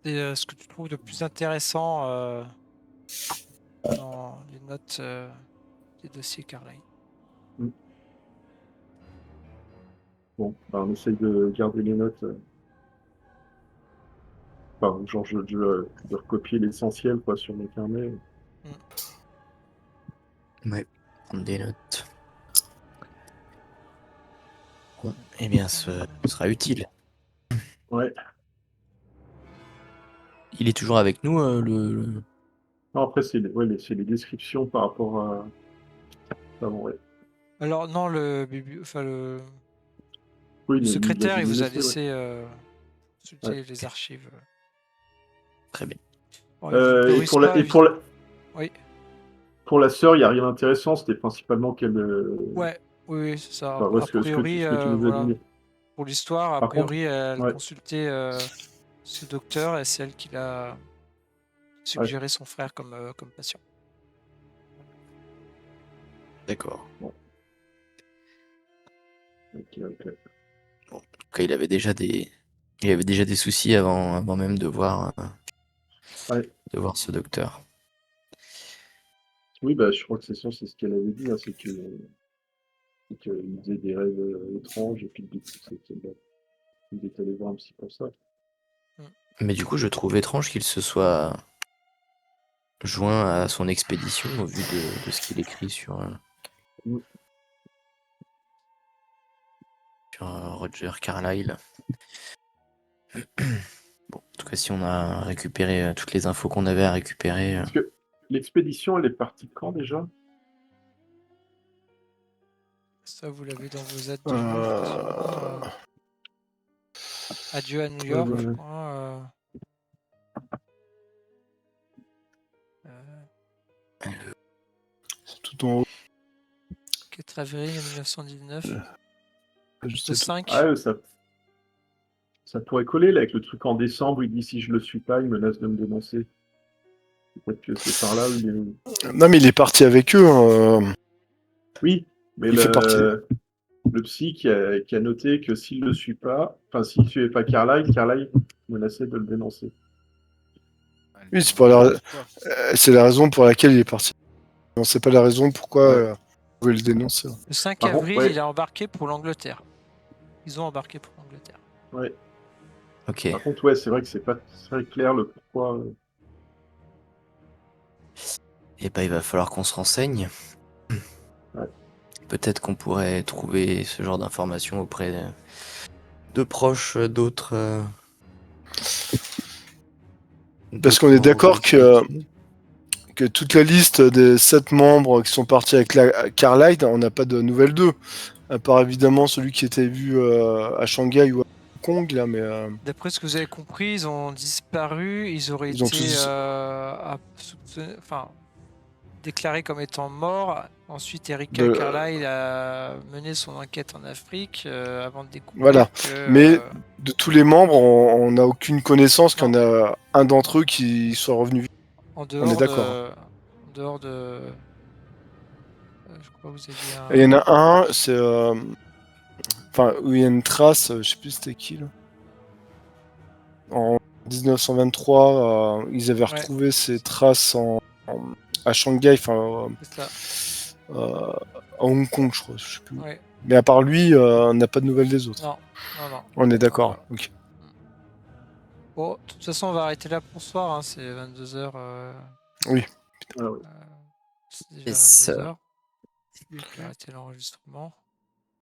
Et ce que tu trouves de plus intéressant dans les notes des dossiers Carlyle? Bon, on essaye de garder les notes. Enfin, genre, de recopier l'essentiel sur mes carnets. Ouais, prendre des notes. Bon, eh bien, ce sera utile. Ouais. Il est toujours avec nous, le... Non, après, c'est les descriptions par rapport à... Bon, ouais. Alors non, le Oui, secrétaire, il vous a laissé, laissé consulter les archives. Très bien. Bon, il pour la, Oui. Pour la sœur, il n'y a rien d'intéressant, c'était principalement qu'elle... Ouais, oui, c'est ça. Enfin, A priori, ce que tu nous as voilà. dit. Pour l'histoire, a Par priori, contre, elle ouais. consultait ce docteur et c'est elle qui l'a suggéré son frère comme patient. D'accord. Bon. Ok. Bon, en tout cas, il avait déjà des soucis avant même de voir ce docteur. Oui, bah, je crois que c'est sûr, c'est ce qu'elle avait dit, c'est qu'il faisait des rêves étranges et puis du coup, il est allé voir un psy pour ça. Mais du coup, je trouve étrange qu'il se soit joint à son expédition au vu de ce qu'il écrit sur Roger Carlyle. Bon, en tout cas, si on a récupéré toutes les infos qu'on avait à récupérer. Parce que l'expédition, elle est partie quand déjà? Ça, vous l'avez dans vos adieux. Adieu à New York, je crois. tout en haut. 4 avril 1919. Juste Le 5. Ah, ça pourrait coller là, avec le truc en décembre. Il dit si je le suis pas, il menace de me dénoncer. Peut-être que c'est par là où il est... Non, mais il est parti avec eux. Oui, mais le psy qui a noté que s'il ne le suit pas, enfin s'il ne suivait pas Carlyle menaçait de le dénoncer. Oui, c'est la raison pour laquelle il est parti. On ne sait pas la raison pourquoi pouvez le dénoncer. Le 5 Par contre, avril, ouais. il a embarqué pour l'Angleterre. Ils ont embarqué pour l'Angleterre. Ouais. Ok. Par contre, ouais, c'est vrai que c'est pas très clair le pourquoi. Et bah, il va falloir qu'on se renseigne. Ouais. Peut-être qu'on pourrait trouver ce genre d'informations auprès de proches d'autres. Parce qu'on est d'accord que toute la liste des 7 membres qui sont partis avec Carlyle, on n'a pas de nouvelles d'eux. À part évidemment celui qui était vu à Shanghai ou à Hong Kong, là, mais D'après ce que vous avez compris, ils ont disparu. Ils auraient Ils ont été tous- déclarés comme étant morts. Ensuite, Erika De- Carlyle a mené son enquête en Afrique avant de découvrir Voilà. que... Mais de tous les membres, on n'a aucune connaissance qu'il y en Non. a un d'entre eux qui soit revenu. En On dehors est d'accord. En dehors de... je crois que vous aviez un... Et il y en a un, c'est. Enfin, où il y a une trace, je sais plus c'était qui, là. En 1923, ils avaient retrouvé ces traces à Shanghai, enfin, C'est ça. à Hong Kong, je crois, je sais plus. Ouais. Mais à part lui, on n'a pas de nouvelles des autres. Non, non. On est d'accord. Voilà. Ok. Bon, de toute façon, on va arrêter là pour ce soir. Hein. C'est 22h. Oui. Ah ouais. C'est déjà Yes. 22h. Je vais arrêter l'enregistrement.